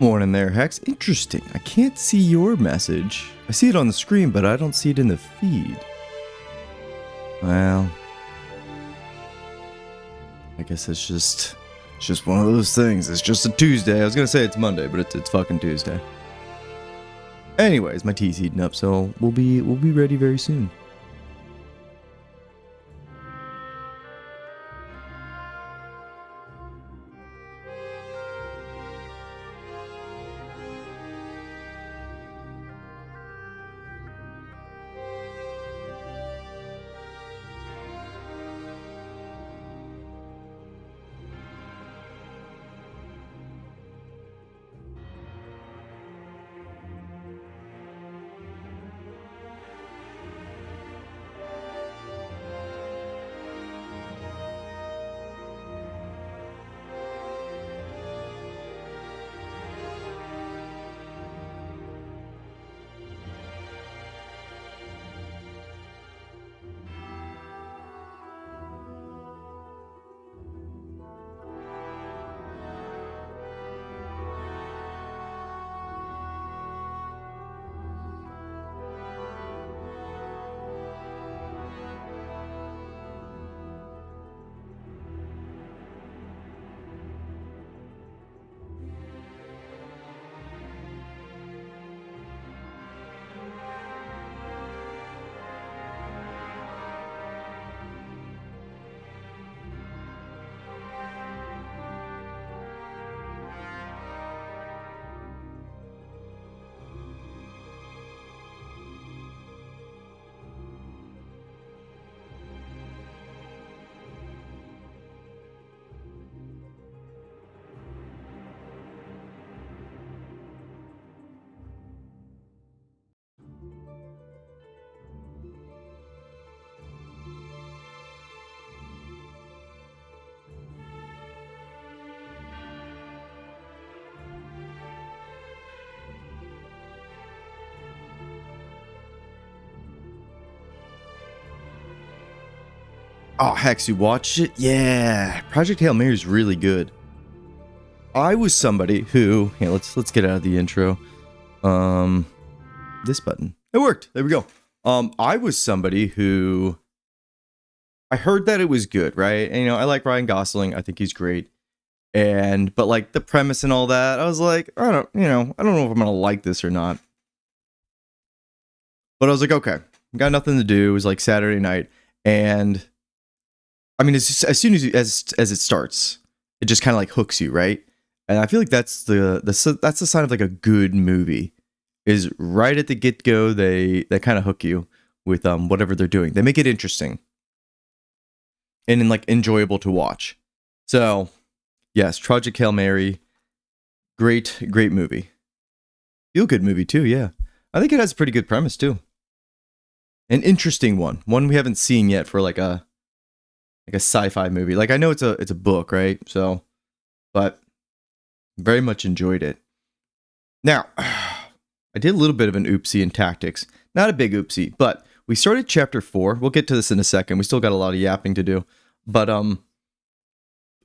Morning there, Hex. Interesting. I can't see your message. I see it on the screen, but I don't see it in the feed. Well, I guess it's just one of those things. It's just a Tuesday. I was gonna say it's Monday, but it's fucking Tuesday. Anyways, my tea's heating up, so we'll be ready very soon. Oh, Hex, you watched it? Yeah, Project Hail Mary is really good. I was somebody who, yeah, let's get out of the intro. This button. It worked. There we go. I was somebody who I heard that it was good, right? And, I like Ryan Gosling. I think he's great. But like the premise and all that, I was like, I don't know if I'm gonna like this or not. But I was like, okay, got nothing to do. It was like Saturday night, and I mean, it's just, as soon as it starts, it just kind of like hooks you, right? And I feel like that's the sign of like a good movie. Is right at the get go, they kind of hook you with whatever they're doing. They make it interesting and like enjoyable to watch. So, yes, Project Hail Mary, great movie. Feel good movie too, yeah. I think it has a pretty good premise too. An interesting one we haven't seen yet for like a sci-fi movie. Like I know it's a book, right? So, but very much enjoyed it. Now, I did a little bit of an oopsie in tactics. Not a big oopsie, but we started chapter 4. We'll get to this in a second. We still got a lot of yapping to do. But I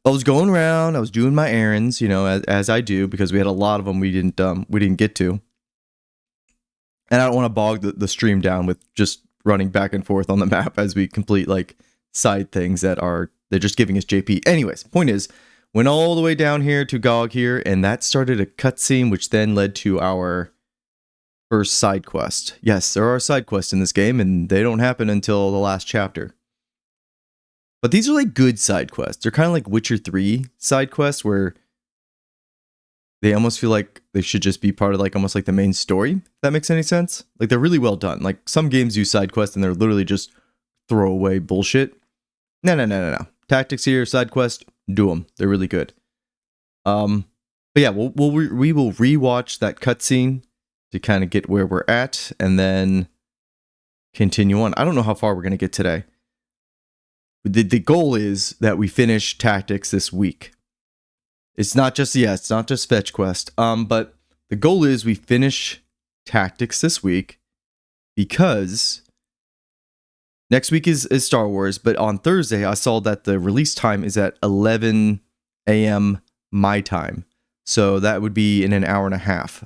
was going around, I was doing my errands, as I do, because we had a lot of them we didn't get to. And I don't want to bog the stream down with just running back and forth on the map as we complete like side things they're just giving us JP. Anyways, point is, went all the way down here to GOG here, and that started a cutscene, which then led to our first side quest. Yes, there are side quests in this game, and they don't happen until the last chapter. But these are like good side quests. They're kind of like Witcher 3 side quests, where they almost feel like they should just be part of like almost like the main story, if that makes any sense. Like they're really well done. Like some games use side quests and they're literally just throwaway bullshit. No. Tactics here, side quest, do them. They're really good. But yeah, we will rewatch that cutscene to kind of get where we're at, and then continue on. I don't know how far we're gonna get today. The goal is that we finish tactics this week. It's not just fetch quest. But the goal is we finish tactics this week, because next week is Star Wars, but on Thursday I saw that the release time is at 11 a.m. my time. So that would be in an hour and a half.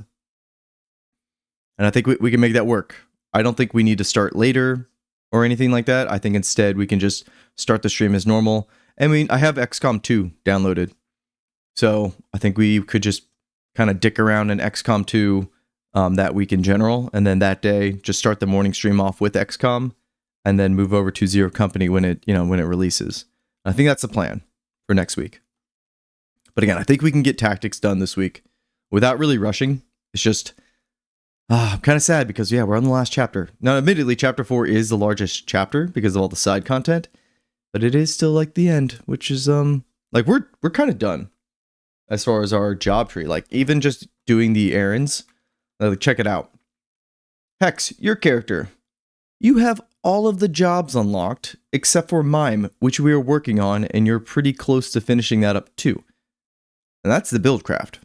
And I think we can make that work. I don't think we need to start later or anything like that. I think instead we can just start the stream as normal. I mean, I have XCOM 2 downloaded. So I think we could just kind of dick around in XCOM 2 that week in general. And then that day, just start the morning stream off with XCOM and then move over to Zero Company when it releases. I think that's the plan for next week. But again, I think we can get tactics done this week without really rushing. It's just, I'm kind of sad because, yeah, we're on the last chapter. Now, admittedly, chapter 4 is the largest chapter because of all the side content, but it is still like the end, which is, like we're kind of done as far as our job tree. Like even just doing the errands, like check it out. Hex, your character. You have all of the jobs unlocked except for Mime, which we are working on, and you're pretty close to finishing that up too. And that's the build craft.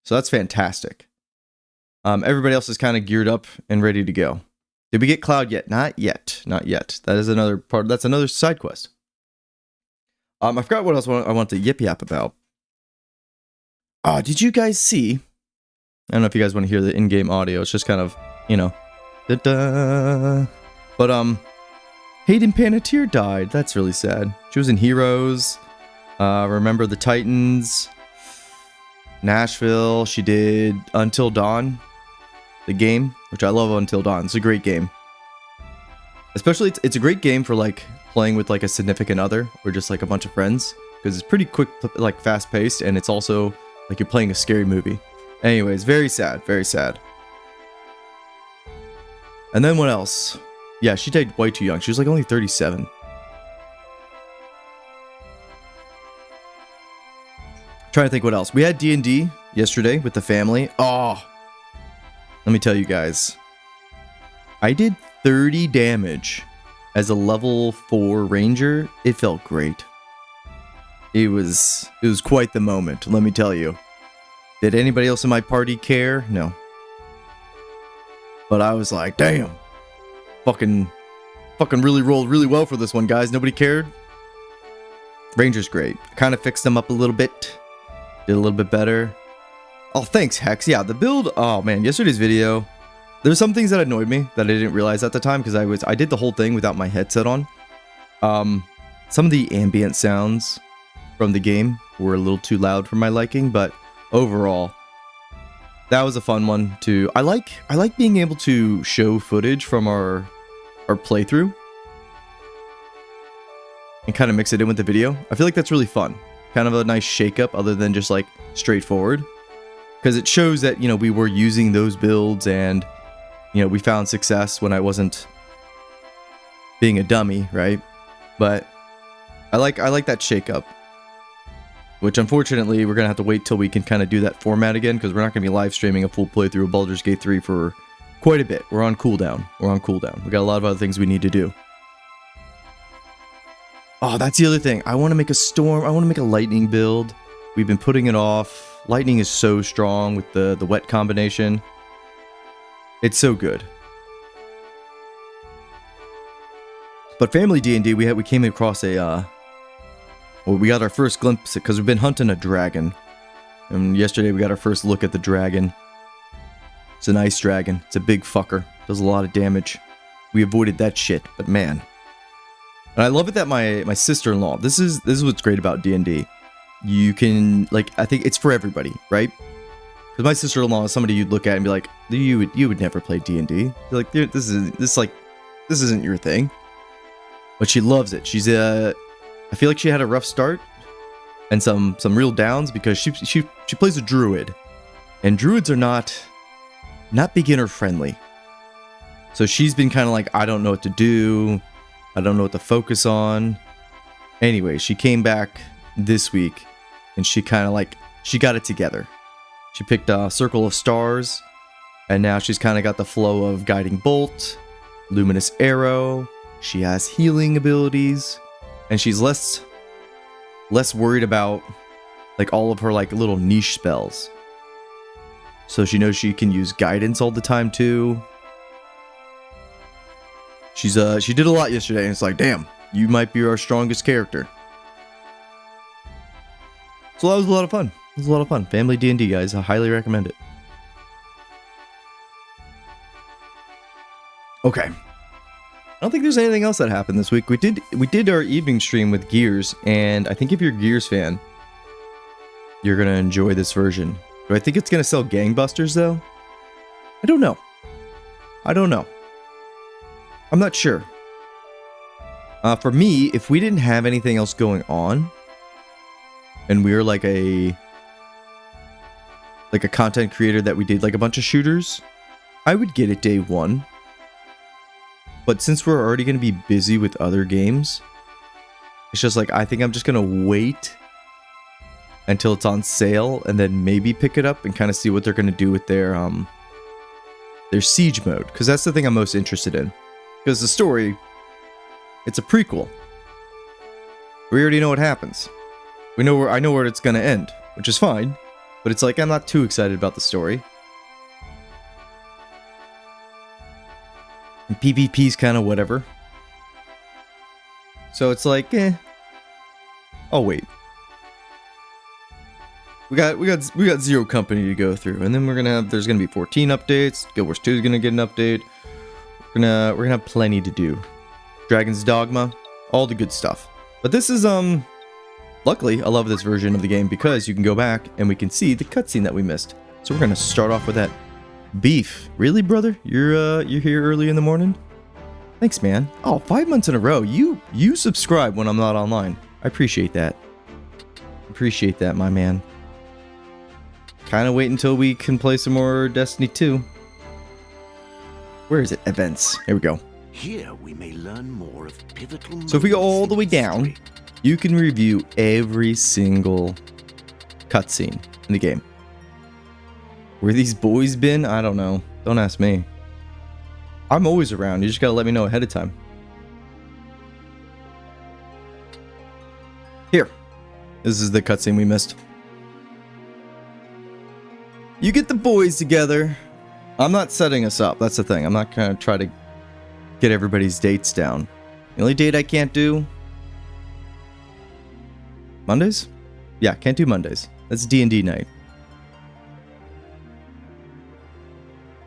So that's fantastic. Everybody else is kind of geared up and ready to go. Did we get Cloud yet? Not yet. Not yet. That is another part. That's another side quest. I forgot what else I want to yip yap about. Did you guys see? I don't know if you guys want to hear the in-game audio. It's just kind of, you know. Da-da. But, Hayden Panettiere died. That's really sad. She was in Heroes. Remember the Titans. Nashville. She did Until Dawn. The game, which I love Until Dawn. It's a great game. Especially, it's a great game for, like, playing with, like, a significant other. Or just, like, a bunch of friends. Because it's pretty quick, like, fast-paced. And it's also, like, you're playing a scary movie. Anyways, very sad. Very sad. And then what else? Yeah, she died way too young. She was, like, only 37. Trying to think what else. We had D&D yesterday with the family. Oh, let me tell you guys. I did 30 damage as a level 4 ranger. It felt great. It was quite the moment, let me tell you. Did anybody else in my party care? No. But I was like, damn. Fucking really rolled really well for this one, guys. Nobody cared. Ranger's great. Kind of fixed them up a little bit. Did a little bit better. Oh, thanks, Hex. Yeah, the build. Oh, man. Yesterday's video. There were some things that annoyed me that I didn't realize at the time because I did the whole thing without my headset on. Some of the ambient sounds from the game were a little too loud for my liking, but overall, that was a fun one too. I like being able to show footage from our playthrough and kind of mix it in with the video. I feel like that's really fun. Kind of a nice shake-up other than just like straightforward. Because it shows that, you know, we were using those builds and, you know, we found success when I wasn't being a dummy, right? But I like that shake-up. Which, unfortunately, we're going to have to wait till we can kind of do that format again, because we're not going to be live streaming a full playthrough of Baldur's Gate 3 for quite a bit. We're on cooldown. We got a lot of other things we need to do. Oh, that's the other thing. I want to make a storm. I want to make a lightning build. We've been putting it off. Lightning is so strong with the wet combination. It's so good. But Family D&D, we came across a... well, we got our first glimpse, because we've been hunting a dragon. And yesterday we got our first look at the dragon. It's an ice dragon. It's a big fucker. Does a lot of damage. We avoided that shit, but man. And I love it that my sister-in-law, this is what's great about D&D. You can, like, I think it's for everybody, right? Because my sister-in-law is somebody you'd look at and be like, you would never play D&D. Like, this isn't your thing. But she loves it. I feel like she had a rough start and some real downs because she plays a druid, and druids are not beginner friendly. So she's been kind of like, I don't know what to do. I don't know what to focus on. Anyway, she came back this week and she kind of like, she got it together. She picked a Circle of Stars, and now she's kind of got the flow of Guiding Bolt, Luminous Arrow. She has healing abilities, and she's less worried about like all of her like little niche spells. So she knows she can use guidance all the time too. She did a lot yesterday, and it's like, damn, you might be our strongest character. So that was a lot of fun. It was a lot of fun. Family D&D, guys. I highly recommend it. Okay. I don't think there's anything else that happened this week. We did our evening stream with Gears, and I think if you're a Gears fan, you're gonna enjoy this version. Do I think it's gonna sell gangbusters though? I don't know. I'm not sure. For me, if we didn't have anything else going on, and we were like a content creator that we did like a bunch of shooters, I would get it day one. But since we're already going to be busy with other games, it's just like, I think I'm just going to wait until it's on sale and then maybe pick it up and kind of see what they're going to do with their siege mode. Because that's the thing I'm most interested in. Because the story, it's a prequel. We already know what happens. I know where it's going to end, which is fine. But it's like, I'm not too excited about the story. And PvP's kind of whatever. So it's like, I'll wait. We got Zero Company to go through, and then there's gonna be 14 updates. Guild Wars 2 is gonna get an update. We're gonna have plenty to do. Dragon's Dogma, all the good stuff. But this is luckily I love this version of the game because you can go back and we can see the cutscene that we missed. So we're gonna start off with that. Beef, really, brother? You're here early in the morning? Thanks, man. Oh, 5 months in a row. You subscribe when I'm not online. I appreciate that. Appreciate that, my man. Kind of wait until we can play some more Destiny 2. Where is it? Events. Here we go. Here we may learn more of pivotal. So if we go all the way down, you can review every single cutscene in the game. Where these boys been? I don't know. Don't ask me. I'm always around. You just gotta let me know ahead of time. Here. This is the cutscene we missed. You get the boys together. I'm not setting us up. That's the thing. I'm not gonna try to get everybody's dates down. The only date I can't do... Mondays? Yeah, can't do Mondays. That's D&D night.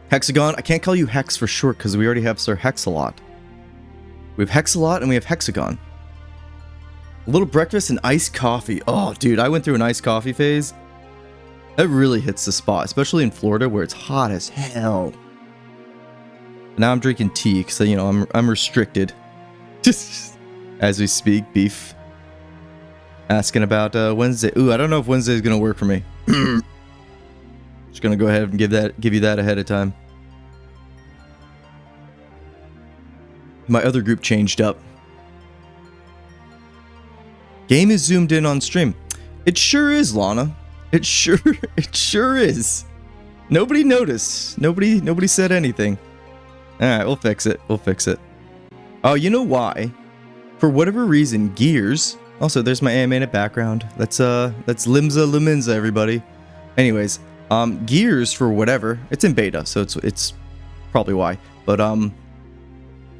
Hexagon. I can't call you Hex for short because we already have Sir Hexalot. We have Hexalot and we have Hexagon. A little breakfast and iced coffee. Oh, dude, I went through an iced coffee phase. That really hits the spot, especially in Florida where it's hot as hell. Now I'm drinking tea because, you know, I'm restricted. As we speak, Beef. Asking about Wednesday. Ooh, I don't know if Wednesday is going to work for me. Just gonna go ahead and give you that ahead of time. My other group changed up. Game is zoomed in on stream. It sure is, Lana. It sure is. Nobody noticed. Nobody said anything. All right, we'll fix it. Oh, you know why? For whatever reason, Gears. Also, there's my AMA in the background. That's Limza Luminza, everybody. Anyways. Gears, for whatever, it's in beta, so it's probably why. But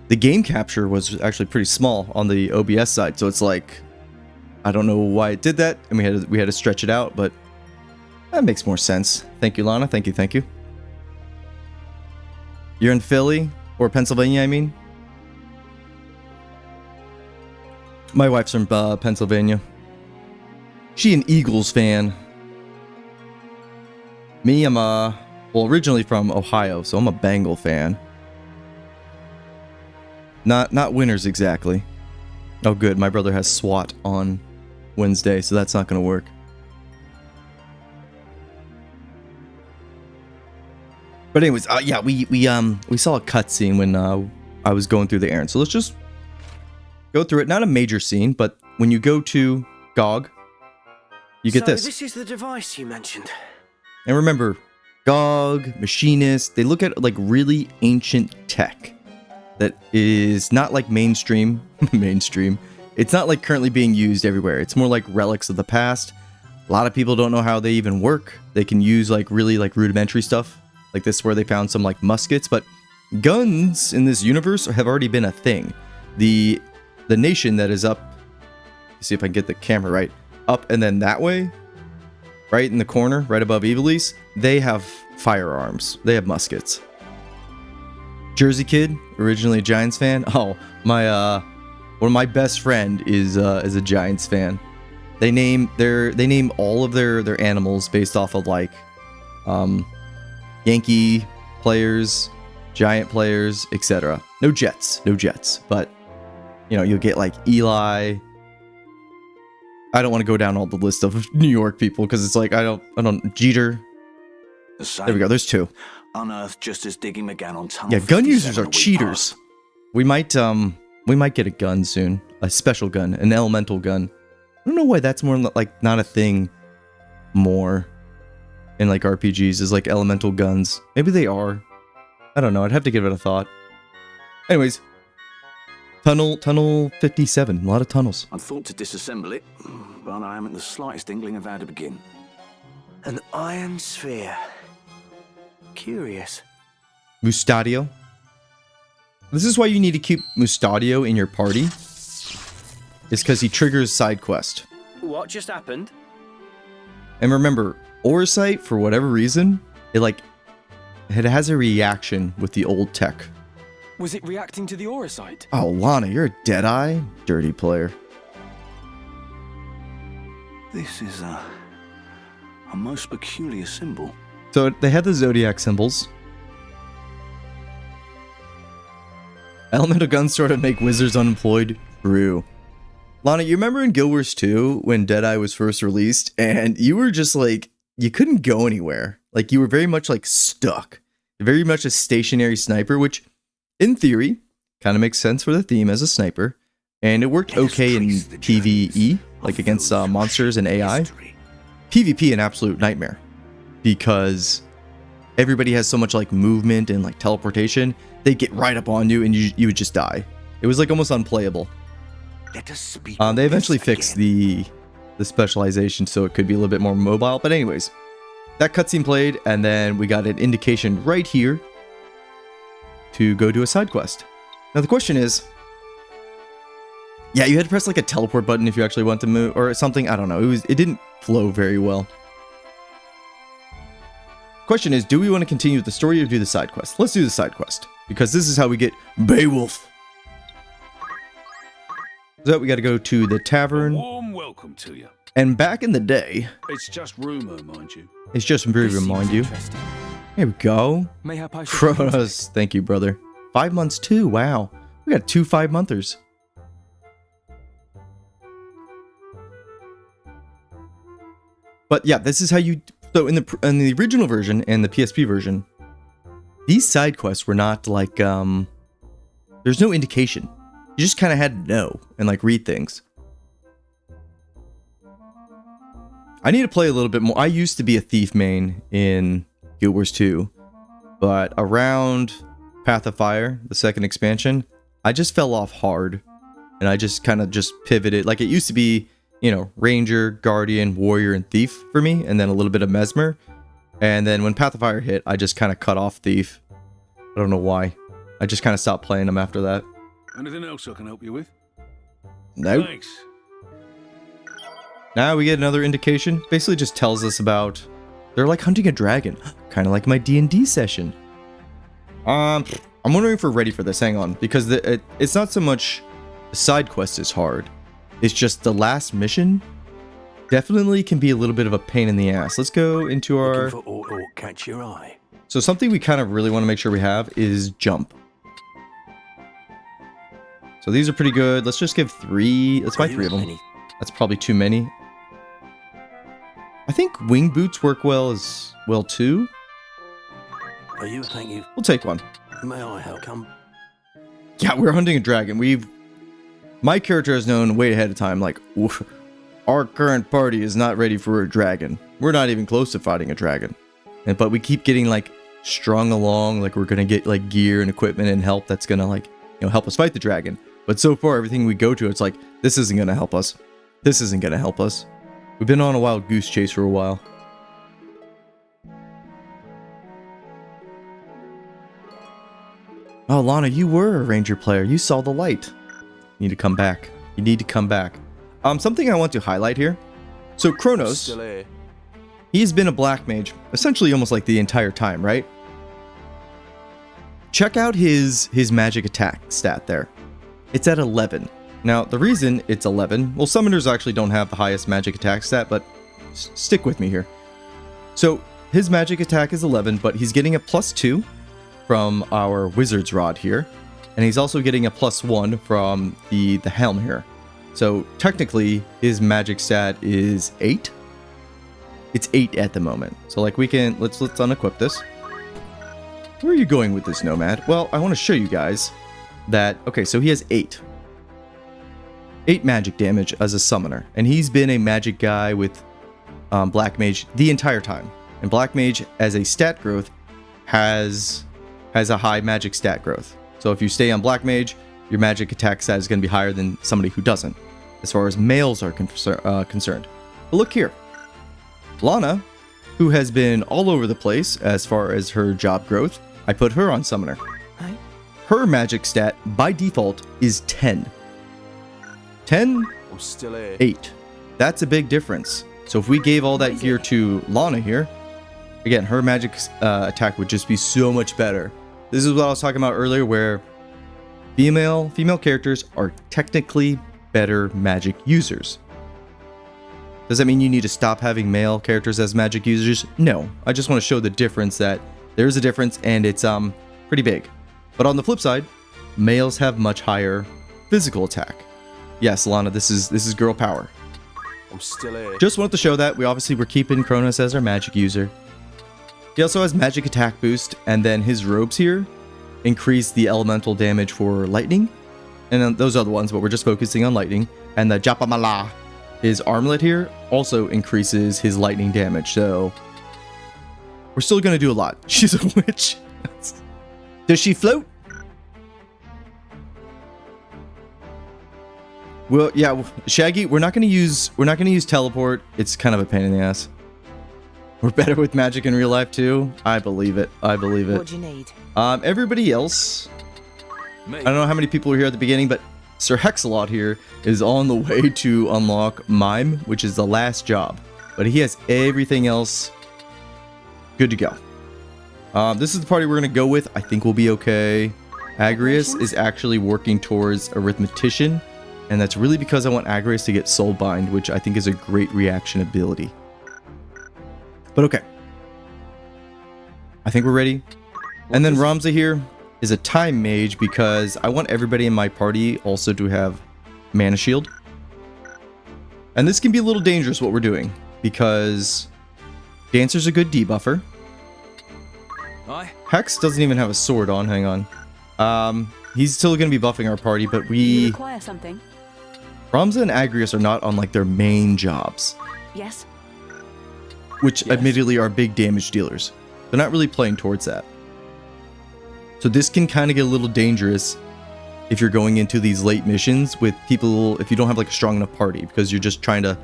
the game capture was actually pretty small on the OBS side, so it's like, I don't know why it did that, and we had to stretch it out, but that makes more sense. Thank you, Lana. Thank you. You're in Philly or Pennsylvania, I mean. My wife's from Pennsylvania. She an Eagles fan. Me, I'm originally from Ohio, so I'm a Bengal fan. Not winners exactly. Oh good, my brother has SWAT on Wednesday, so that's not gonna work. But anyways, yeah, we saw a cutscene when I was going through the errand. So let's just go through it. Not a major scene, but when you go to GOG, you get this. This is the device you mentioned. And remember, GOG, Machinist, they look at like really ancient tech that is not like mainstream. It's not like currently being used everywhere. It's more like relics of the past. A lot of people don't know how they even work. They can use like really like rudimentary stuff like this where they found some like muskets, but guns in this universe have already been a thing. The nation that is up, see if I can get the camera right, up and then that way, right in the corner, right above Evilise, they have firearms. They have muskets. Jersey Kid, originally a Giants fan. Oh, my one of my best friend is a Giants fan. They name all of their animals based off of like Yankee players, Giant players, etc. No Jets, but you know, you'll get like Eli. I don't want to go down all the list of New York people because it's like I don't Jeter. There we go. There's two. Unearthed just as digging began on tunnel. Yeah, gun users are cheaters. We might get a gun soon, a special gun, an elemental gun. I don't know why that's more like not a thing more in like RPGs is like elemental guns. Maybe they are. I don't know. I'd have to give it a thought. Anyways, tunnel 57. A lot of tunnels. I thought to disassemble it, but I haven't the slightest inkling of how to begin. An iron sphere. Curious. Mustadio. This is why you need to keep Mustadio in your party. It's because he triggers side quest. What just happened? And remember, Orisight, for whatever reason, it has a reaction with the old tech. Was it reacting to the Orisight? Oh, Lana, you're a deadeye, dirty player. This is a most peculiar symbol. So they have the zodiac symbols. Elemental guns sort of make wizards unemployed. True. Lana, you remember in Guild Wars 2 when Deadeye was first released and you were just like, you couldn't go anywhere. Like you were very much like stuck. Very much a stationary sniper, which in theory kind of makes sense for the theme as a sniper. And it worked okay in PvE, like against monsters and AI. PvP an absolute nightmare because everybody has so much like movement and like teleportation. They get right up on you and you would just die. It was like almost unplayable. Let us speak. They eventually fixed the specialization so it could be a little bit more mobile. But anyways, that cutscene played and then we got an indication right here to go do a side quest. Now the question is, yeah, you had to press like a teleport button if you actually want to move or something. I don't know. It didn't flow very well. Question is, do we want to continue with the story or do the side quest? Let's do the side quest because this is how we get Beowulf. So we got to go to the tavern. Warm welcome to you. And back in the day, It's just rumor, mind you. it's just rumor, mind you. Here we go. Mayhap I should Kronos, thank you, brother. 5 months too. Wow, we got 2 5-monthers. But yeah, this is how you. So in the original version and the PSP version, these side quests were not like there's no indication. You just kind of had to know and like read things. I need to play a little bit more. I used to be a thief main in Guild Wars 2, but around Path of Fire, the second expansion, I just fell off hard, and I just kind of just pivoted. Like it used to be, you know, Ranger, Guardian, Warrior, and Thief for me, and then a little bit of Mesmer. And then when Path of Fire hit, I just kind of cut off Thief. I don't know why. I just kind of stopped playing them after that. Anything else I can help you with? Nope. Thanks. Now we get another indication. Basically just tells us about they're like hunting a dragon, kind of like my D&D session. I'm wondering if we're ready for this. Hang on, because it's not so much the side quest is hard. It's just the last mission definitely can be a little bit of a pain in the ass. Let's go into our. Looking for aught catch your eye. So something we kind of really want to make sure we have is jump. So these are pretty good. Let's just give 3. Let's buy 3 of them. That's probably too many. I think wing boots work well as well too. Are you? Thank you. We'll take one. May I help? Come. Yeah, we're hunting a dragon. My character has known way ahead of time, like, our current party is not ready for a dragon. We're not even close to fighting a dragon. But we keep getting, like, strung along, like we're gonna get, like, gear and equipment and help that's gonna, like, you know, help us fight the dragon. But so far, everything we go to, it's like, this isn't gonna help us. This isn't gonna help us. We've been on a wild goose chase for a while. Oh, Lana, you were a ranger player. You saw the light. You need to come back. You need to come back. Something I want to highlight here. So Kronos, Still here. He's been a black mage essentially almost like the entire time, right? Check out his magic attack stat there. It's at 11. Now, the reason it's 11, well, summoners actually don't have the highest magic attack stat, but stick with me here. So, his magic attack is 11, but he's getting a +2 from our wizard's rod here, and he's also getting a +1 from the helm here. So, technically, his magic stat is 8. It's 8 at the moment. So, like, we can, let's unequip this. Where are you going with this, Nomad? Well, I want to show you guys that, okay, so he has 8. 8 magic damage as a summoner. And he's been a magic guy with Black Mage the entire time. And Black Mage, as a stat growth, has a high magic stat growth. So if you stay on Black Mage, your magic attack stat is going to be higher than somebody who doesn't, as far as males are concerned. But look here. Lana, who has been all over the place as far as her job growth, I put her on Summoner. Hey? Her magic stat, by default, is 10. 10, I'm still here. 8. That's a big difference. So if we gave all that gear to Lana here, again, her magic attack would just be so much better. This is what I was talking about earlier, where female characters are technically better magic users. Does that mean you need to stop having male characters as magic users? No. I just want to show the difference, that there's a difference, and it's pretty big. But on the flip side, males have much higher physical attack. Yes, Lana, this is girl power. I'm still here. Just wanted to show that. We're keeping Kronos as our magic user. He also has magic attack boost, and then his robes here increase the elemental damage for lightning. And then those are the ones, but we're just focusing on lightning. And the Japamala, his armlet here, also increases his lightning damage. So we're still going to do a lot. She's a witch. Does she float? Well, yeah, Shaggy, we're not going to use teleport. It's kind of a pain in the ass. We're better with magic in real life too. I believe it. What do you need? Everybody else, I don't know how many people were here at the beginning, but Sir Hexalot here is on the way to unlock Mime, which is the last job. But he has everything else good to go. This is the party we're going to go with. I think we'll be okay. Agrius is actually working towards Arithmetician, and that's really because I want Agrius to get Soulbind, which I think is a great reaction ability. But okay. I think we're ready. And then Ramza here is a time mage because I want everybody in my party also to have mana shield. And this can be a little dangerous what we're doing, because Dancer's a good debuffer. Aye. Hex doesn't even have a sword on, hang on. He's still going to be buffing our party, but You require something? Ramza and Agrius are not on like their main jobs, Yes. which Yes. admittedly are big damage dealers. They're not really playing towards that. So this can kind of get a little dangerous if you're going into these late missions with people, if you don't have like a strong enough party, because you're just trying to,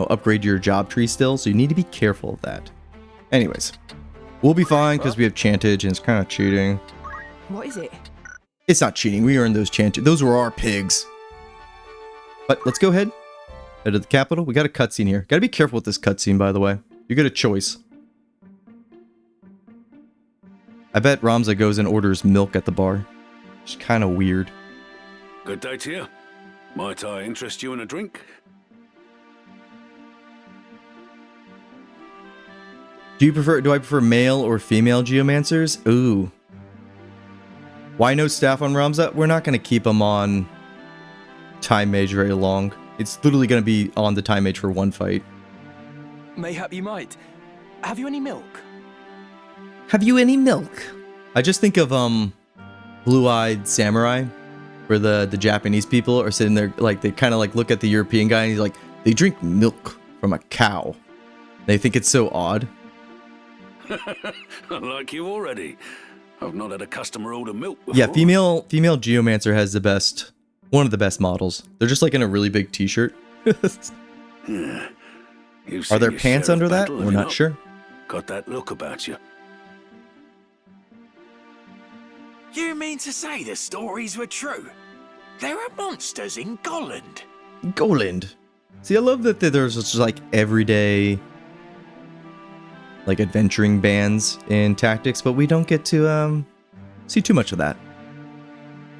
upgrade your job tree still. So you need to be careful of that. Anyways, we'll be fine because we have Chantage, and it's kind of cheating. What is it? It's not cheating. We earned those Chantage. Those were our pigs. But let's go ahead. Head to the capital. We got a cutscene here. Got to be careful with this cutscene, by the way. You get a choice. I bet Ramza goes and orders milk at the bar. It's kind of weird. Good day to you. Might I interest you in a drink? Do I prefer male or female geomancers? Ooh. Why no staff on Ramza? We're not going to keep him on Time Mage very long. It's literally going to be on the Time Mage for one fight. Mayhap you might. Have you any milk? Have you any milk? I just think of Blue-Eyed Samurai, where the Japanese people are sitting there, like they kind of like look at the European guy and he's like, they drink milk from a cow. They think it's so odd. I like you already. I've not had a customer order milk before. Yeah, female Geomancer has one of the best models. They're just like in a really big t-shirt. Yeah. You've Are there seen your pants share of under that? battle, We're have you not sure. Got that look about you. You mean to say the stories were true? There are monsters in Golland. Goland. See, I love that there's just like everyday like adventuring bands in Tactics, but we don't get to see too much of that.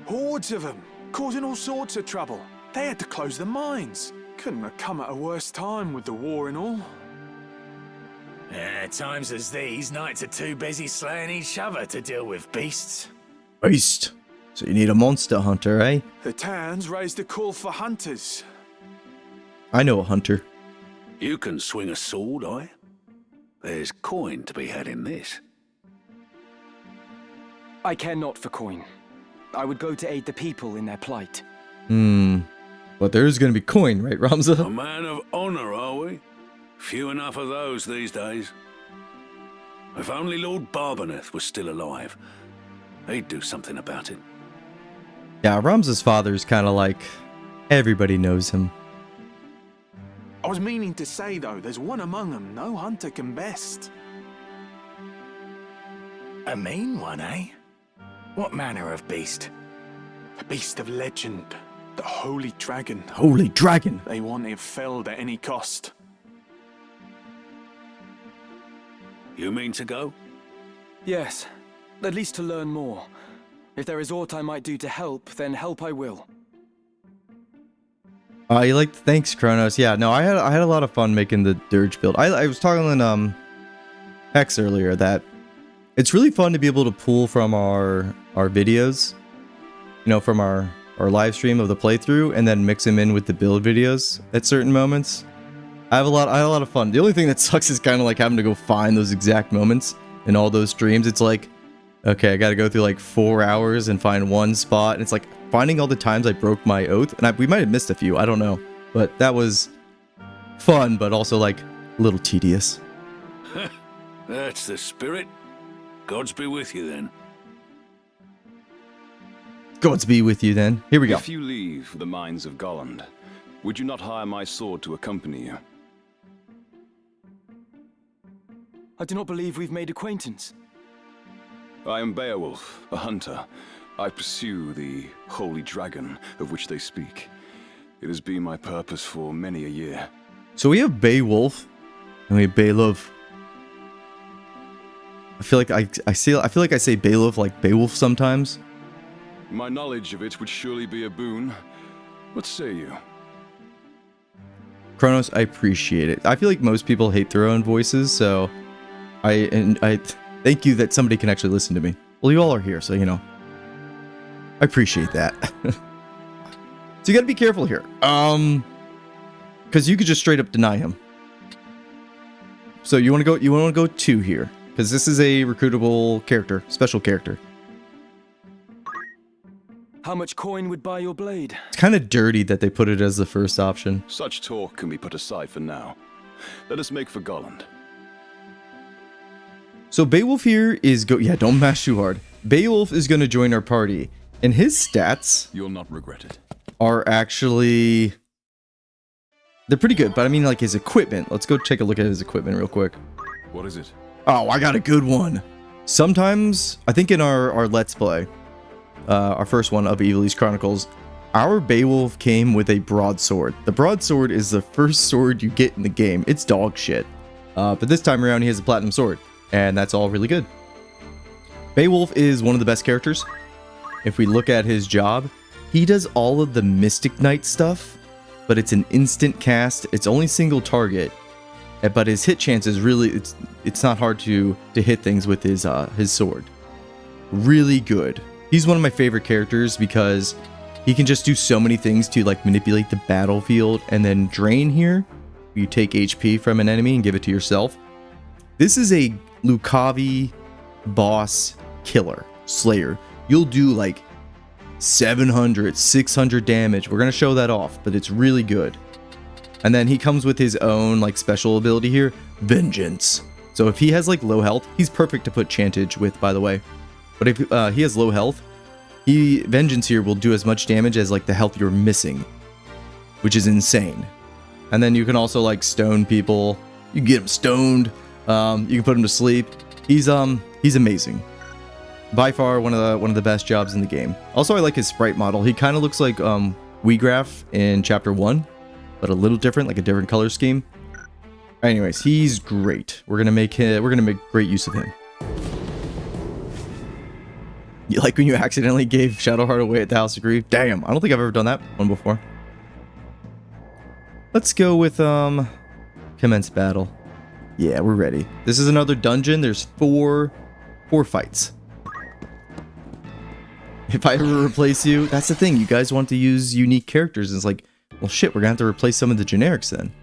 Hordes of them, causing all sorts of trouble. They had to close the mines. Couldn't have come at a worse time with the war and all. Yeah, times as these, knights are too busy slaying each other to deal with beasts. Beast. So you need a monster hunter, eh? The towns raised a call for hunters. I know a hunter. You can swing a sword, aye? There's coin to be had in this. I care not for coin. I would go to aid the people in their plight. But there is going to be coin, right, A Ramza? man of honor, are we? Few enough of those these days. If only Lord Barbeneth was still alive, he'd do something about it. Yeah, Ramza's father's kind of like everybody knows him. I was meaning to say, though, there's one among them no hunter can best. A mean one, eh? What manner of beast? A beast of legend. The Holy Dragon. Holy dragon! They want it felled at any cost. You mean to go? Yes, at least to learn more. If there is aught I might do to help, then help I will. You like thanks, Kronos. Yeah, no, I had a lot of fun making the dirge build. I was talking in Hex earlier that it's really fun to be able to pull from our videos, you know, from our live stream of the playthrough, and then mix them in with the build videos at certain moments. I had a lot of fun. The only thing that sucks is kind of like having to go find those exact moments in all those streams. It's like, okay, I got to go through like 4 hours and find one spot, and it's like finding all the times I broke my oath, and we might have missed a few, I don't know, but that was fun, but also like a little tedious. That's the spirit. Gods be with you then. Gods be with you then. Here we go. If you leave the mines of Golland, would you not hire my sword to accompany you? I do not believe we've made acquaintance. I am Beowulf, a hunter. I pursue the Holy Dragon of which they speak. It has been my purpose for many a year. So we have Beowulf, and we have Beowulf. I feel like I say Beowulf like Beowulf sometimes. My knowledge of it would surely be a boon. What say you? Kronos, I appreciate it. I feel like most people hate their own voices, so I thank you that somebody can actually listen to me. Well, you all are here, so you know. I appreciate that. So you gotta be careful here. Because you could just straight up deny him. So you wanna go 2 here. Because this is a recruitable character, special character. How much coin would buy your blade? It's kind of dirty that they put it as the first option. Such talk can be put aside for now. Let us make for Golland. So Beowulf here is yeah, don't mash too hard. Beowulf is going to join our party, and his stats You'll not regret it. are actually, they're pretty good, but I mean like his equipment. Let's go take a look at his equipment real quick. What is it? Oh, I got a good one. Sometimes, I think in our Let's Play, our first one of Evil East Chronicles, our Beowulf came with a broadsword. The broadsword is the first sword you get in the game. It's dog shit. But this time around, he has a platinum sword, and that's all really good. Beowulf is one of the best characters. If we look at his job, he does all of the Mystic Knight stuff, but it's an instant cast. It's only single target, but his hit chance is really, it's not hard to hit things with his sword. Really good. He's one of my favorite characters because he can just do so many things to like manipulate the battlefield, and then drain here. You take HP from an enemy and give it to yourself. This is a Lucavi boss killer, slayer. You'll do like 700, 600 damage. We're going to show that off, but it's really good. And then he comes with his own like special ability here, Vengeance. So if he has like low health, he's perfect to put Chantage with, by the way. But if he has low health, Vengeance here will do as much damage as like the health you're missing, which is insane. And then you can also like stone people. You can get him stoned. You can put him to sleep. He's amazing. By far one of the best jobs in the game. Also, I like his sprite model. He kind of looks like Weegraph in Chapter 1, but a little different, like a different color scheme. Anyways, he's great. We're gonna make great use of him. You like when you accidentally gave Shadowheart away at the House of Grief? Damn, I don't think I've ever done that one before. Let's go with commence battle. Yeah, we're ready. This is another dungeon. There's four fights. If I ever replace you, that's the thing. You guys want to use unique characters. And it's like, well, shit, we're gonna have to replace some of the generics then.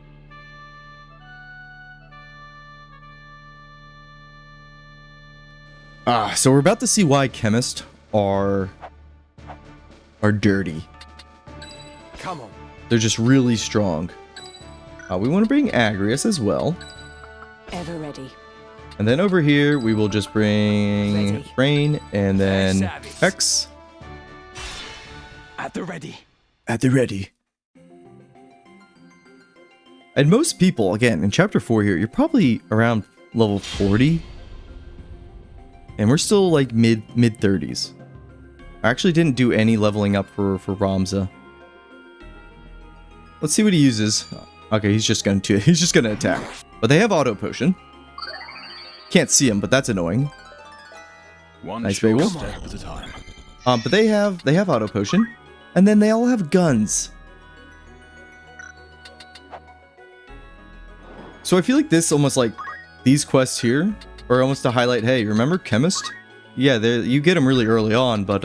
So we're about to see why chemists are dirty. Come on. They're just really strong. We want to bring Agrius as well. Ever ready. And then over here, we will just bring Ready. Rain and then Savage. Hex. At the ready. At the ready. And most people, again, in Chapter 4 here, you're probably around level 40. And we're still like mid-30s. I actually didn't do any leveling up for Ramza. Let's see what he uses. Okay, he's just gonna attack. But they have auto potion. Can't see him, but that's annoying. One Nice, short Beowulf. step at a time. But they have auto potion, and then they all have guns. So I feel like this almost like these quests here are almost to highlight, hey, remember Chemist? Yeah, you get them really early on, but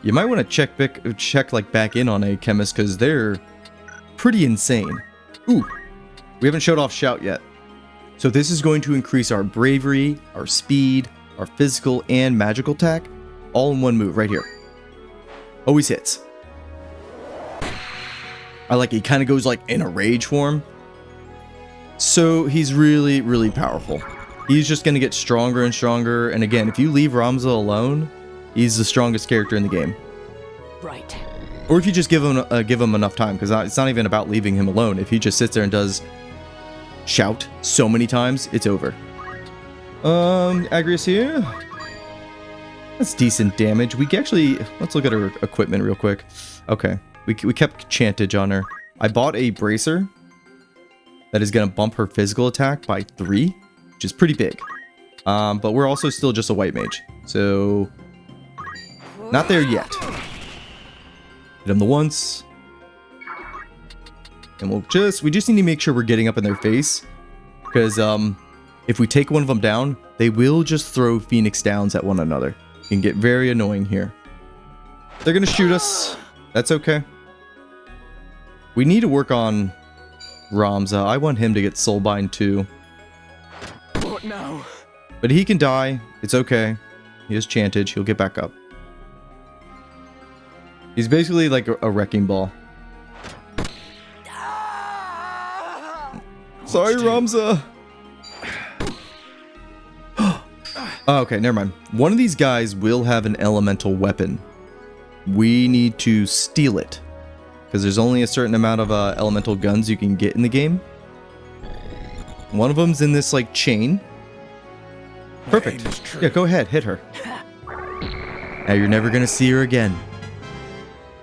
you might want to check like back in on a Chemist because they're pretty insane. Ooh, we haven't showed off Shout yet. So this is going to increase our bravery, our speed, our physical and magical attack, all in one move right here. Always hits. I like it. He kind of goes like in a rage form. So he's really, really powerful. He's just going to get stronger and stronger. And again, if you leave Ramza alone, he's the strongest character in the game. Right. Or if you just give him enough time, because it's not even about leaving him alone. If he just sits there and does Shout so many times, it's over. Agrius here. That's decent damage. We actually, let's look at her equipment real quick. Okay, we kept Chantage on her. I bought a bracer that is going to bump her physical attack by 3, which is pretty big. But we're also still just a white mage, so not there yet. Hit him the once. And we just need to make sure we're getting up in their face. Because if we take one of them down, they will just throw Phoenix Downs at one another. It can get very annoying here. They're going to shoot us. That's okay. We need to work on Ramza. I want him to get Soulbind too. What now? But he can die. It's okay. He has Chantage. He'll get back up. He's basically like a wrecking ball. Sorry, Ramza. Oh, okay, never mind. One of these guys will have an elemental weapon. We need to steal it. Because there's only a certain amount of elemental guns you can get in the game. One of them's in this, like, chain. Perfect. Yeah, go ahead, hit her. Now you're never gonna see her again.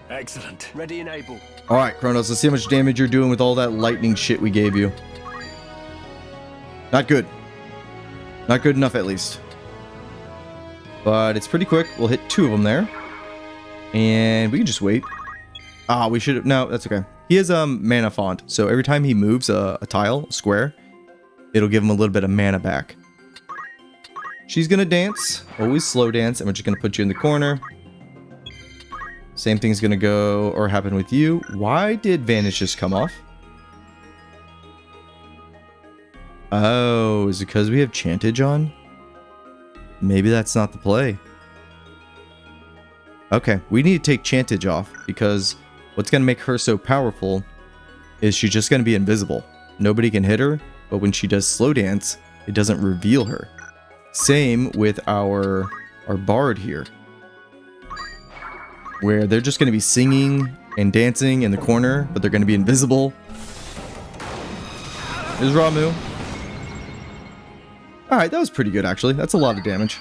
Excellent. Ready and able. Alright, Kronos, let's see how much damage you're doing with all that lightning shit we gave you. Not good. Not good enough, at least. But it's pretty quick. We'll hit 2 of them there. And we can just wait. Ah, we should have... No, that's okay. He has mana font. So every time he moves a tile, a square, it'll give him a little bit of mana back. She's going to dance. Always slow dance. And we're just going to put you in the corner. Same thing's going to go or happen with you. Why did Vanish just come off? Oh, is it because we have Chantage on? Maybe that's not the play. Okay, we need to take Chantage off because what's going to make her so powerful is she's just going to be invisible. Nobody can hit her, but when she does slow dance, it doesn't reveal her. Same with our bard here, where they're just going to be singing and dancing in the corner, but they're going to be invisible. There's Ramu. Alright, that was pretty good, actually. That's a lot of damage.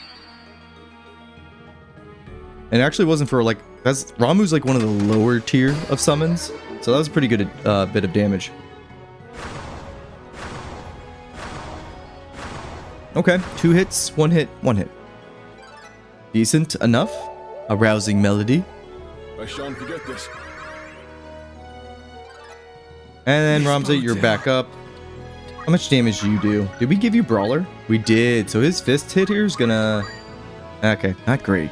And it actually wasn't for, like... Ramu's, like, one of the lower tier of summons. So that was a pretty good bit of damage. Okay, 2 hits, 1 hit, 1 hit. Decent enough. A rousing melody. I shan't forget this. And then Ramza, you're back up. How much damage do you do? Did we give you Brawler? We did. So his fist hit here is gonna... Okay, not great.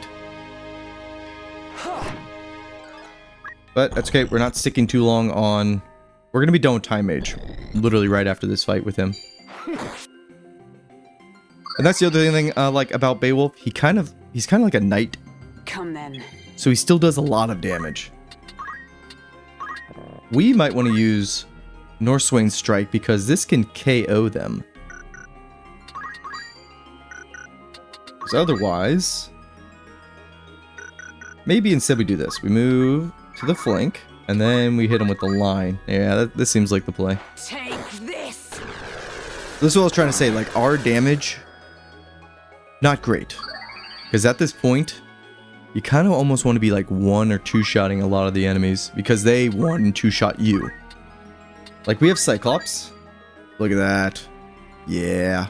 But that's okay. We're not sticking too long on... We're gonna be done with Time Mage. Literally right after this fight with him. And that's the other thing I like about Beowulf. He's kind of like a knight. Come then. So he still does a lot of damage. We might want to use Northswain Strike because this can KO them. Because otherwise... Maybe instead we do this. We move to the flank, and then we hit him with the line. Yeah, this seems like the play. Take this. This is what I was trying to say. Like, our damage, not great. Because at this point, you kind of almost want to be like 1 or 2-shotting a lot of the enemies. Because they 1 and 2-shot you. Like, we have Cyclops. Look at that. Yeah.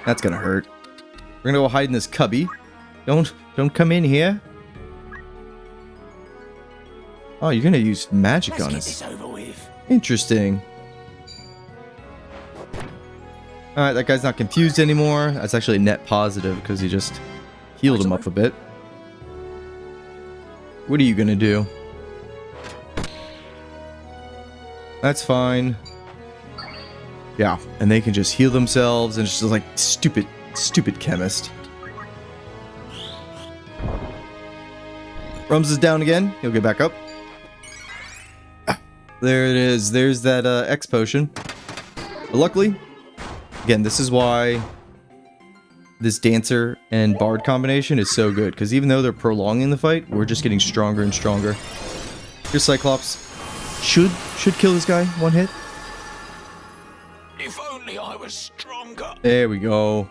That's gonna hurt. We're gonna go hide in this cubby. Don't come in here. Oh, you're gonna use magic on us. Over with. Interesting. Alright, that guy's not confused anymore. That's actually net positive because he just healed him up a bit. What are you gonna do? That's fine. Yeah, and they can just heal themselves and it's just like stupid chemist. Rums is down again. He'll get back up. There it is. There's that X potion. But luckily, again, this is why this Dancer and Bard combination is so good. Because even though they're prolonging the fight, we're just getting stronger and stronger. Here's Cyclops. Should kill this guy. 1 hit. If only I was stronger. There we go.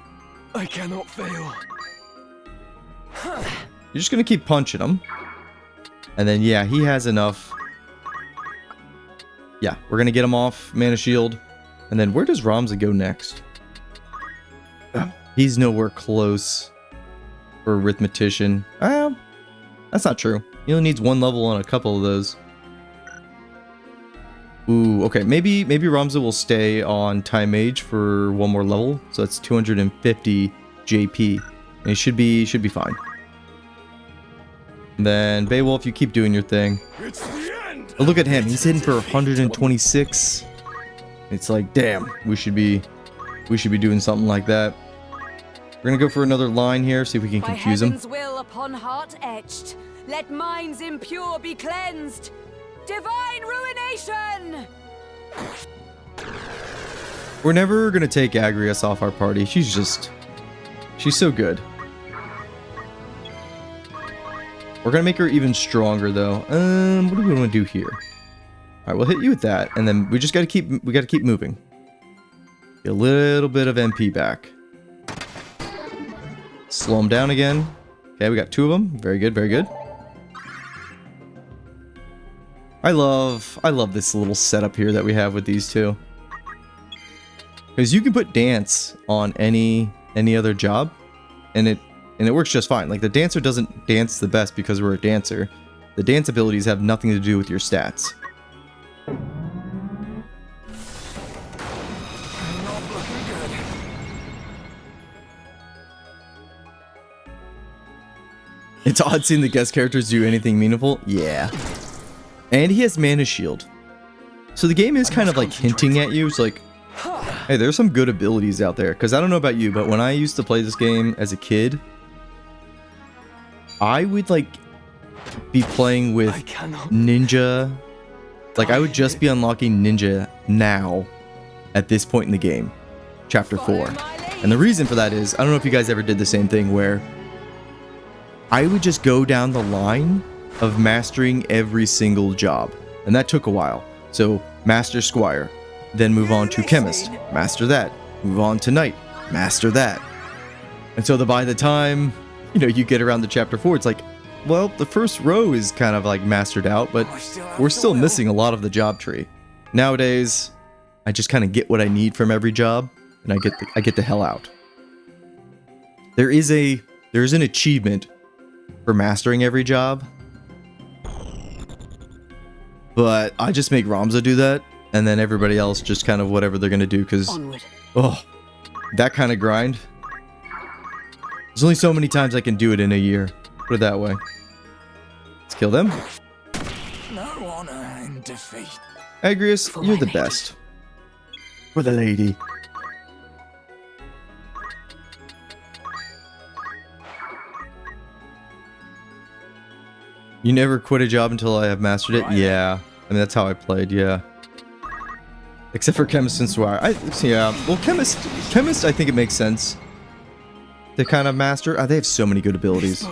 I cannot fail. You're just going to keep punching him. And then, yeah, he has enough. Yeah, we're going to get him off Mana Shield. And then where does Ramza go next? He's nowhere close for Arithmetician. That's not true. He only needs 1 level on a couple of those. Ooh, okay. Maybe Ramza will stay on Time Mage for 1 more level. So that's 250 JP. And he should be fine. And then Beowulf, you keep doing your thing. It's the end. Oh, look at him. He's hitting for 126. It's like, damn, we should be doing something like that. We're gonna go for another line here, see if we can confuse him. By heaven's will upon heart etched, let minds impure be cleansed. Divine ruination! We're never gonna take Agrias off our party. She's so good. We're gonna make her even stronger though. What do we want to do here? Alright, we'll hit you with that, and then we gotta keep moving. Get a little bit of MP back. Slow him down again. Okay, we got 2 of them. Very good, very good. I love this little setup here that we have with these two. Because you can put dance on any other job, and it works just fine. Like, the dancer doesn't dance the best because we're a dancer. The dance abilities have nothing to do with your stats. It's odd seeing the guest characters do anything meaningful. Yeah. And he has Mana Shield. So the game is kind of like hinting at you. It's like, hey, there's some good abilities out there. Because I don't know about you, but when I used to play this game as a kid, I would like be playing with Ninja. Like, I would just be unlocking Ninja now at this point in the game. Chapter 4. And the reason for that is, I don't know if you guys ever did the same thing where I would just go down the line of mastering every single job. And that took a while. So, Master Squire. Then move on to Chemist. Master that. Move on to Knight. Master that. And so by the time, you get around to Chapter 4, it's like, well, the first row is kind of like mastered out, but we're still missing a lot of the job tree. Nowadays, I just kind of get what I need from every job, and I get the hell out. There's an achievement for mastering every job. But I just make Ramza do that, and then everybody else just kind of whatever they're gonna do, because that kind of grind. There's only so many times I can do it in a year. Put it that way. Let's kill them. No honor in defeat. Agrius, you're the best. For the lady. You never quit a job until I have mastered it? Yeah. I mean, that's how I played, yeah. Except for Chemist and Swire. Yeah. Well, Chemist, I think it makes sense to kind of master. They have so many good abilities.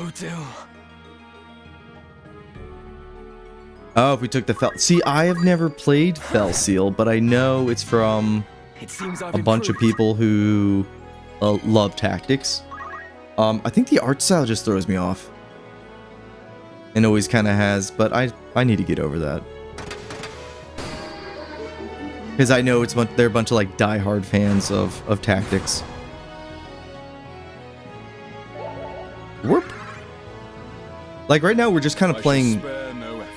Oh, if we took the Fel... See, I have never played Fel Seal, but I know it's from a bunch of people who love tactics. I think the art style just throws me off. And always kind of has, but I need to get over that. Because I know they're a bunch of like die-hard fans of tactics. Whoop. Like right now we're just kind of playing,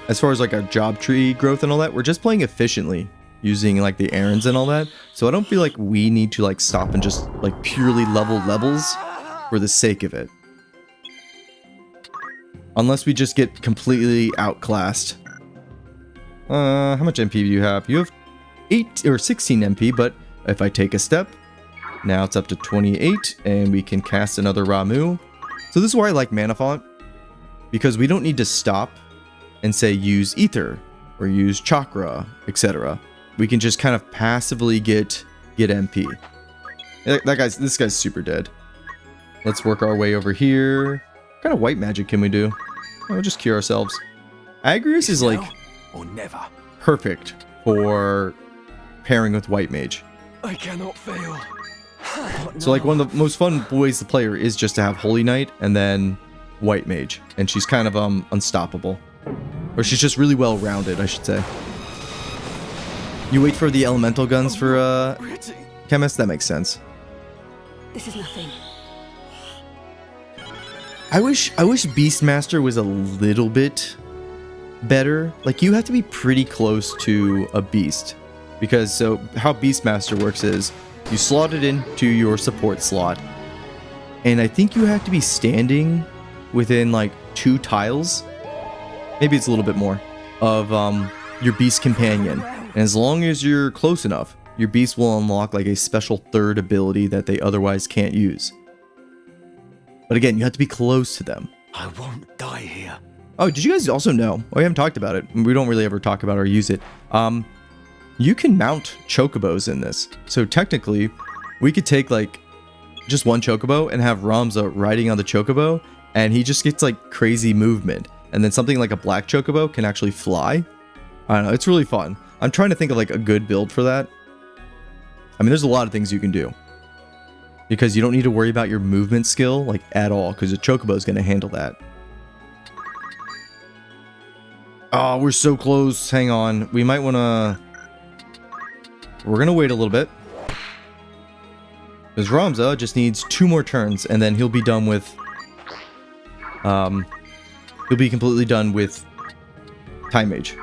as far as like our job tree growth and all that, we're just playing efficiently using like the errands and all that. So I don't feel like we need to like stop and just like purely level levels for the sake of it. Unless we just get completely outclassed. How much MP do you have? You have 8 or 16 MP, but if I take a step, now it's up to 28, and we can cast another Ramu. So this is why I like Mana Font, because we don't need to stop and say use Ether or use Chakra, etc. We can just kind of passively get MP. This guy's super dead. Let's work our way over here. What kind of white magic can we do? We'll just cure ourselves. Agrius is like or never. Perfect for pairing with white mage. I cannot fail. So like one of the most fun ways to play her is just to have Holy Knight and then white mage, and she's kind of unstoppable, or she's just really well rounded, I should say. You wait for the elemental guns for Chemist. That makes sense. This is nothing. I wish Beastmaster was a little bit better. Like, you have to be pretty close to a beast, because so how Beastmaster works is you slot it into your support slot, and I think you have to be standing within like 2 tiles, maybe it's a little bit more, of your beast companion, and as long as you're close enough, your beast will unlock like a special third ability that they otherwise can't use. But again, you have to be close to them. I won't die here. Oh, did you guys also know? We haven't talked about it. We don't really ever talk about or use it. You can mount chocobos in this. So technically, we could take like just one chocobo and have Ramza riding on the chocobo, and he just gets like crazy movement. And then something like a black chocobo can actually fly. I don't know. It's really fun. I'm trying to think of like a good build for that. I mean, there's a lot of things you can do, because you don't need to worry about your movement skill like at all, because the chocobo is going to handle that. Oh, we're so close. Hang on. We might want to... We're going to wait a little bit, because Ramza just needs 2 more turns, and then he'll be done with... he'll be completely done with Time Mage.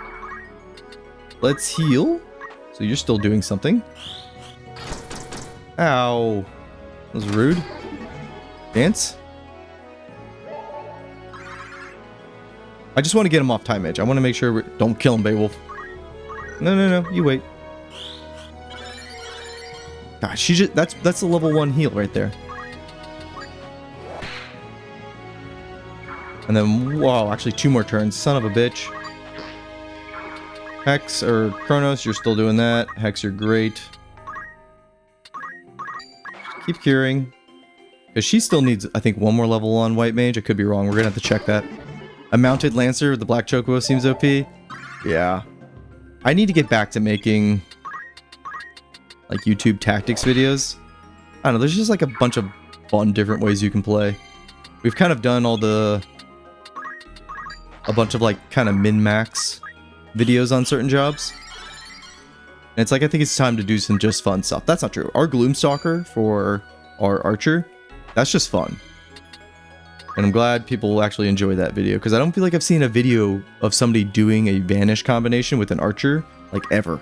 Let's heal. So you're still doing something. Ow. That was rude. Dance. I just want to get him off Time Mage. I want to make sure don't kill him, Beowulf. No. You wait. Gosh, she just that's a level 1 heal right there. And then, whoa, actually 2 more turns. Son of a bitch. Hex or Kronos, you're still doing that. Hex, you're great. Keep curing. Because she still needs, I think, 1 more level on White Mage. I could be wrong. We're going to have to check that. A mounted Lancer with the Black Chocobo seems OP. Yeah. I need to get back to making like YouTube tactics videos. I don't know. There's just like a bunch of fun different ways you can play. We've kind of done all a bunch of like kind of min-max videos on certain jobs. And it's like, I think it's time to do some just fun stuff. That's not true. Our Gloomstalker for our Archer, that's just fun. And I'm glad people will actually enjoy that video, because I don't feel like I've seen a video of somebody doing a vanish combination with an archer, like, ever.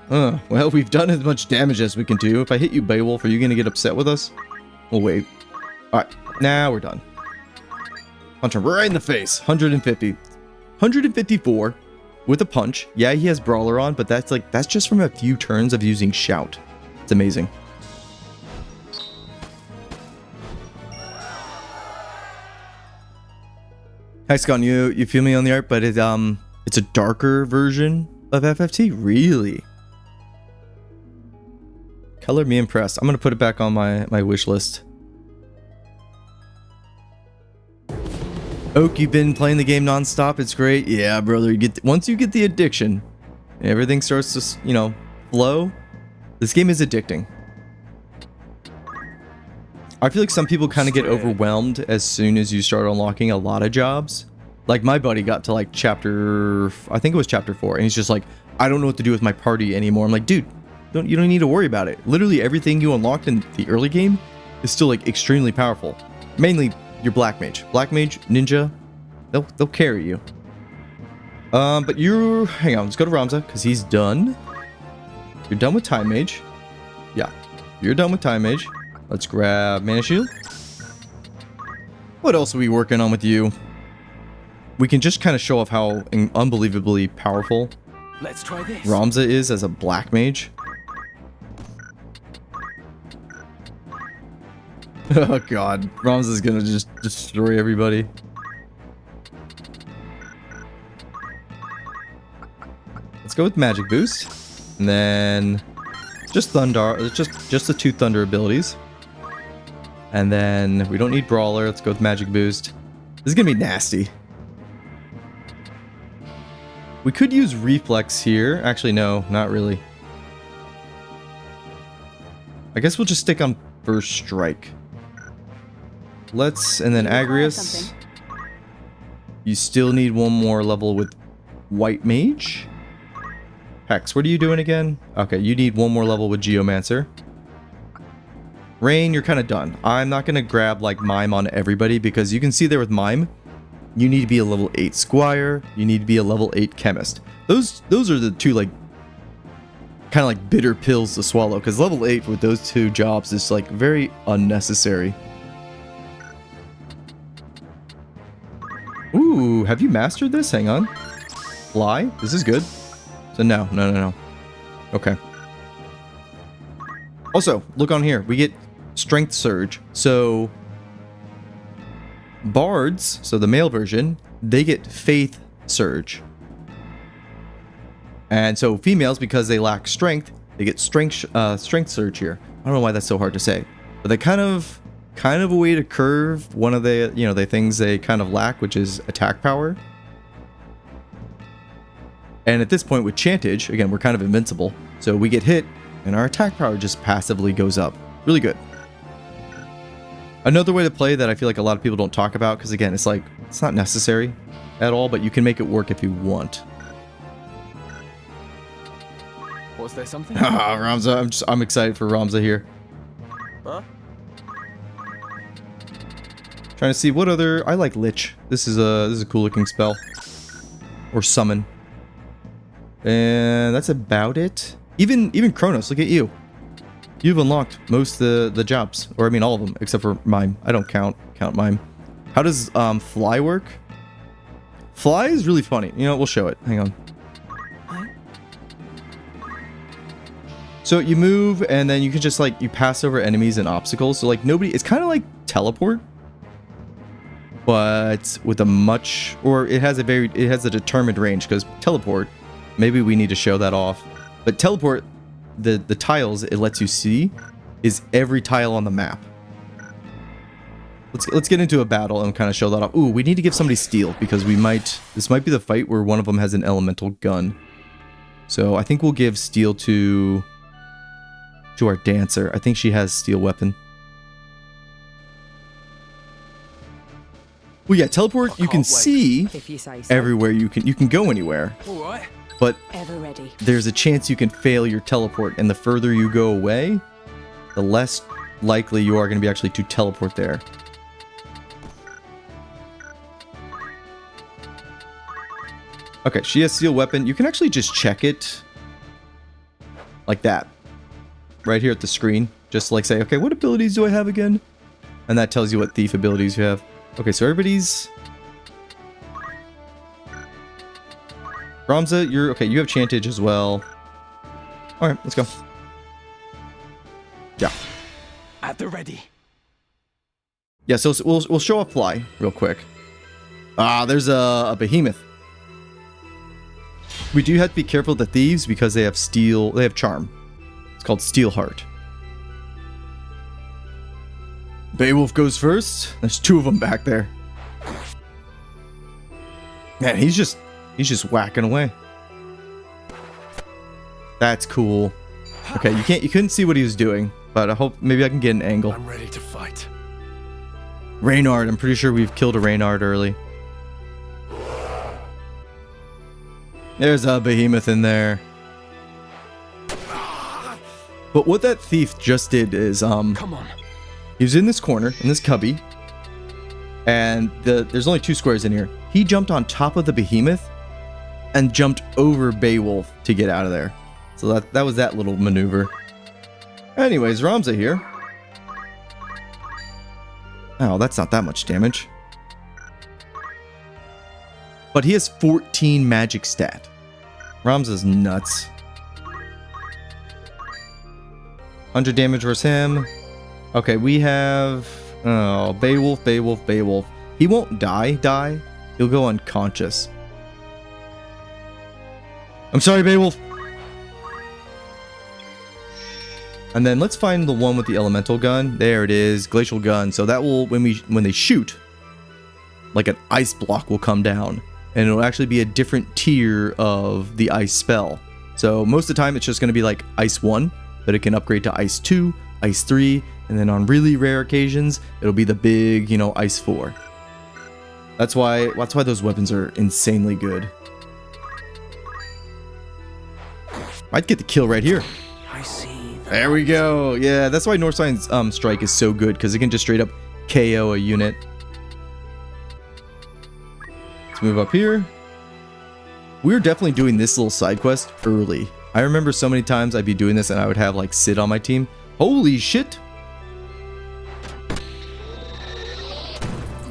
Well, we've done as much damage as we can do. If I hit you, Beowulf, are you going to get upset with us? We'll wait. Alright, now we're done. Punch him right in the face. 150. 154 with a punch. Yeah, he has Brawler on, but that's just from a few turns of using Shout. It's amazing. Hi, Scott. You feel me on the art, but it's a darker version of FFT. Really? Color me impressed. I'm gonna put it back on my wish list. Oak, you've been playing the game non-stop. It's great. Yeah, brother. Once you get the addiction, everything starts to, you know, flow. This game is addicting. I feel like some people kind of get overwhelmed as soon as you start unlocking a lot of jobs. Like my buddy got to like I think it was chapter 4, and he's just like, I don't know what to do with my party anymore. I'm like, dude, you don't need to worry about it. Literally everything you unlocked in the early game is still like extremely powerful. Mainly your black mage, ninja, they'll carry you. But hang on, let's go to Ramza because he's done. You're done with time mage. Yeah, you're done with time mage. Let's grab Mana Shield. What else are we working on with you? We can just kind of show off how unbelievably powerful Let's try this. Ramza is as a black mage. Oh god, Ramza's gonna just destroy everybody. Let's go with Magic Boost. And then just Thunder, just the 2 Thunder abilities. And then we don't need Brawler. Let's go with Magic Boost. This is gonna be nasty. We could use Reflex here. Actually, no, not really. I guess we'll just stick on First Strike. And then Agrius. You still need one more level with White Mage. Hex, what are you doing again? Okay, you need one more level with Geomancer. Rain, you're kind of done. I'm not going to grab like Mime on everybody because you can see there with Mime, you need to be a level 8 Squire, you need to be a level 8 Chemist. Those are the two like kind of like bitter pills to swallow because level 8 with those 2 jobs is like very unnecessary. Ooh, have you mastered this? Hang on. Fly? This is good. So no. Okay. Also, look on here. We get Strength Surge. So Bards, so the male version, they get Faith Surge. And so females, because they lack strength, they get Strength Surge here. I don't know why that's so hard to say. But they kind of a way to curve one of the, the things they kind of lack, which is attack power. And at this point with Chantage, again, we're kind of invincible. So we get hit and our attack power just passively goes up. Really good. Another way to play that I feel like a lot of people don't talk about, because again, it's like, it's not necessary at all, but you can make it work if you want. Was there something? Ah, Ramza, I'm excited for Ramza here. Huh? Trying to see what other, I like Lich. This is a cool looking spell. Or Summon. And that's about it. Even Kronos, look at you. You've unlocked most of the jobs. Or I mean all of them, except for Mime. I don't count Mime. How does Fly work? Fly is really funny. You know, we'll show it. Hang on. So you move and then you can just like, you pass over enemies and obstacles. So like it's kind of like teleport. But with a much, or it has a determined range, because teleport, maybe we need to show that off. But teleport, the tiles it lets you see is every tile on the map. Let's get into a battle and kind of show that off. Ooh, we need to give somebody steel because this might be the fight where one of them has an elemental gun. So I think we'll give steel to our dancer. I think she has steel weapon. Well, yeah, teleport, you can see everywhere. You can go anywhere. All right. But Ever ready. there's a chance you can fail your teleport, and the further you go away, the less likely you are going to be actually to teleport there. Okay, she has steel weapon. You can actually just check it like that. Right here at the screen. Just like say, okay, what abilities do I have again? And that tells you what thief abilities you have. Okay, so everybody's... Ramza, you're... Okay, you have Chantage as well. Alright, let's go. Yeah. At the ready. Yeah, so we'll show off Fly real quick. Ah, there's a behemoth. We do have to be careful of the thieves because they have steel... They have charm. It's called Steel Heart. Beowulf goes first. There's 2 of them back there. Man, he's just whacking away. That's cool. Okay, you couldn't see what he was doing, but I hope maybe I can get an angle. I'm ready to fight. Reynard, I'm pretty sure we've killed a Reynard early. There's a behemoth in there. But what that thief just did is Come on. he was in this corner, in this cubby, and there's only 2 squares in here. He jumped on top of the behemoth and jumped over Beowulf to get out of there. So that was that little maneuver. Anyways, Ramza here. Oh, that's not that much damage. But he has 14 magic stat. Ramza's nuts. 100 damage versus him. Okay, we have... Oh, Beowulf. He won't die. He'll go unconscious. I'm sorry, Beowulf. And then let's find the one with the elemental gun. There it is, glacial gun. So that will, when they shoot, like an ice block will come down. And it'll actually be a different tier of the ice spell. So most of the time it's just going to be like Ice 1, but it can upgrade to Ice 2, Ice 3, and then on really rare occasions, it'll be the big, Ice 4. That's why those weapons are insanely good. Might get the kill right here. I see. There we go. Yeah, that's why Northsign's strike is so good, because it can just straight up KO a unit. Let's move up here. We're definitely doing this little side quest early. I remember so many times I'd be doing this and I would have like Sid on my team. Holy shit.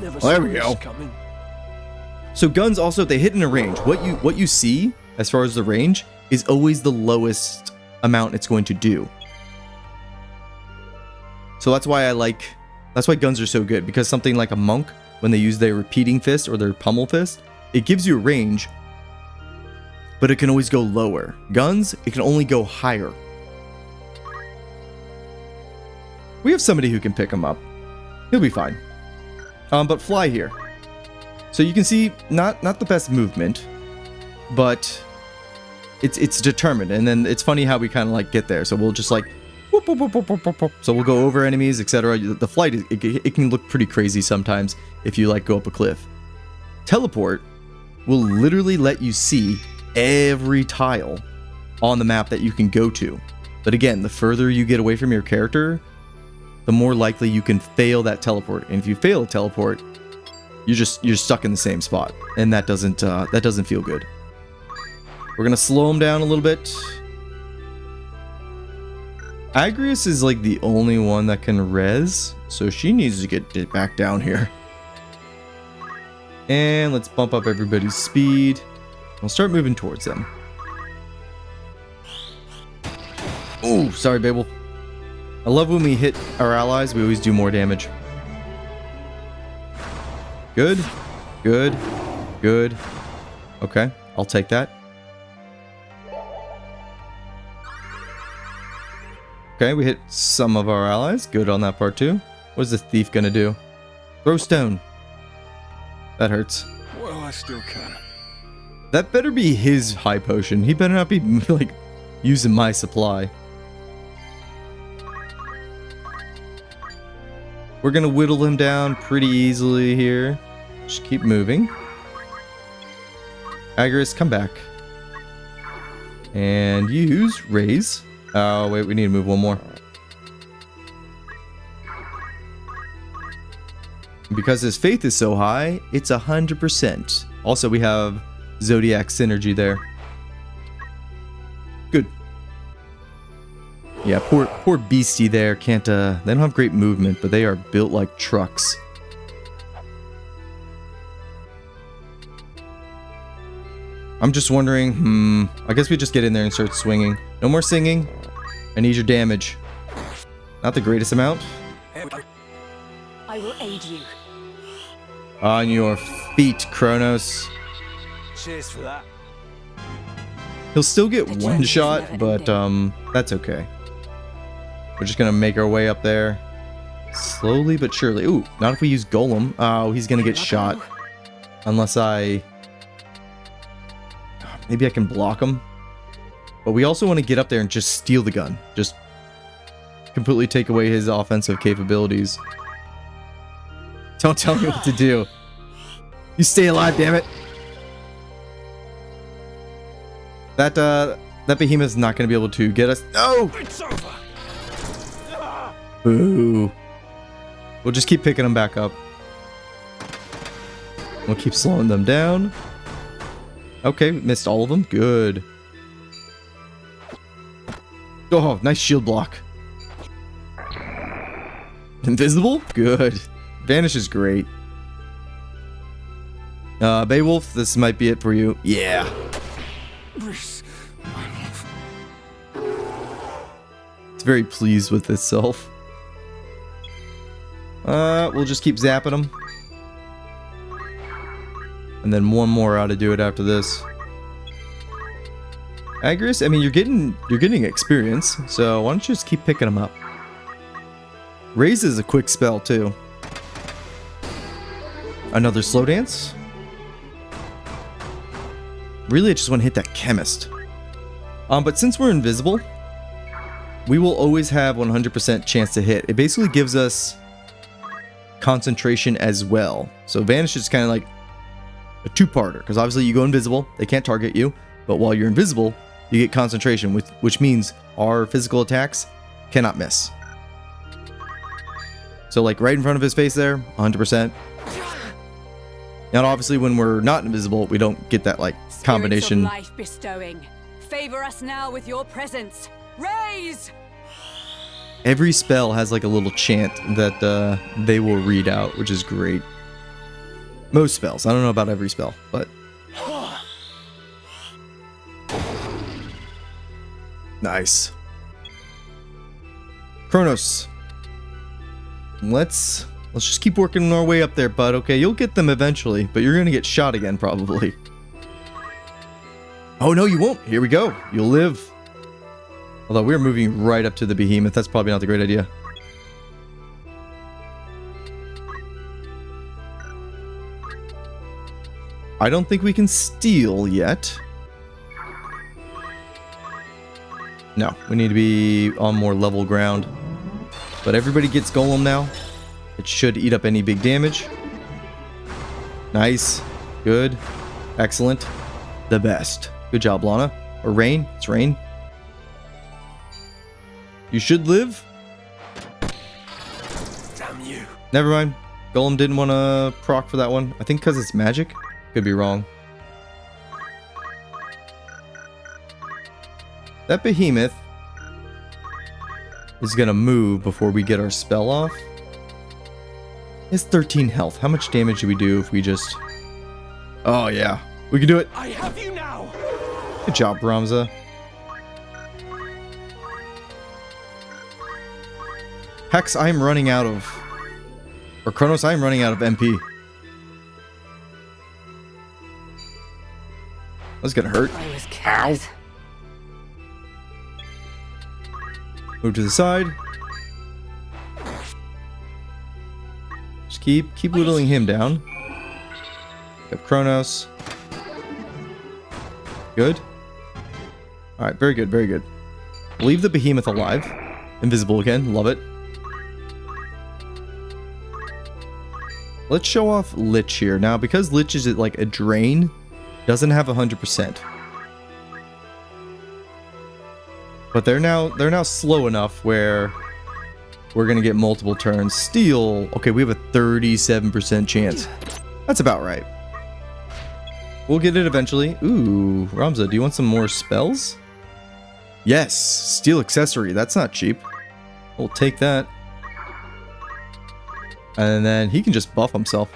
Never Well, there saw we this go. coming. So guns also, if they hit in a range, what you see as far as the range is always the lowest amount it's going to do. So that's why guns are so good, because something like a monk, when they use their repeating fist or their pummel fist, it gives you a range, but it can always go lower. Guns, it can only go higher. We have somebody who can pick him up. He'll be fine. But Fly here. So you can see, not the best movement, but it's determined. And then it's funny how we kind of like get there. So we'll just like, whoop, whoop, whoop, whoop, whoop, whoop. So we'll go over enemies, etc. The flight, it can look pretty crazy sometimes if you like go up a cliff. Teleport will literally let you see every tile on the map that you can go to. But again, the further you get away from your character, the more likely you can fail that teleport. And if you fail a teleport, you're stuck in the same spot, and that doesn't feel good. We're gonna slow him down a little bit. Agrius is like the only one that can res, so she needs to get back down here. And let's bump up everybody's speed. We'll start moving towards them. Oh, sorry, Babel. I love when we hit our allies, we always do more damage. Good, good, good. Okay, I'll take that. Okay, we hit some of our allies. Good on that part too. What's the thief gonna do? Throw stone. That hurts. Well, I still can. That better be his high potion. He better not be like using my supply. We're gonna whittle him down pretty easily here. Just keep moving. Agrius, come back. And use raise. Oh, wait, we need to move one more. Because his faith is so high, it's 100%. Also, we have Zodiac synergy there. Good. Yeah, poor beastie there can't, they don't have great movement, but they are built like trucks. I'm just wondering, I guess we just get in there and start swinging. No more singing. I need your damage. Not the greatest amount. I will aid you. On your feet, Kronos. Cheers for that. He'll still get The one journey is shot, never but that's okay. We're just gonna make our way up there. Slowly but surely. Ooh, not if we use Golem. Oh, he's gonna get shot. Unless maybe I can block him. But we also want to get up there and just steal the gun. Just completely take away his offensive capabilities. Don't tell me what to do. You stay alive, damn it. That behemoth's not going to be able to get us. No! It's over. Boo. We'll just keep picking them back up. We'll keep slowing them down. Okay, missed all of them. Good. Oh, nice shield block. Invisible? Good. Vanish is great. Beowulf, this might be it for you. Yeah. It's very pleased with itself. We'll just keep zapping them. And then one more ought to do it after this. Agris, I mean, you're getting experience, so why don't you just keep picking them up? Raise is a quick spell too. Another slow dance. Really, I just want to hit that chemist. But since we're invisible, we will always have 100% chance to hit. It basically gives us concentration as well. So vanish is kind of like a two-parter, because obviously you go invisible, they can't target you, but while you're invisible, you get concentration, which means our physical attacks cannot miss. So like right in front of his face there, 100%. Now obviously when we're not invisible, we don't get that like combination. Spirits of life bestowing. Favor us now with your presence. Raise! Every spell has like a little chant that they will read out, which is great. Most spells. I don't know about every spell, but... Nice. Kronos. Let's just keep working our way up there, bud. Okay, you'll get them eventually, but you're gonna get shot again, probably. Oh, no, you won't. Here we go. You'll live. Although we're moving right up to the behemoth. That's probably not the great idea. I don't think we can steal yet. No, we need to be on more level ground. But everybody gets Golem now. It should eat up any big damage. Nice. Good. Excellent. The best. Good job, Lana. Or Rain. It's Rain. You should live. Damn you. Never mind. Golem didn't want to proc for that one. I think because it's magic. Could be wrong. That behemoth is going to move before we get our spell off. It's 13 health. How much damage do we do if we just... Oh, yeah. We can do it. I have you now. Good job, Ramza. Hex, I'm running out of... Or Kronos, I'm running out of MP. That's gonna hurt. I was careless. Move to the side. Just keep whittling him down. Pick up Kronos. Good. Alright, very good, very good. Leave the behemoth alive. Invisible again, love it. Let's show off Lich here. Now, because Lich is like a drain, doesn't have 100%. But they're now slow enough where we're gonna get multiple turns. Steel. Okay, we have a 37% chance. That's about right. We'll get it eventually. Ooh, Ramza, do you want some more spells? Yes, steel accessory. That's not cheap. We'll take that. And then he can just buff himself.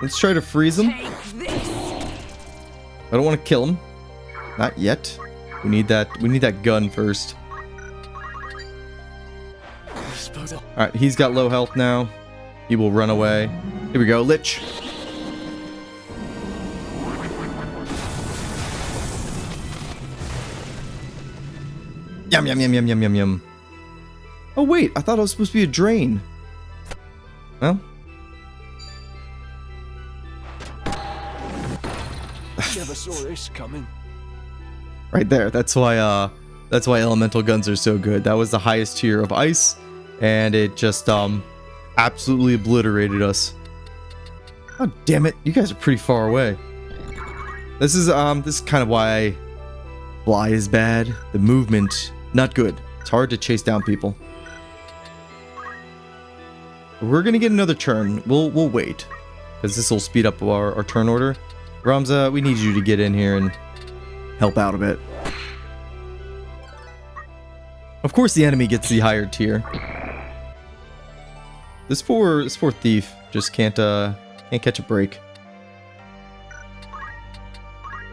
Let's try to freeze him. I don't want to kill him. Not yet. We need that gun first. Alright, he's got low health now. He will run away. Here we go, Lich. Yum, yum, yum, yum, yum, yum, yum. Oh, wait. I thought it was supposed to be a drain. Well. Never saw this coming. Right there. That's why elemental guns are so good. That was the highest tier of ice, and it just absolutely obliterated us. Oh, damn it. You guys are pretty far away. This is kind of why fly is bad. The movement, not good. It's hard to chase down people. We're gonna get another turn. We'll wait, because this will speed up our turn order. Ramza, we need you to get in here and help out a bit. Of course, the enemy gets the higher tier. This poor thief just can't catch a break.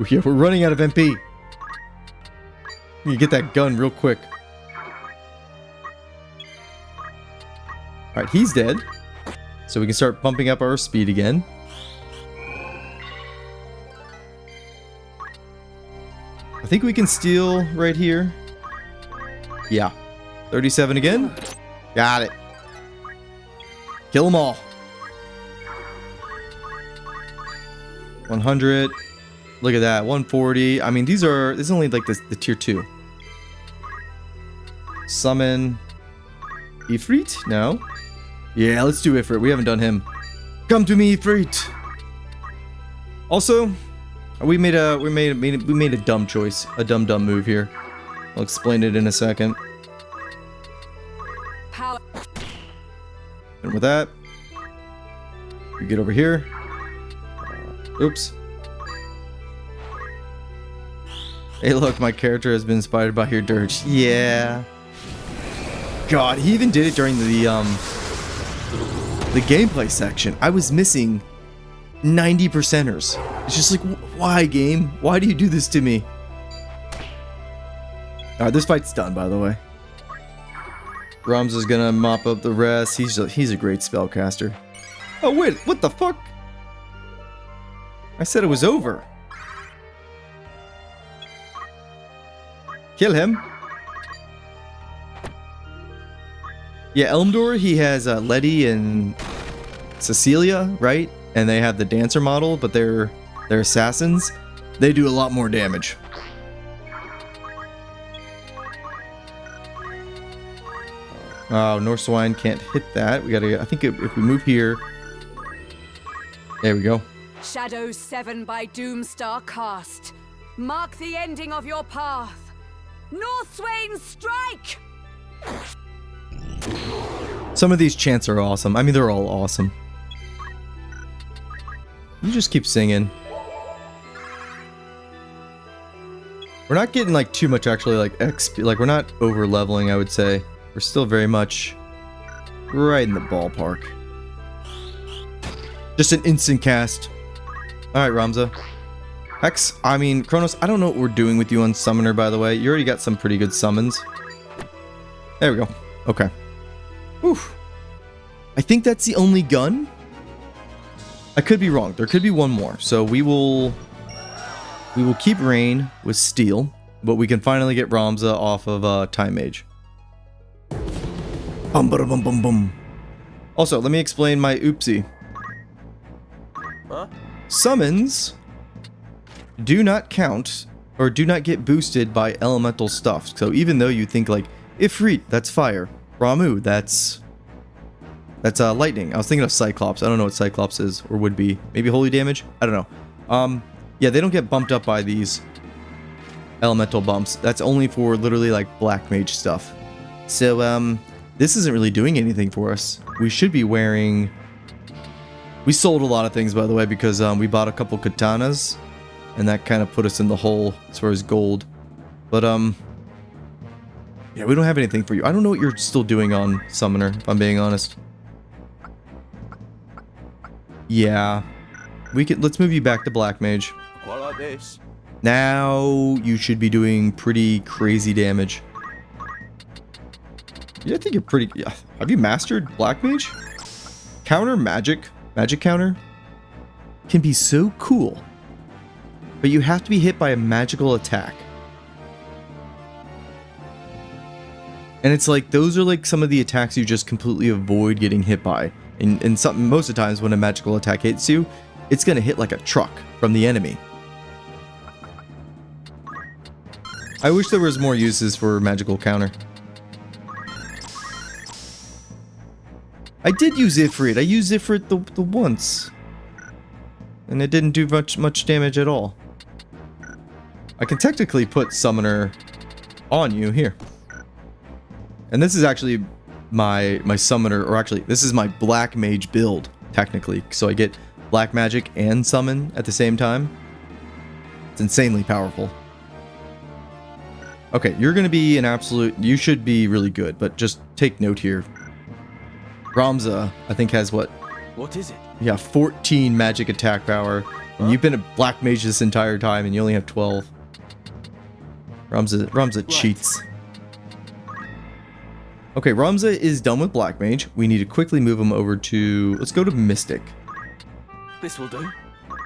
Yeah, we're running out of MP. You get that gun real quick. Alright, he's dead. So we can start bumping up our speed again. I think we can steal right here. Yeah. 37 again. Got it. Kill them all. 100. Look at that. 140. I mean, this is only like the tier 2. Summon Ifrit? No. Yeah, let's do Ifrit. We haven't done him. Come to me, Ifrit. Also, we made a dumb choice, a dumb move here. I'll explain it in a second. Power. And with that, you get over here. Oops. Hey, look, my character has been inspired by your dirge. Yeah. God, he even did it during the gameplay section. I was missing 90%ers. It's just like, why, game? Why do you do this to me? Alright, this fight's done, by the way. Ramza's gonna mop up the rest. He's a great spellcaster. Oh, wait, what the fuck? I said it was over. Kill him. Yeah, Elmdor, he has Letty and Cecilia, right? And they have the dancer model, but they're assassins. They do a lot more damage. Oh, North Swine can't hit that. We gotta, I think if we move here. There we go. Shadows 7 by Doomstar cast. Mark the ending of your path. Northswain, strike! Some of these chants are awesome. I mean, they're all awesome. You just keep singing. We're not getting like too much actually like XP. Like we're not over leveling, I would say. We're still very much right in the ballpark. Just an instant cast. Alright, Ramza. Hex, I mean, Kronos, I don't know what we're doing with you on Summoner, by the way. You already got some pretty good summons. There we go. Okay. Oof. I think that's the only gun. I could be wrong. There could be one more. So we will keep Rain with Steel, but we can finally get Ramza off of Time Mage. Bum, bum, bum, bum, bum. Also, let me explain my oopsie. Huh? Summons do not count or do not get boosted by elemental stuff. So even though you think like Ifrit, that's fire. Ramu, that's lightning. I was thinking of Cyclops. I don't know what Cyclops is or would be. Maybe holy damage? I don't know. Yeah, they don't get bumped up by these elemental bumps. That's only for literally like black mage stuff. So this isn't really doing anything for us. We should be wearing... We sold a lot of things, by the way, because we bought a couple katanas, and that kind of put us in the hole as far as gold. But yeah, we don't have anything for you. I don't know what you're still doing on Summoner, if I'm being honest. Yeah. Let's move you back to Black Mage. Quite like this. Now you should be doing pretty crazy damage. Yeah, I think you're pretty... Yeah. Have you mastered Black Mage? Counter magic counter can be so cool. But you have to be hit by a magical attack. And it's like, those are like some of the attacks you just completely avoid getting hit by. And most of the times when a magical attack hits you, it's going to hit like a truck from the enemy. I wish there was more uses for magical counter. I did use Ifrit. I used Ifrit the once. And it didn't do much damage at all. I can technically put Summoner on you here. And this is actually my Summoner, or actually, this is my Black Mage build, technically. So I get Black Magic and Summon at the same time. It's insanely powerful. Okay, you're going to be an absolute... You should be really good, but just take note here. Ramza, I think, has what? What is it? Yeah, 14 magic attack power. And you've been a Black Mage this entire time, and you only have 12. Ramza cheats. Okay, Ramza is done with Black Mage. We need to quickly move him over to... Let's go to Mystic. This will do.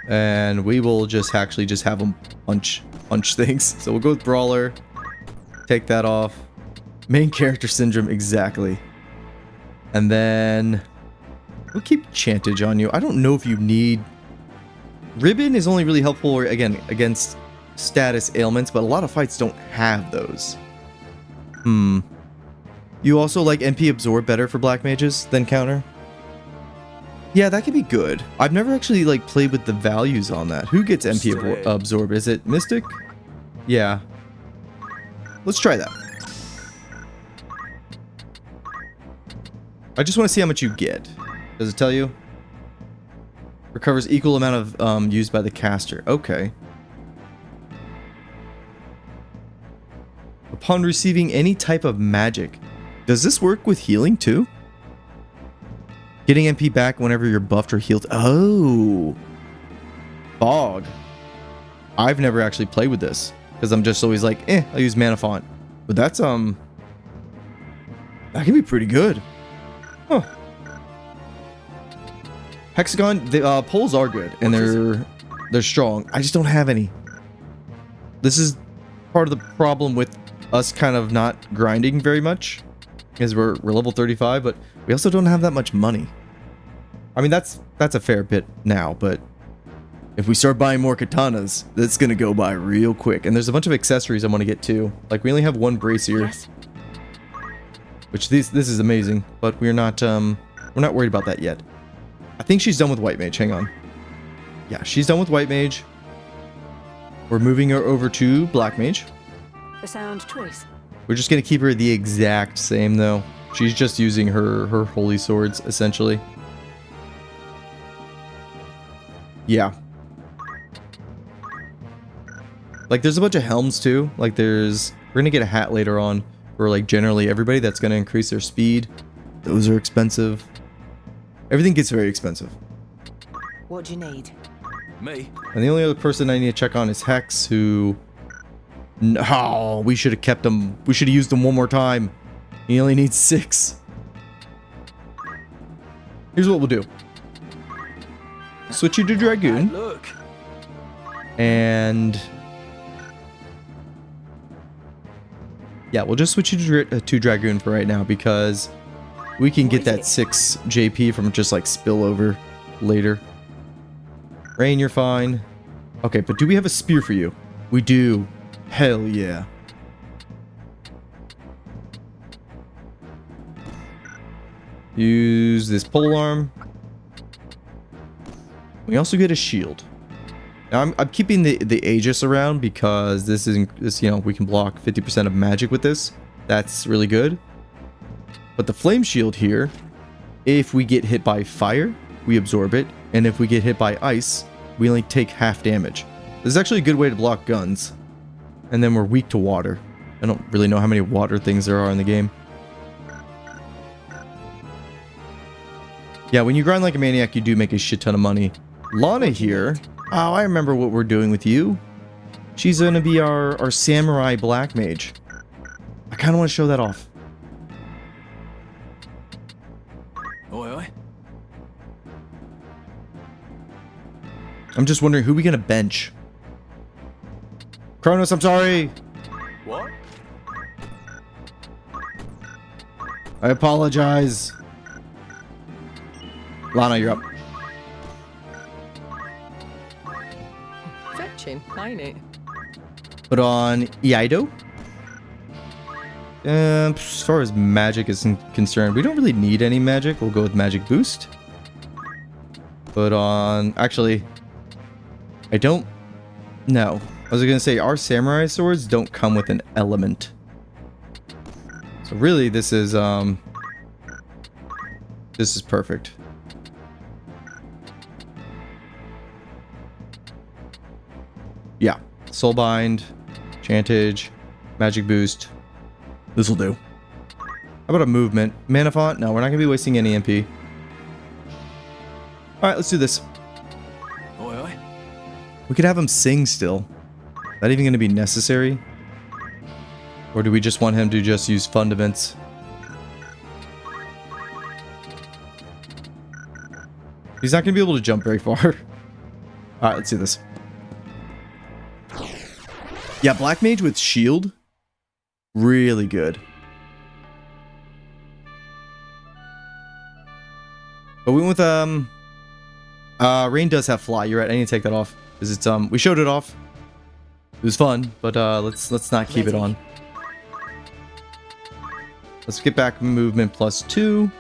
And we will just actually just have him punch things. So we'll go with Brawler. Take that off. Main character syndrome, exactly. And then we'll keep Chantage on you. I don't know if you need... Ribbon is only really helpful, again, against status ailments, but a lot of fights don't have those. You also like MP Absorb better for Black Mages than Counter? Yeah, that could be good. I've never actually like played with the values on that. Who gets MP Absorb? Is it Mystic? Yeah. Let's try that. I just want to see how much you get. Does it tell you? Recovers equal amount of used by the caster. Okay. Upon receiving any type of magic. Does this work with healing too? Getting MP back whenever you're buffed or healed. Oh. Fog. I've never actually played with this. Because I'm just always like, I'll use Mana Font. But that's, that can be pretty good. Huh. Hexagon, the poles are good. And they're strong. I just don't have any. This is part of the problem with us kind of not grinding very much. Because we're level 35, but we also don't have that much money. I mean, that's a fair bit now, but if we start buying more katanas, that's gonna go by real quick. And there's a bunch of accessories I want to get too. Like, we only have one brazier, yes. Which this is amazing, but we're not worried about that yet. I think she's done with White Mage. Hang on. Yeah, she's done with White Mage. We're moving her over to Black Mage. A sound choice. We're just gonna keep her the exact same though. She's just using her holy swords essentially. Yeah. Like, there's a bunch of helms too. Like, we're gonna get a hat later on for like generally everybody. That's gonna increase their speed. Those are expensive. Everything gets very expensive. What do you need? Me? And the only other person I need to check on is Hex, who... No, we should have kept him. We should have used him one more time. He only needs 6. Here's what we'll do. Switch you to Dragoon. Look. And... yeah, we'll just switch you to Dragoon for right now, because we can get that 6 JP from just like spillover later. Rain, you're fine. Okay, but do we have a spear for you? We do. Hell yeah. Use this polearm. We also get a shield. Now I'm keeping the Aegis around because this you know, we can block 50% of magic with this. That's really good. But the flame shield here, if we get hit by fire, we absorb it, and if we get hit by ice, we only take half damage. This is actually a good way to block guns. And then we're weak to water. I don't really know how many water things there are in the game. Yeah, when you grind like a maniac, you do make a shit ton of money. Lana here. Oh, I remember what we're doing with you. She's gonna be our samurai black mage. I kind of want to show that off. Oi, oi. I'm just wondering who we gonna bench. Kronos, I'm sorry. What? I apologize. Lana, you're up. Fetching, ain't it? Put on Iaido. As far as magic is concerned, we don't really need any magic. We'll go with magic boost. Put on... Actually, I don't... No. I was gonna say, our samurai swords don't come with an element. So really, this is perfect. Yeah. Soulbind, Chantage, Magic Boost. This will do. How about a movement? Mana Font? No, we're not going to be wasting any MP. Alright, let's do this. Oi, oi. We could have him sing still. That even going to be necessary? Or do we just want him to just use fundaments? He's not going to be able to jump very far. Alright, let's do this. Yeah, Black Mage with shield. Really good. But we went with, Rain does have fly. You're right, I need to take that off. Because it's, we showed it off. It was fun, but, let's not keep it on. Let's get back movement +2.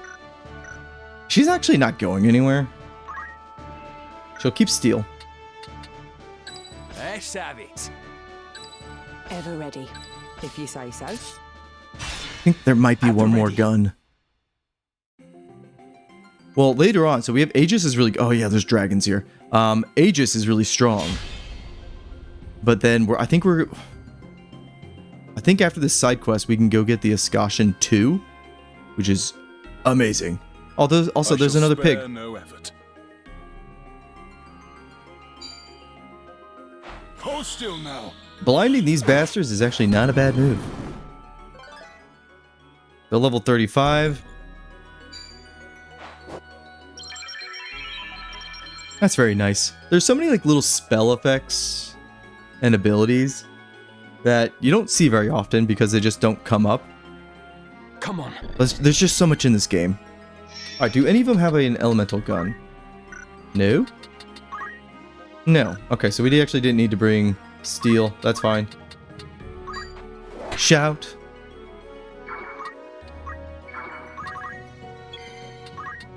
She's actually not going anywhere. She'll keep steel. Let's have it. Ever ready, if you say so. I think there might be one more gun. Well, later on, so we have Aegis is really... Oh yeah, there's dragons here. Aegis is really strong. But then I think after this side quest, we can go get the Escutcheon 2, which is amazing. Although, also, there's another pig. No effort. Hold still now. Blinding these bastards is actually not a bad move. They're level 35. That's very nice. There's so many like little spell effects and abilities that you don't see very often because they just don't come up. Come on. There's just so much in this game. Alright, do any of them have an elemental gun? No? No. Okay, so we actually didn't need to bring steel. That's fine. Shout.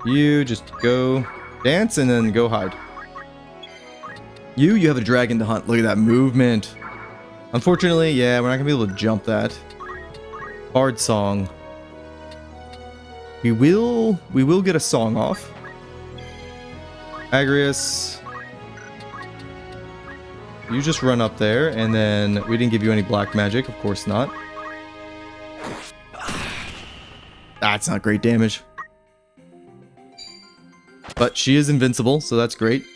You just go dance and then go hide. You have a dragon to hunt. Look at that movement. Unfortunately, yeah, we're not gonna be able to jump that. Bard song. We will get a song off. Agrius. You just run up there, and then we didn't give you any black magic, of course not. That's not great damage. But she is invincible, so that's great.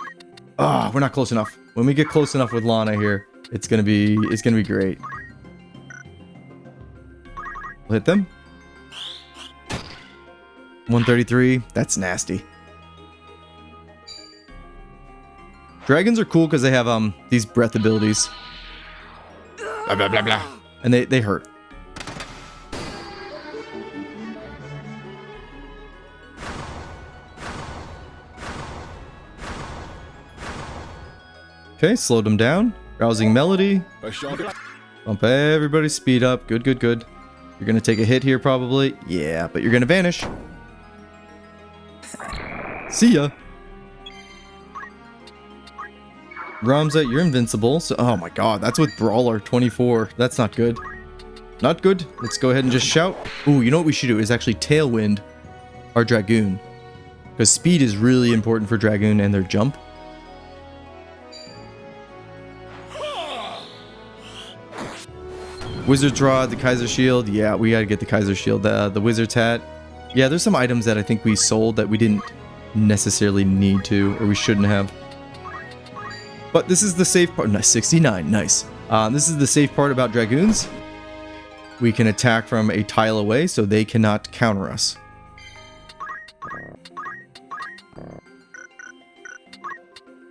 Ah, we're not close enough. When we get close enough with Lana here, it's gonna be great. We'll hit them. 133. That's nasty. Dragons are cool because they have these breath abilities. Blah blah blah blah. And they hurt. Okay, slowed them down. Rousing melody. Bump everybody's speed up. Good, good, good. You're gonna take a hit here probably. Yeah, but you're gonna vanish. See ya. Ramza, you're invincible. So, oh my god, that's with Brawler 24. That's not good. Not good. Let's go ahead and just shout. Ooh, you know what we should do is actually Tailwind our Dragoon. Because speed is really important for Dragoon and their jump. Wizard's Rod, the Kaiser Shield. Yeah, we gotta get the Kaiser Shield. The Wizard's Hat. Yeah, there's some items that I think we sold that we didn't necessarily need to, or we shouldn't have. But this is the safe part. Nice, 69, nice. This is the safe part about Dragoons. We can attack from a tile away, so they cannot counter us.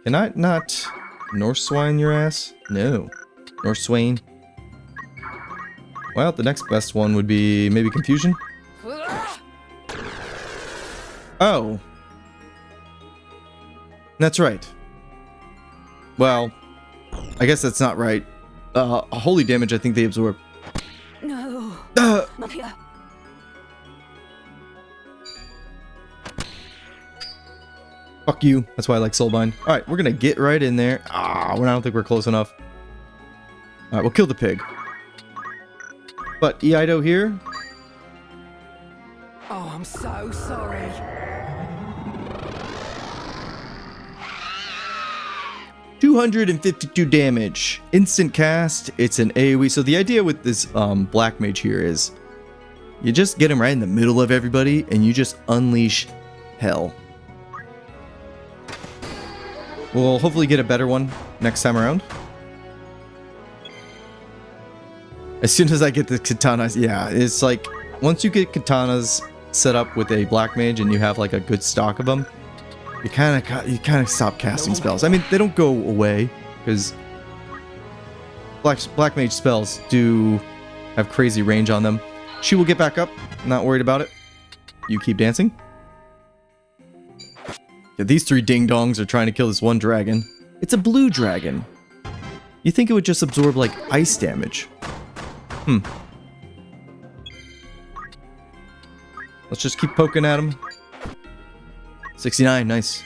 Can I not North Swine your ass? No. North Swain. Well, the next best one would be maybe Confusion. Oh. That's right. Well, I guess that's not right. Holy damage, I think they absorb. No. Not here. Fuck you. That's why I like Soulbind. Alright, we're gonna get right in there. I don't think we're close enough. Alright, we'll kill the pig. But Eido here. Oh, I'm so sorry. $252 damage. Instant cast. It's an AoE. So the idea with this Black Mage here is you just get him right in the middle of everybody and you just unleash hell. We'll hopefully get a better one next time around. As soon as I get the katanas, yeah, it's like once you get katanas set up with a Black Mage and you have like a good stock of them, you kind of stop casting spells. I mean, they don't go away because Black Mage spells do have crazy range on them. She will get back up. Not worried about it. You keep dancing. Yeah, these three ding-dongs are trying to kill this one dragon. It's a blue dragon. You think it would just absorb, like, ice damage. Let's just keep poking at him. 69, nice.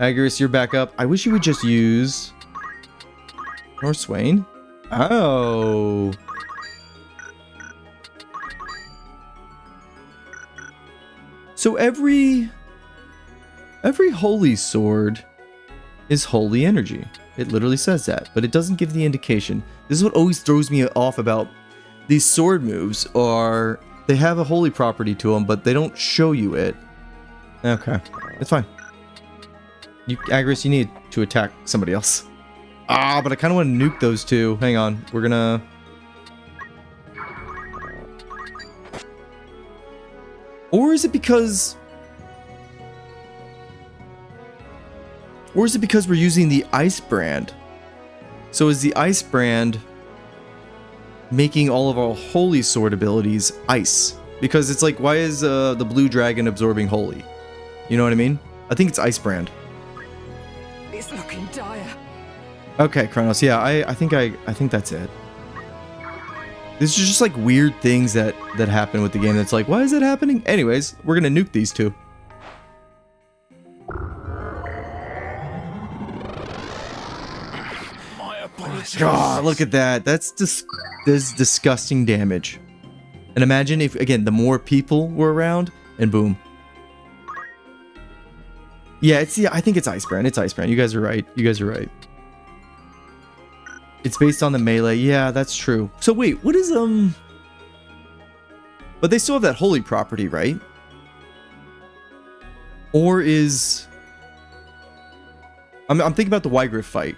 Agris, you're back up. I wish you would just use... North Swain. Oh. So every holy sword is holy energy. It literally says that, but it doesn't give the indication. This is what always throws me off about these sword moves are they have a holy property to them, but they don't show you it. Okay, it's fine. Agris, you need to attack somebody else. But I kind of want to nuke those two. Hang on, we're gonna... Or is it because we're using the ice brand? So is the ice brand making all of our holy sword abilities ice? Because it's like, why is the blue dragon absorbing holy? You know what I mean? I think it's ice brand. It's looking dire. Okay, Kronos. Yeah, I think that's it. This is just like weird things that happen with the game. That's like, why is it happening? Anyways, we're gonna nuke these two. God, look at that. That's disgusting damage. And imagine if, again, the more people were around, and boom. Yeah, I think it's Ice Brand. It's Ice Brand. You guys are right. You guys are right. It's based on the melee. Yeah, that's true. So wait, what is But they still have that holy property, right? Or is I'm thinking about the Wygriff fight.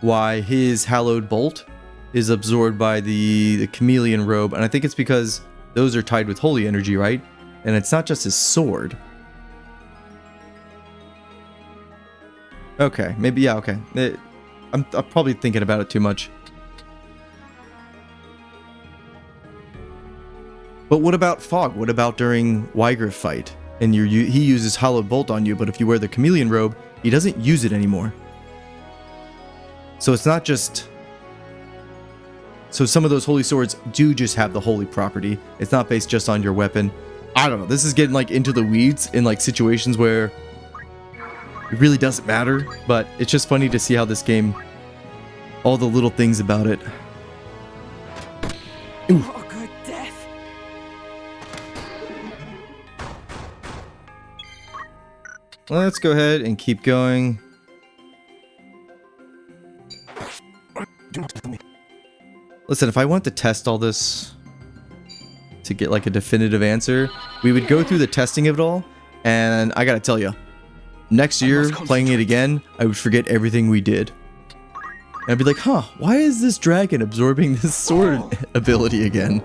Why his hallowed bolt is absorbed by the chameleon robe, and I think it's because those are tied with holy energy, right? And it's not just his sword. Okay, maybe, yeah, okay. I'm probably thinking about it too much. But what about Fog? What about during Wygriff fight? And he uses hallowed bolt on you, but if you wear the chameleon robe, he doesn't use it anymore. So it's not just... So some of those holy swords do just have the holy property. It's not based just on your weapon. I don't know. This is getting like into the weeds in like situations where it really doesn't matter, but it's just funny to see how this game, all the little things about it. Ooh. What a good death. Let's go ahead and keep going. Listen, if I want to test all this to get like a definitive answer, we would go through the testing of it all, and I gotta tell you, next year playing it again, I would forget everything we did. And I'd be like, huh, why is this dragon absorbing this sword ability again?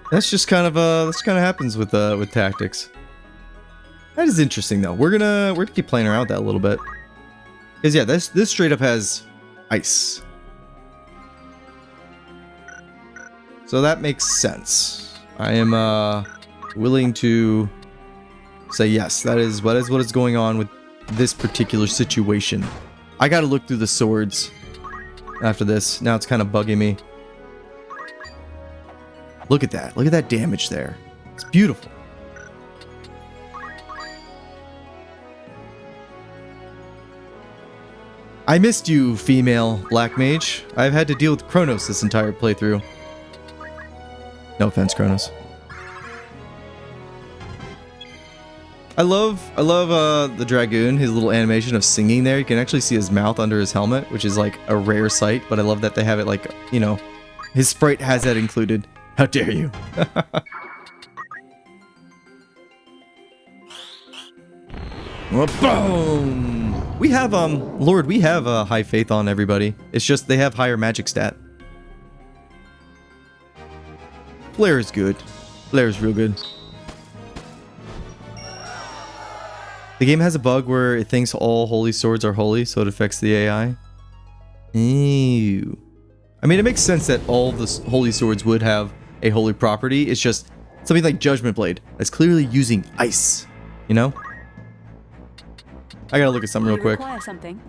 That's just kind of that's kind of happens with tactics. That is interesting though. We're gonna keep playing around with that a little bit. Cause yeah, this straight up has ice. So that makes sense. I am willing to say yes. That is what is going on with this particular situation. I gotta look through the swords after this. Now it's kind of bugging me. Look at that. Look at that damage there. It's beautiful. I missed you, female Black Mage. I've had to deal with Kronos this entire playthrough. No offense, Kronos. I love the Dragoon, his little animation of singing there. You can actually see his mouth under his helmet, which is like a rare sight, but I love that they have it like, you know, his sprite has that included. How dare you? Well, boom! We have, Lord, we have high faith on everybody. It's just they have higher magic stat. Blair is good. Blair is real good. The game has a bug where it thinks all holy swords are holy, so it affects the AI. Ew. I mean, it makes sense that all the holy swords would have a holy property. It's just something like Judgment Blade that's clearly using ice, you know? I gotta look at something real quick. Require something.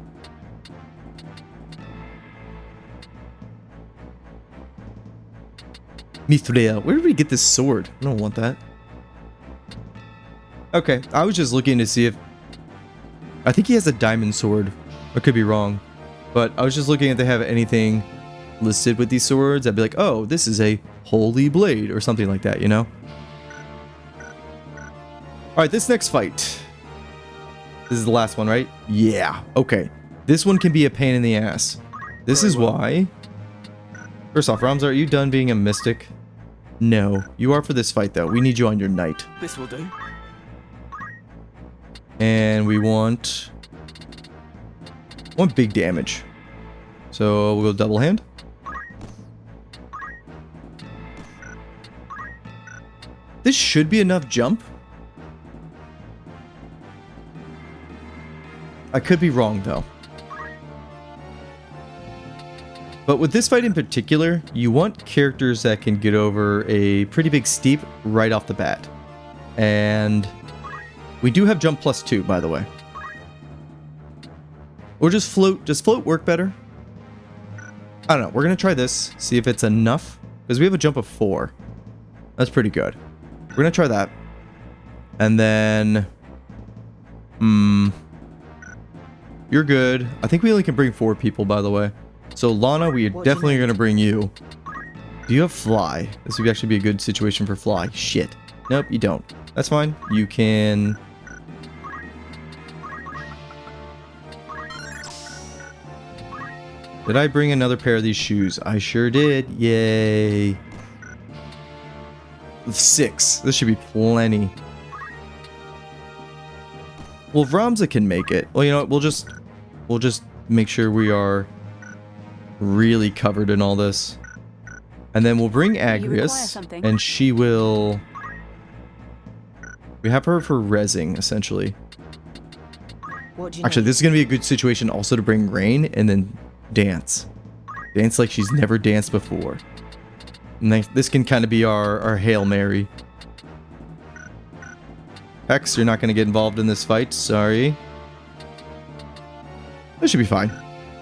Mithrea, where did we get this sword? I don't want that. Okay, I was just looking to see if... I think he has a diamond sword. I could be wrong. But I was just looking if they have anything listed with these swords. I'd be like, oh, this is a holy blade or something like that, you know? Alright, this next fight. This is the last one, right? Yeah. Okay. This one can be a pain in the ass. This is why... First off, Ramza, are you done being a mystic? No. You are for this fight, though. We need you on your knight. This will do. And we want big damage. So we'll go double hand. This should be enough jump. I could be wrong though. But with this fight in particular, you want characters that can get over a pretty big steep right off the bat. And we do have jump +2, by the way. Or just float. Does float work better? I don't know. We're going to try this. See if it's enough. Because we have a jump of 4. That's pretty good. We're going to try that. And then... You're good. I think we only can bring 4 people, by the way. So Lana, we are definitely going to bring you. Do you have fly? This would actually be a good situation for fly. Shit. Nope, you don't. That's fine. You can... Did I bring another pair of these shoes? I sure did. Yay. 6. This should be plenty. Well, if Ramza can make it, well, you know what? We'll just make sure we are really covered in all this. And then we'll bring Agrias, and she will... We have her for rezzing, essentially. Actually, this is going to be a good situation also to bring Rain, and then dance. Dance like she's never danced before. And this can kind of be our Hail Mary. Hex, you're not going to get involved in this fight. Sorry. This should be fine.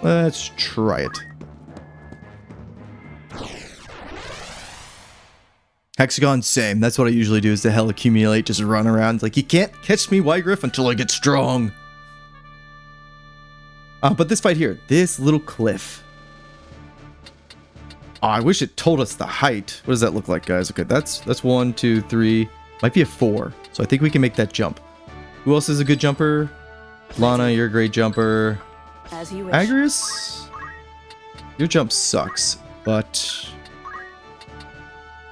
Let's try it. Hexagon, same. That's what I usually do, is to hell accumulate, just run around. It's like, you can't catch me, Wygriff, until I get strong. But this fight here, this little cliff. Oh, I wish it told us the height. What does that look like, guys? Okay, that's 1, 2, 3. Might be a 4. So I think we can make that jump. Who else is a good jumper? Lana, you're a great jumper. As you wish. Agrius? Your jump sucks, but...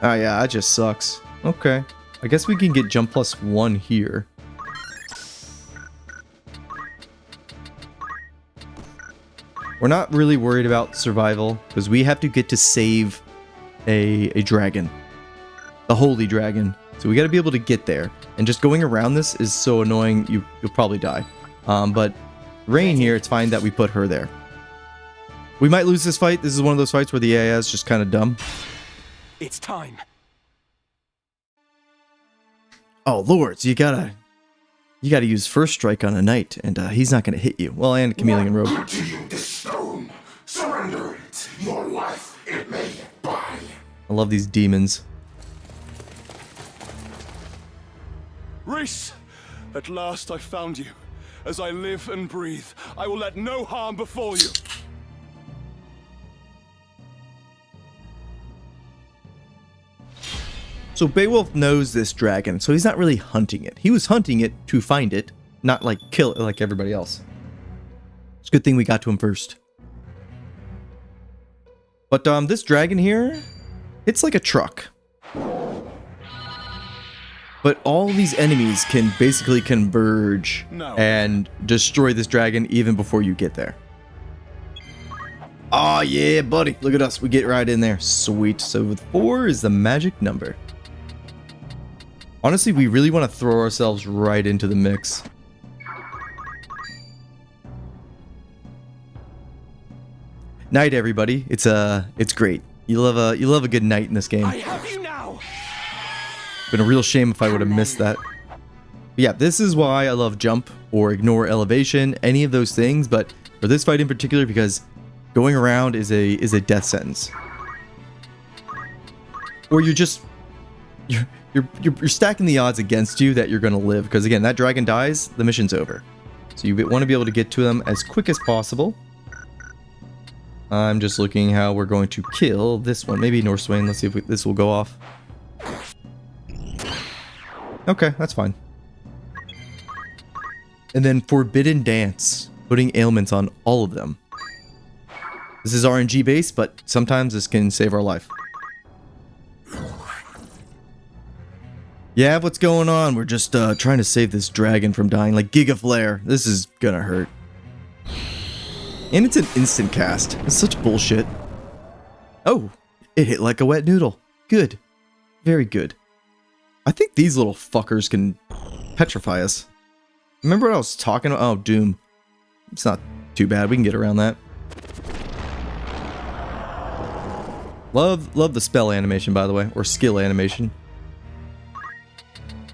Oh yeah, that just sucks. Okay. I guess we can get jump +1 here. We're not really worried about survival, because we have to get to save a dragon. The holy dragon. So we got to be able to get there. And just going around this is so annoying, you'll probably die. But Rain here, it's fine that we put her there. We might lose this fight. This is one of those fights where the AI is just kind of dumb. It's time. Oh, lords, you gotta use first strike on a knight, and he's not gonna hit you. Well, and Chameleon Robe. To you this stone. Surrender it. Your life it may buy. I love these demons. Reese! At last I found you. As I live and breathe, I will let no harm befall you. So Beowulf knows this dragon, so he's not really hunting it. He was hunting it to find it, not like kill it like everybody else. It's a good thing we got to him first. But this dragon here, it's like a truck. But all these enemies can basically converge and destroy this dragon even before you get there. Oh yeah, buddy. Look at us. We get right in there. Sweet. So with 4 is the magic number. Honestly, we really want to throw ourselves right into the mix. Night, everybody. It's great. You love a good night in this game. I have you now. Been a real shame if I would have missed that. But yeah, this is why I love jump or ignore elevation, any of those things. But for this fight in particular, because going around is a death sentence. Or you're stacking the odds against you that you're going to live. Because again, that dragon dies, the mission's over. So you want to be able to get to them as quick as possible. I'm just looking how we're going to kill this one. Maybe Northswain. Let's see if this will go off. Okay, that's fine. And then Forbidden Dance. Putting ailments on all of them. This is RNG based, but sometimes this can save our life. Yeah, what's going on? We're just trying to save this dragon from dying. Like Giga Flare. This is gonna hurt. And it's an instant cast. It's such bullshit. Oh, it hit like a wet noodle. Good. Very good. I think these little fuckers can petrify us. Remember what I was talking about? Oh, Doom. It's not too bad. We can get around that. Love the spell animation, by the way, or skill animation.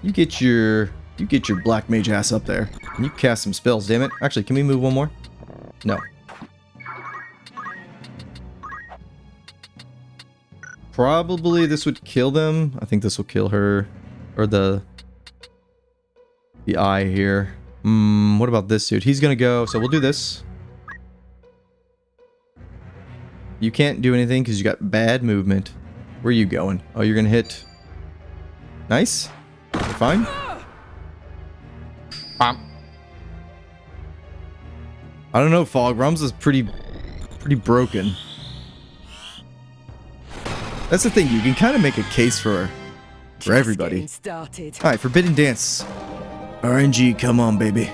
You get your black mage ass up there. And you cast some spells, damn it. Actually, can we move one more? No. Probably this would kill them. I think this will kill her. Or the eye here. What about this dude? He's gonna go, so we'll do this. You can't do anything because you got bad movement. Where are you going? Oh, you're gonna hit. Nice. You're fine. Bam. I don't know, Fog. Rums is pretty broken. That's the thing. You can kind of make a case for everybody. Alright, Forbidden Dance. RNG, come on, baby.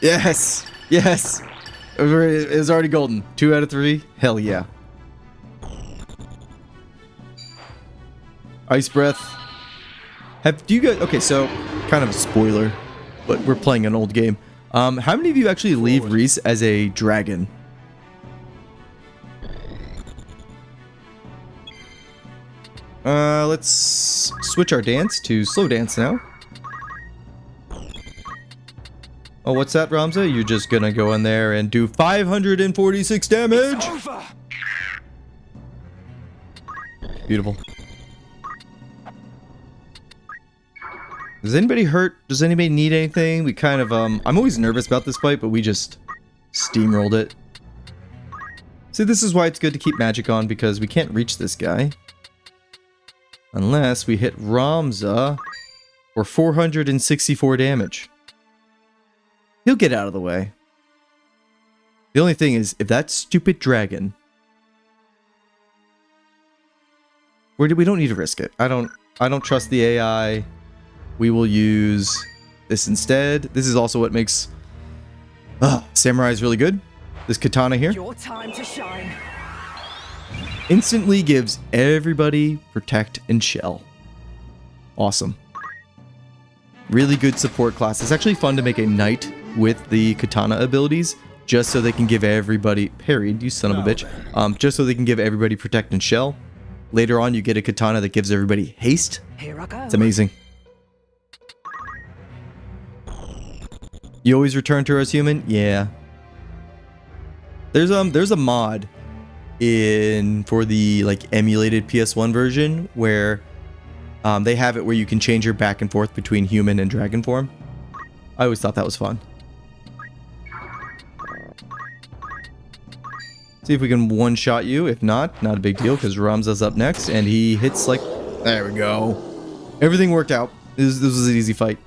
Yes! Yes! It was already golden. 2 out of 3? Hell yeah. Ice Breath. Do you guys... Okay, so, kind of a spoiler, but we're playing an old game. How many of you actually leave Reese as a dragon? Let's switch our dance to slow dance now. Oh, what's that, Ramza? You're just gonna go in there and do 546 damage? Beautiful. Is anybody hurt? Does anybody need anything? We kind of, I'm always nervous about this fight, but we just steamrolled it. See, this is why it's good to keep magic on, because we can't reach this guy. Unless we hit Ramza for 464 damage. He'll get out of the way. The only thing is, if that stupid dragon... we don't need to risk it. I don't trust the AI. We will use this instead. This is also what makes Samurai is really good. This katana here. Your time to shine. Instantly gives everybody protect and shell. Awesome. Really good support class. It's actually fun to make a knight with the katana abilities, just so they can give everybody parried, you son of a bitch. Just so they can give everybody protect and shell. Later on, you get a katana that gives everybody haste. Here I go. It's amazing. You always return to her as human? Yeah. There's a mod for the like emulated PS1 version where they have it where you can change your back and forth between human and dragon form. I always thought that was fun. See if we can one-shot you. If not, not a big deal, because Ramza's up next, and he hits like... There we go. Everything worked out. This was an easy fight.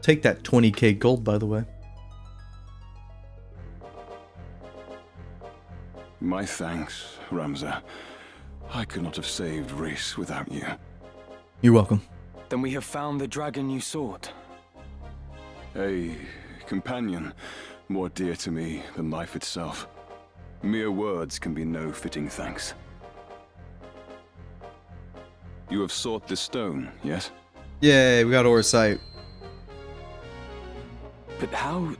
Take that 20k gold, by the way. My thanks, Ramza. I could not have saved Reese without you. You're welcome. Then we have found the dragon you sought. A companion more dear to me than life itself. Mere words can be no fitting thanks. You have sought this stone, yes? Yay, we got Aura Sight. But how...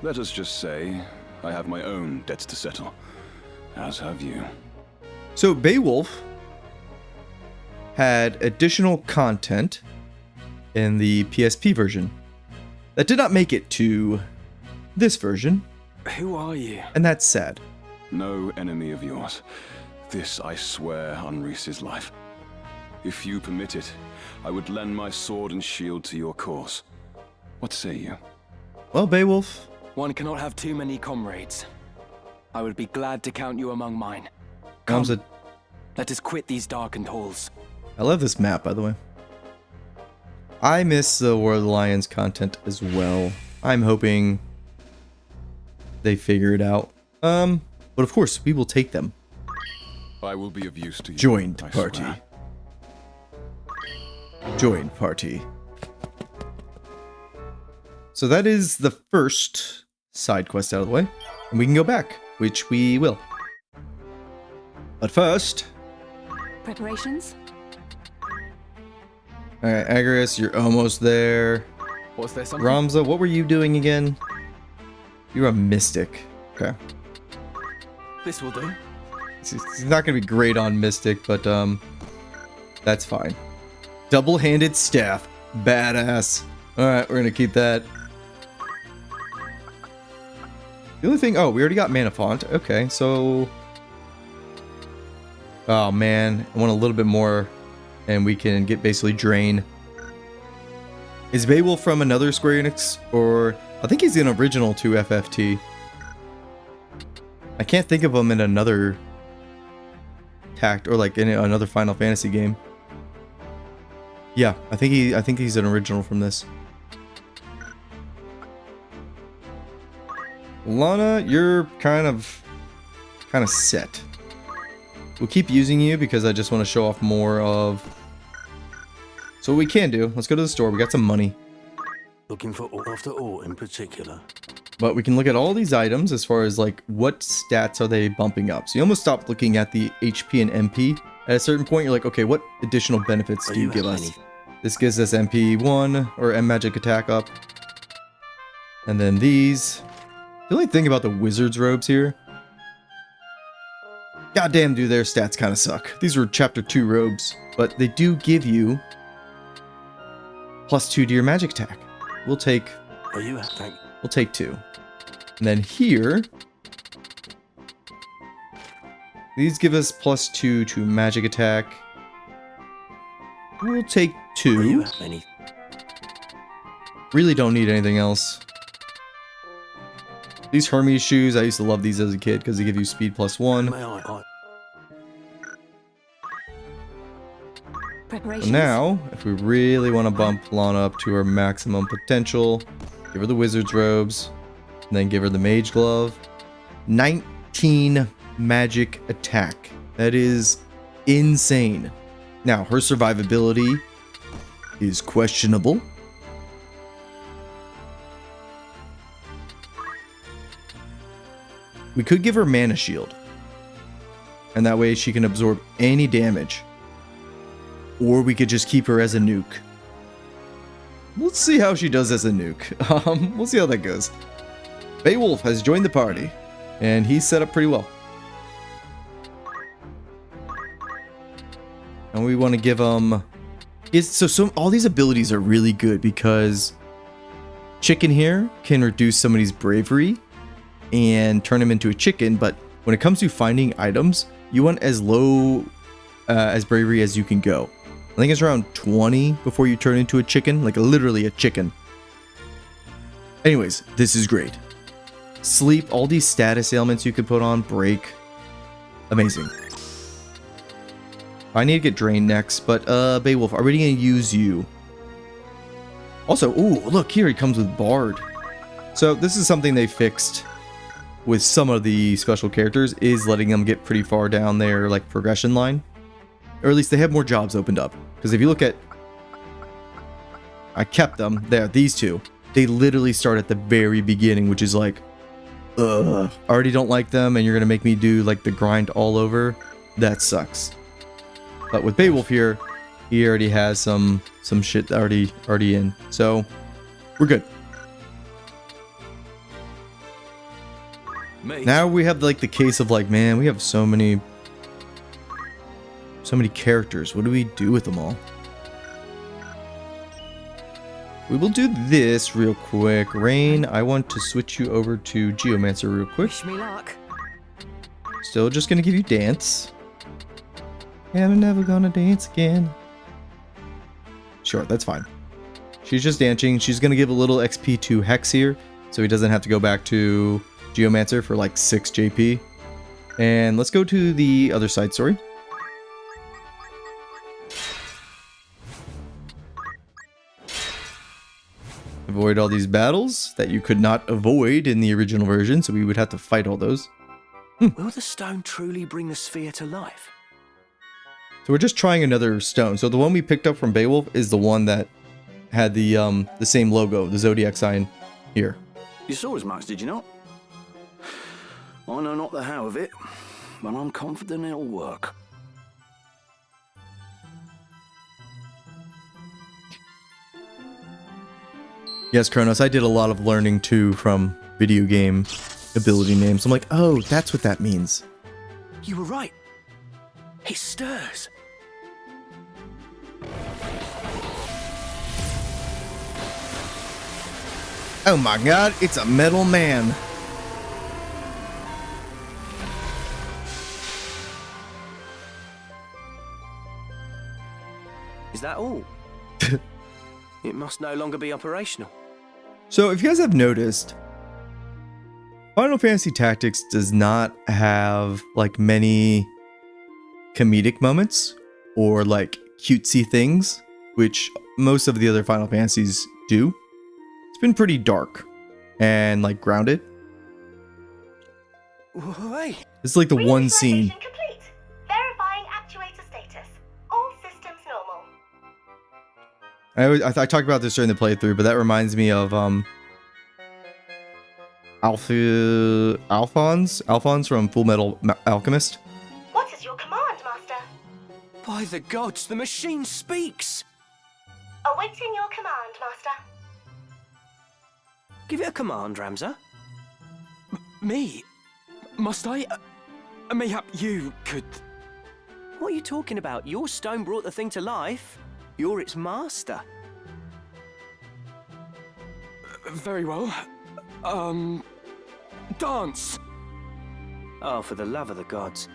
Let us just say, I have my own debts to settle. As have you. So, Beowulf had additional content in the PSP version that did not make it to this version. Who are you? And that's sad. No enemy of yours. This I swear on Reese's life. If you permit it, I would lend my sword and shield to your cause. What say you? Well, Beowulf. One cannot have too many comrades. I would be glad to count you among mine. Come, let us quit these darkened halls. I love this map, by the way. I miss the War of the Lions content as well. I'm hoping they figure it out. But of course, we will take them. I will be of use to you. Joined I party. swear. Joined party. So that is the first side quest out of the way. And we can go back, which we will. But first... Preparations? Alright, Agrias, you're almost there. Was there something? Ramza, what were you doing again? You're a mystic. Okay. This will do. He's not gonna be great on mystic, but that's fine. Double-handed staff. Badass. Alright, we're gonna keep that. The only thing... Oh, we already got Mana Font. Okay, so... Oh, man. I want a little bit more, and we can get basically Drain. Is Beowulf from another Square Enix? Or... I think he's an original to FFT. I can't think of him in another... Tact, or like in another Final Fantasy game. Yeah, I think he's an original from this. Lana, you're kind of set. We'll keep using you because I just want to show off more of... So what we can do, let's go to the store, we got some money. Looking for after ore in particular. But we can look at all these items as far as like what stats are they bumping up. So you almost stop looking at the HP and MP. At a certain point you're like, okay, what additional benefits do you give us? This gives us MP 1 or M magic attack up. And then these. The only thing about the wizard's robes here, goddamn, dude, their stats kind of suck. These were chapter 2 robes, but they do give you +2 to your magic attack. We'll take Are you at? Thank you. We'll take 2. And then here, these give us +2 to magic attack. We'll take 2. Are you at? Many. Really don't need anything else. These Hermes shoes, I used to love these as a kid because they give you speed +1. May I? So now, if we really want to bump Lana up to her maximum potential, give her the wizard's robes, and then give her the mage glove. 19 magic attack. That is insane. Now, her survivability is questionable. We could give her mana shield, and that way she can absorb any damage. Or we could just keep her as a nuke. Let's see how she does as a nuke. We'll see how that goes. Beowulf has joined the party, and he's set up pretty well. And we want to give him... all these abilities are really good because Chicken here can reduce somebody's bravery and turn him into a chicken, but when it comes to finding items, you want as low as bravery as you can go. I think it's around 20 before you turn into a chicken, like literally a chicken. Anyways, this is great. Sleep, all these status ailments you could put on, break. Amazing. I need to get drained next, but Beowulf, are we going to use you? Also, ooh, look, here he comes with Bard. So this is something they fixed with some of the special characters, is letting them get pretty far down their like progression line. Or at least they have more jobs opened up. Because if you look at... I kept them. There, these two. They literally start at the very beginning, which is like... Ugh. I already don't like them, and you're going to make me do like the grind all over. That sucks. But with Beowulf here, he already has some shit already in. So, we're good. Now we have like the case of like, man, we have so many characters. What do we do with them all? We will do this real quick. Rain, I want to switch you over to Geomancer real quick. Wish me luck. Still just gonna give you dance. And I'm never gonna dance again. Sure, that's fine. She's just dancing. She's gonna give a little XP to Hex here, so he doesn't have to go back to Geomancer for like 6 JP. And let's go to the other side story. Avoid all these battles that you could not avoid in the original version, so we would have to fight all those. Will the stone truly bring the sphere to life? So we're just trying another stone. So the one we picked up from Beowulf is the one that had the same logo, the zodiac sign here. You saw as much, did you not? I know not the how of it, but I'm confident it'll work. Yes, Kronos, I did a lot of learning too from video game ability names. I'm like, oh, that's what that means. You were right. It stirs. Oh my god, it's a metal man. Is that all? It must no longer be operational. So if you guys have noticed, Final Fantasy Tactics does not have like many comedic moments or like cutesy things, which most of the other Final Fantasies do. It's been pretty dark and like grounded. Hey. It's like the one scene. Complete. Verifying actuator status. All systems normal. I talked about this during the playthrough, but that reminds me of Alphonse from Full Metal Alchemist. What is your command, Master? By the gods, the machine speaks! Awaiting your command, Master. Give it a command, Ramza. Me? Must I? Mayhap you could... What are you talking about? Your stone brought the thing to life. You're its master. Very well. Dance. Oh, for the love of the gods.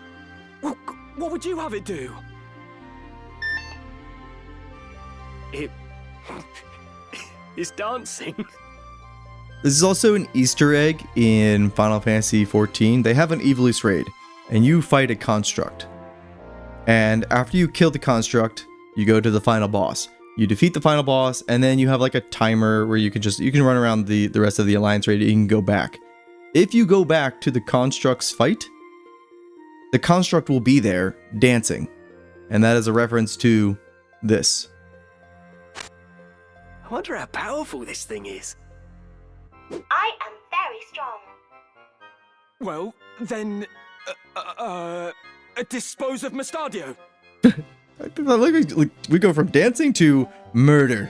What would you have it do? It's dancing. This is also an Easter egg in Final Fantasy XIV. They have an Evilus raid, and you fight a construct. And after you kill the construct, you go to the final boss. You defeat the final boss, and then you have like a timer where you can run around the rest of the Alliance raid, and you can go back. If you go back to the construct's fight, the construct will be there dancing. And that is a reference to this. I wonder how powerful this thing is. I am very strong. Well, then, dispose of Mustadio. We go from dancing to murder.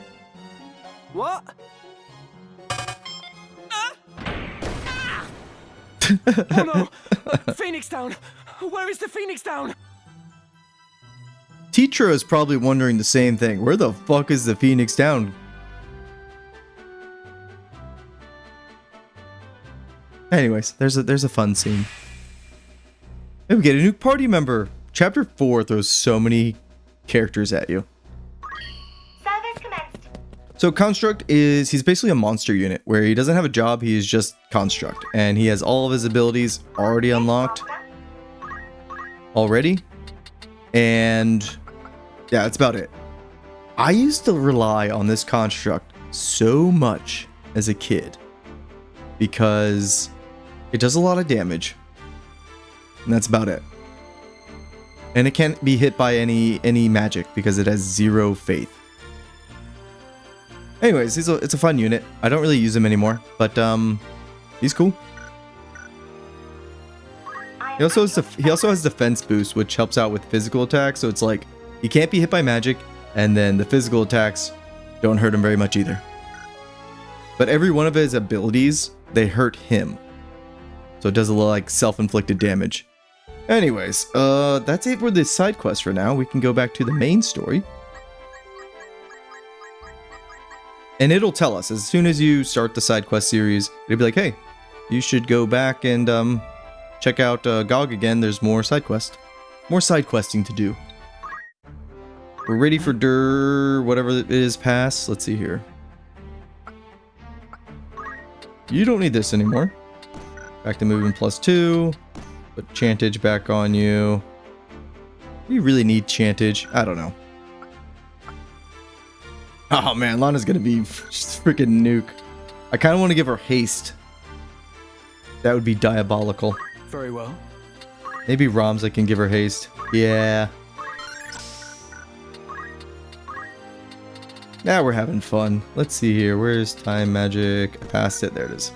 What? Oh no! Phoenix Down! Where is the Phoenix Down? Teacher is probably wondering the same thing. Where the fuck is the Phoenix Down? Anyways, there's a fun scene. And we get a new party member. Chapter 4 throws so many characters at you. Service commenced. So Construct he's basically a monster unit where he doesn't have a job, he is just Construct. And he has all of his abilities already unlocked. Already. And yeah, that's about it. I used to rely on this Construct so much as a kid because it does a lot of damage. And that's about it. And it can't be hit by any magic because it has 0 faith. Anyways, it's a fun unit. I don't really use him anymore, but he's cool. He also has defense boost, which helps out with physical attacks. So it's like he can't be hit by magic, and then the physical attacks don't hurt him very much either. But every one of his abilities, they hurt him. So it does a little like self-inflicted damage. Anyways, that's it for this side quest for now. We can go back to the main story. And it'll tell us, as soon as you start the side quest series, it'll be like, hey, you should go back and check out GOG again. There's more side quest. More side questing to do. We're ready for whatever it is pass. Let's see here. You don't need this anymore. Back to movement +2. Put Chantage back on you. You really need Chantage? I don't know. Oh man, Lana's gonna be just freaking nuke. I kind of want to give her haste. That would be diabolical. Very well. Maybe Ramza can give her haste. Yeah. Now we're having fun. Let's see here. Where's time magic? I passed it. There it is.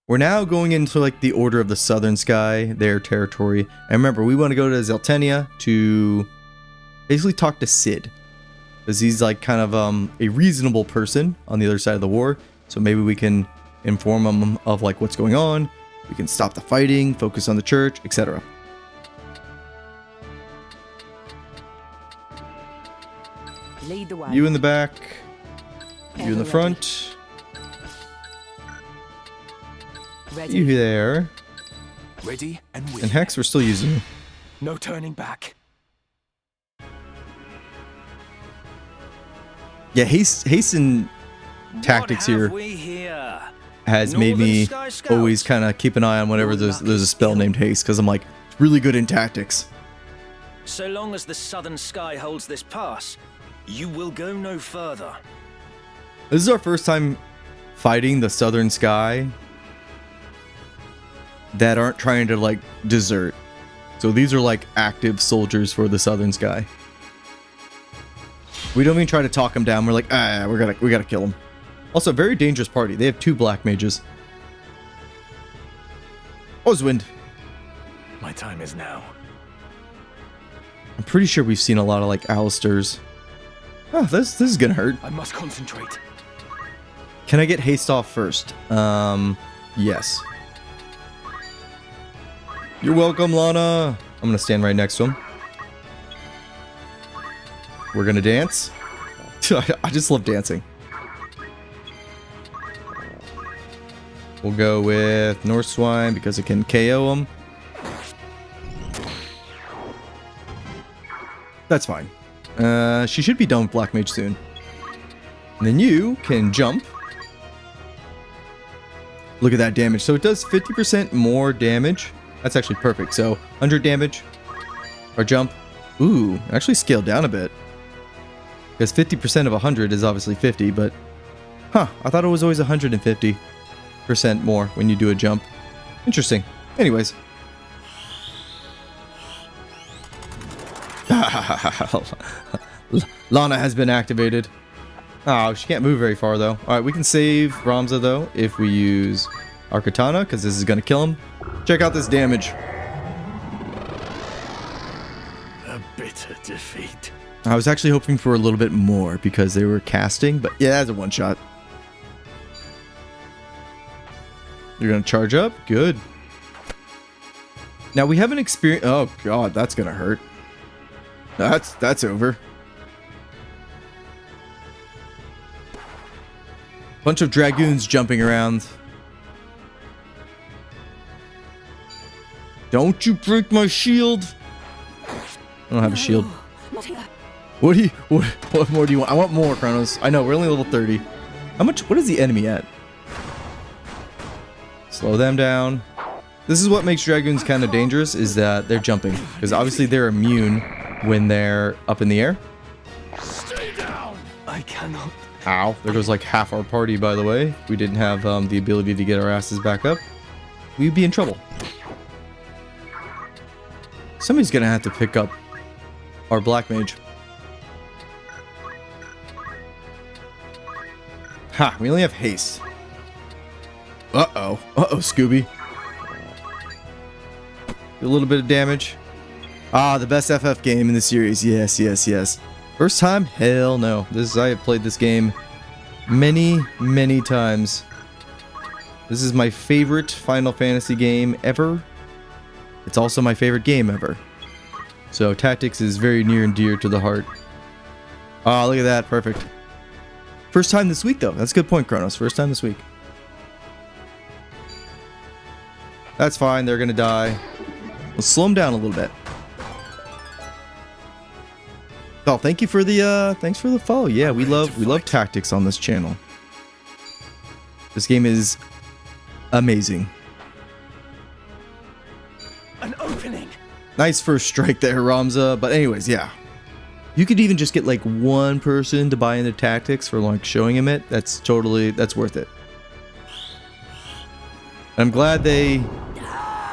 We're now going into like the Order of the Southern Sky, their territory. And remember, we want to go to Zeltenia to basically talk to Cid. Because he's like kind of a reasonable person on the other side of the war. So maybe we can inform him of like what's going on. We can stop the fighting, focus on the church, etc. Lead the way. You in the back. You in the front. Ready. You there. Ready and willing. And Hex, we're still using you. No turning back. Yeah, hasten tactics here has made me always kind of keep an eye on whenever there's a spell named haste, because I'm like, it's really good in tactics. So long as the Southern Sky holds this pass, you will go no further. This is our first time fighting the Southern Sky that aren't trying to like desert. So these are like active soldiers for the Southern Sky. We don't even try to talk them down. We're like, we gotta kill them. Also, very dangerous party. They have 2 black mages. Oswind. My time is now. I'm pretty sure we've seen a lot of like Alistairs. Oh, this is gonna hurt. I must concentrate. Can I get haste off first? Yes. You're welcome, Lana. I'm gonna stand right next to him. We're gonna dance. I just love dancing. We'll go with North Swine because it can KO him. That's fine. She should be done with Black Mage soon. And then you can jump. Look at that damage. So it does 50% more damage. That's actually perfect. So 100 damage. Or jump. Ooh, actually scaled down a bit. Because 50% of 100 is obviously 50, but... Huh, I thought it was always 150% more when you do a jump. Interesting. Anyways. Lana has been activated. Oh, she can't move very far, though. Alright, we can save Ramza, though, if we use our katana, because this is going to kill him. Check out this damage. A bitter defeat. I was actually hoping for a little bit more, because they were casting, but yeah, that's a one-shot. You're going to charge up? Good. Now, we haven't experienced... Oh, God, that's going to hurt. That's over. Bunch of dragoons jumping around. Don't you break my shield! I don't have a shield. What more do you want? I want more, Kronos. I know, we're only level 30. How much? What is the enemy at? Slow them down. This is what makes dragoons kind of dangerous, is that they're jumping. Because obviously they're immune when they're up in the air. Stay down! I cannot. Ow. There goes like half our party, by the way. If we didn't have the ability to get our asses back up, we'd be in trouble. Somebody's gonna have to pick up our Black Mage. Ha! We only have haste. Uh-oh. Uh-oh, Scooby. A little bit of damage. Ah, the best FF game in the series. Yes, yes, yes. First time? Hell no. I have played this game many, many times. This is my favorite Final Fantasy game ever. It's also my favorite game ever. So Tactics is very near and dear to the heart. Ah, look at that. Perfect. First time this week, though. That's a good point, Kronos. First time this week. That's fine. They're going to die. We'll slow them down a little bit. Oh, thank you for the thanks for the follow. Yeah, we love Tactics on this channel. This game is amazing. An opening. Nice first strike there, Ramza. But anyways, yeah. You could even just get like one person to buy into Tactics for like showing him it. That's worth it. I'm glad they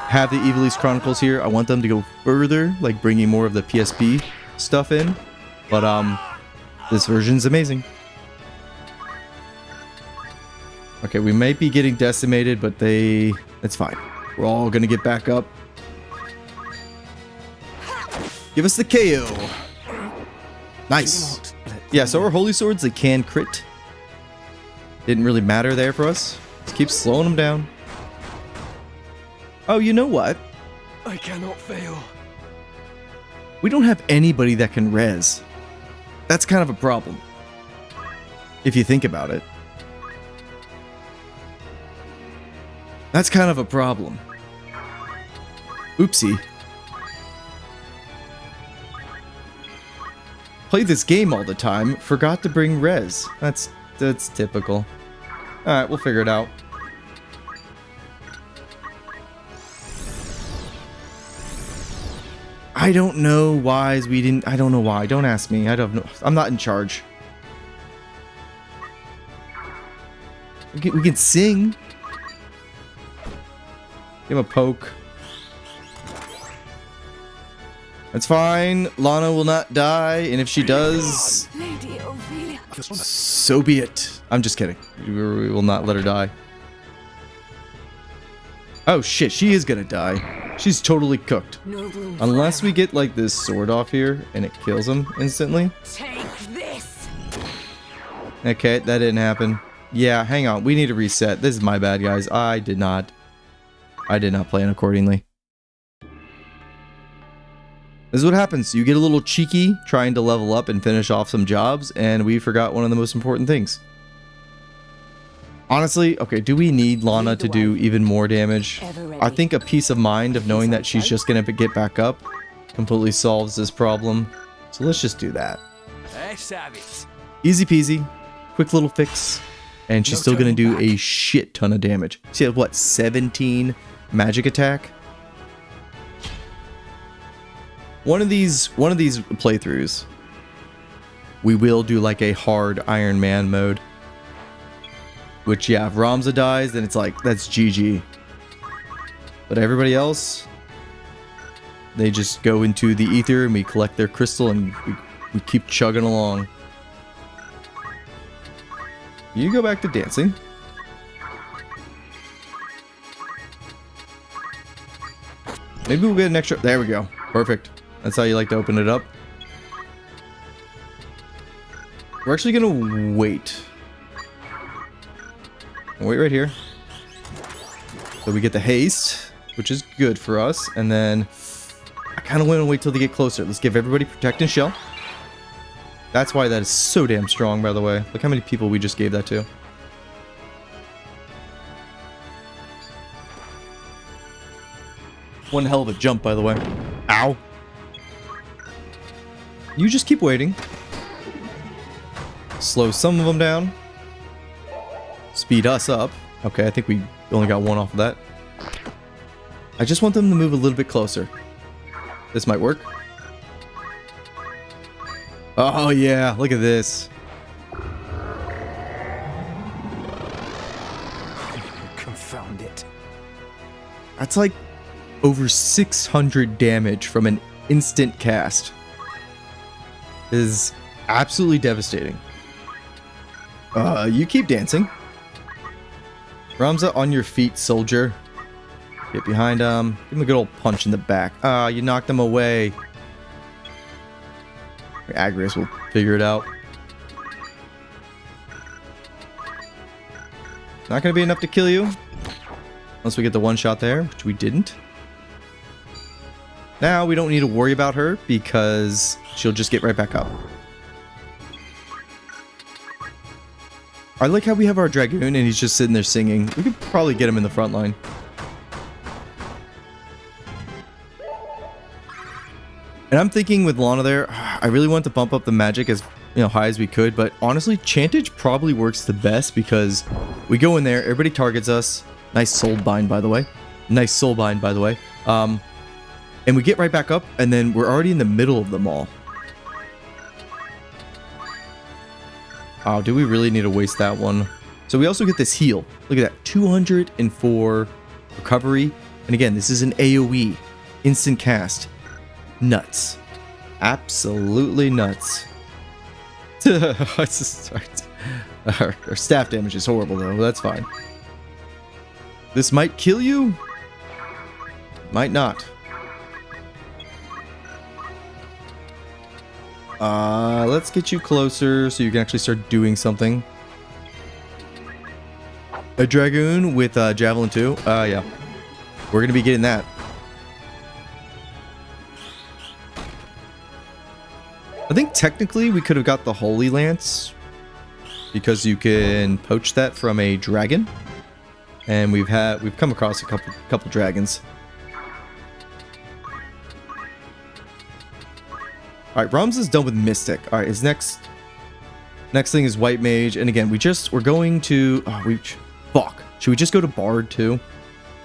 have the Evilise Chronicles here. I want them to go further, like bringing more of the PSP stuff in. But this version's amazing. Okay, we might be getting decimated, but it's fine. We're all gonna get back up. Give us the KO. Nice. Yeah, so our Holy Swords, they can crit. Didn't really matter there for us. Just keep slowing them down. Oh, you know what? I cannot fail. We don't have anybody that can res. That's kind of a problem. If you think about it. That's kind of a problem. Oopsie. Play this game all the time, forgot to bring res. That's typical. Alright, we'll figure it out. I don't know why we didn't... I don't know why. Don't ask me. I don't know. I'm not in charge. We can sing. Give him a poke. That's fine. Lana will not die, and if she does... Lady Ophelia. So be it. I'm just kidding. We will not let her die. Oh shit, she is gonna die. She's totally cooked. Unless we get like this sword off here and it kills him instantly. Take this. Okay, that didn't happen. Yeah, hang on. We need to reset. This is my bad, guys. I did not plan accordingly. This is what happens. You get a little cheeky trying to level up and finish off some jobs, and we forgot one of the most important things. Honestly, okay, do we need Lana to do even more damage? I think a peace of mind of knowing that she's just going to get back up completely solves this problem. So let's just do that. Easy peasy. Quick little fix. And she's still going to do a shit ton of damage. She has, what, 17 magic attack? One of these playthroughs, we will do like a hard Iron Man mode. Which, yeah, if Ramza dies, then it's like, that's GG. But everybody else, they just go into the ether and we collect their crystal and we keep chugging along. You go back to dancing. Maybe we'll get an extra... There we go. Perfect. That's how you like to open it up. We're actually going to wait. Wait right here. So we get the haste, which is good for us. And then I kind of want to wait till they get closer. Let's give everybody protect and shell. That's why that is so damn strong, by the way. Look how many people we just gave that to. One hell of a jump, by the way. Ow. You just keep waiting. Slow some of them down. Speed us up. Okay, I think we only got one off of that. I just want them to move a little bit closer. This might work. Oh yeah, look at this. Confound it. That's like over 600 damage from an instant cast. This is absolutely devastating. You keep dancing. Ramza, on your feet, soldier. Get behind him. Give him a good old punch in the back. Ah, you knocked him away. Agrius will figure it out. Not going to be enough to kill you. Unless we get the one shot there, which we didn't. Now we don't need to worry about her because she'll just get right back up. I like how we have our Dragoon and he's just sitting there singing. We could probably get him in the front line. And I'm thinking with Lana there, I really want to bump up the magic as high as we could, but honestly, Chantage probably works the best because we go in there, everybody targets us. Nice soul bind, by the way. Nice soul bind, by the way. And we get right back up, and then we're already in the middle of them all. Oh, do we really need to waste that one? So we also get this heal. Look at that, 204 recovery. And again, this is an AoE, instant cast. Nuts. Absolutely nuts. Our staff damage is horrible though, that's fine. This might kill you. Might not. Let's get you closer so you can actually start doing something. A Dragoon with Javelin too? Yeah. We're gonna be getting that. I think technically we could have got the Holy Lance because you can poach that from a dragon, and we've come across a couple dragons. All right, Rams is done with Mystic. All right, his next thing is White Mage, and again we're going to fuck. Should we just go to Bard too?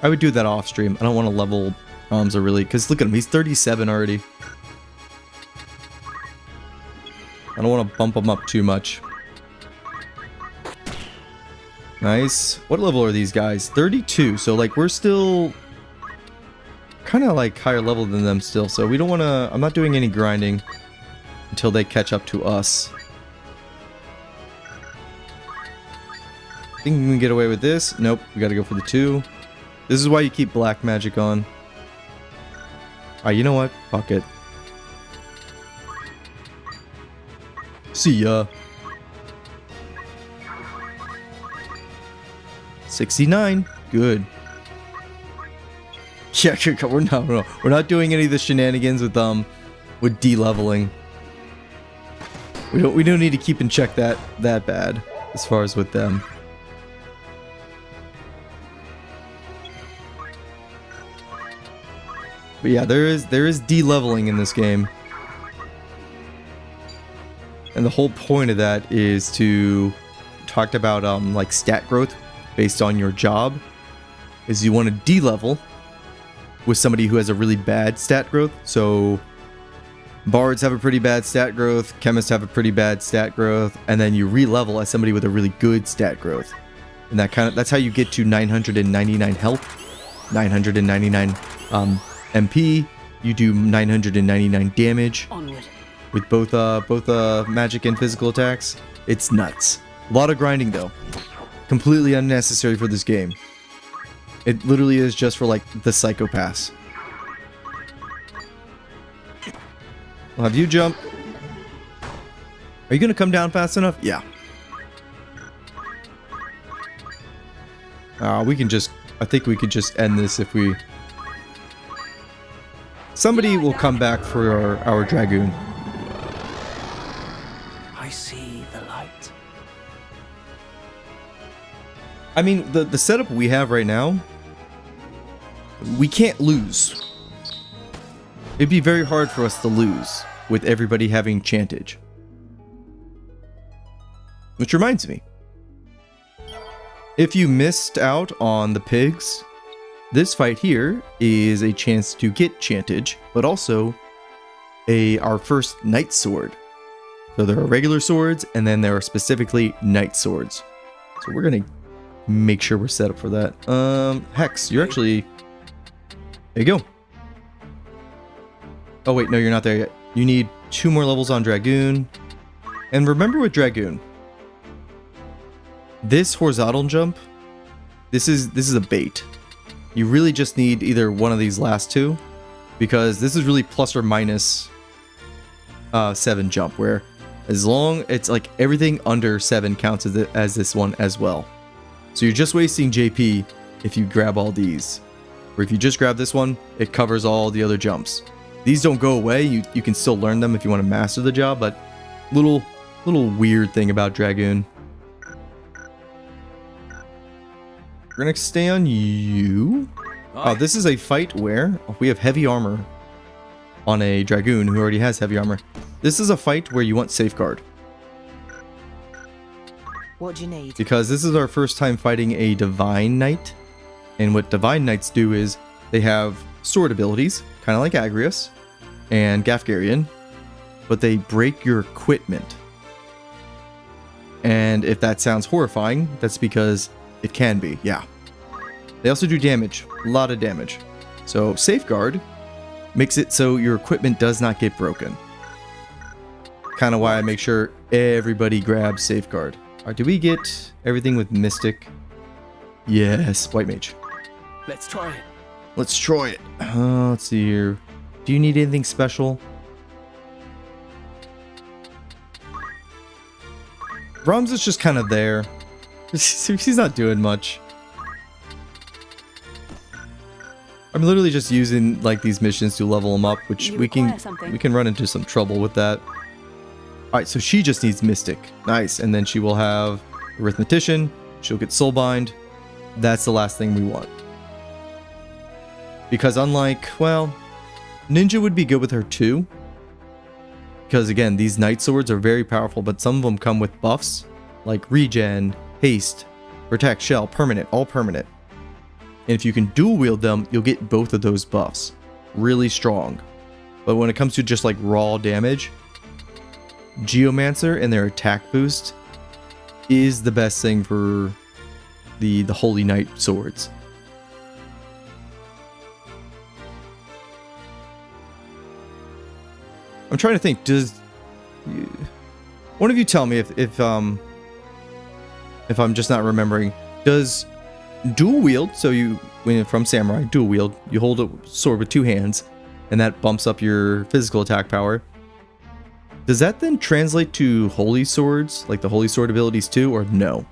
I would do that off stream. I don't want to level Ramza really because look at him, he's 37 already. I don't want to bump him up too much. Nice. What level are these guys? 32. So like we're still kind of like higher level than them still. So we don't want to... I'm not doing any grinding until they catch up to us. Think we can get away with this? Nope. We got to go for the 2. This is why you keep black magic on. Alright, you know what? Fuck it. See ya. 69. Good. Yeah, we're not doing any of the shenanigans with with de-leveling. We don't need to keep in check that bad as far as with them. But yeah, there is de-leveling in this game. And the whole point of that is to talked about like stat growth based on your job, is you want to de-level with somebody who has a really bad stat growth. So bards have a pretty bad stat growth, chemists have a pretty bad stat growth, and then you re-level as somebody with a really good stat growth. And that's how you get to 999 health, 999 MP. You do 999 damage. Onward. With both magic and physical attacks. It's nuts. A lot of grinding though. Completely unnecessary for this game. It literally is just for like the psychopaths. I'll have you jump. Are you gonna come down fast enough? Yeah. We can just... I think we could just end this if we... Somebody will come back for our Dragoon. I see the light. I mean, the setup we have right now, we can't lose. It'd be very hard for us to lose with everybody having Chantage. Which reminds me, if you missed out on the pigs, this fight here is a chance to get Chantage, but also our first Knight Sword. So there are regular swords, and then there are specifically Knight Swords. So we're gonna make sure we're set up for that. Hex, you're actually... There you go. Oh wait, no, you're not there yet. You need 2 more levels on Dragoon. And remember with Dragoon, this horizontal jump, this is a bait. You really just need either one of these last 2, because this is really plus or minus 7 jump, where as long it's like everything under 7 counts as this one as well. So you're just wasting JP if you grab all these. Or if you just grab this one, it covers all the other jumps. These don't go away. You can still learn them if you want to master the job, but little weird thing about Dragoon. We're gonna stay on you. Oh, this is a fight where we have heavy armor on a Dragoon who already has heavy armor. This is a fight where you want Safeguard. What do you need? Because this is our first time fighting a Divine Knight. And what Divine Knights do is they have sword abilities, kind of like Agrius and Gafgarian, but they break your equipment. And if that sounds horrifying, that's because it can be, yeah. They also do damage, a lot of damage. So Safeguard makes it so your equipment does not get broken. Kind of why I make sure everybody grabs Safeguard. Alright, do we get everything with Mystic? Yes, White Mage. Let's try it. Let's try it. Let's see here. Do you need anything special? Brahms is just kind of there. He's not doing much. I'm literally just using like these missions to level him up, which we can run into some trouble with that. Alright, so she just needs Mystic. Nice. And then she will have Arithmetician. She'll get Soulbind. That's the last thing we want. Because unlike, well, Ninja would be good with her too. Because again, these Knight Swords are very powerful, but some of them come with buffs. Like Regen, Haste, Protect, Shell, Permanent, all permanent. And if you can dual wield them, you'll get both of those buffs. Really strong. But when it comes to just like raw damage, Geomancer and their attack boost is the best thing for the Holy Knight swords. I'm trying to think, does one of you tell me if I'm just not remembering, does dual wield, so when from Samurai, dual wield, you hold a sword with 2 hands and that bumps up your physical attack power. Does that then translate to holy swords, like the holy sword abilities too, or no?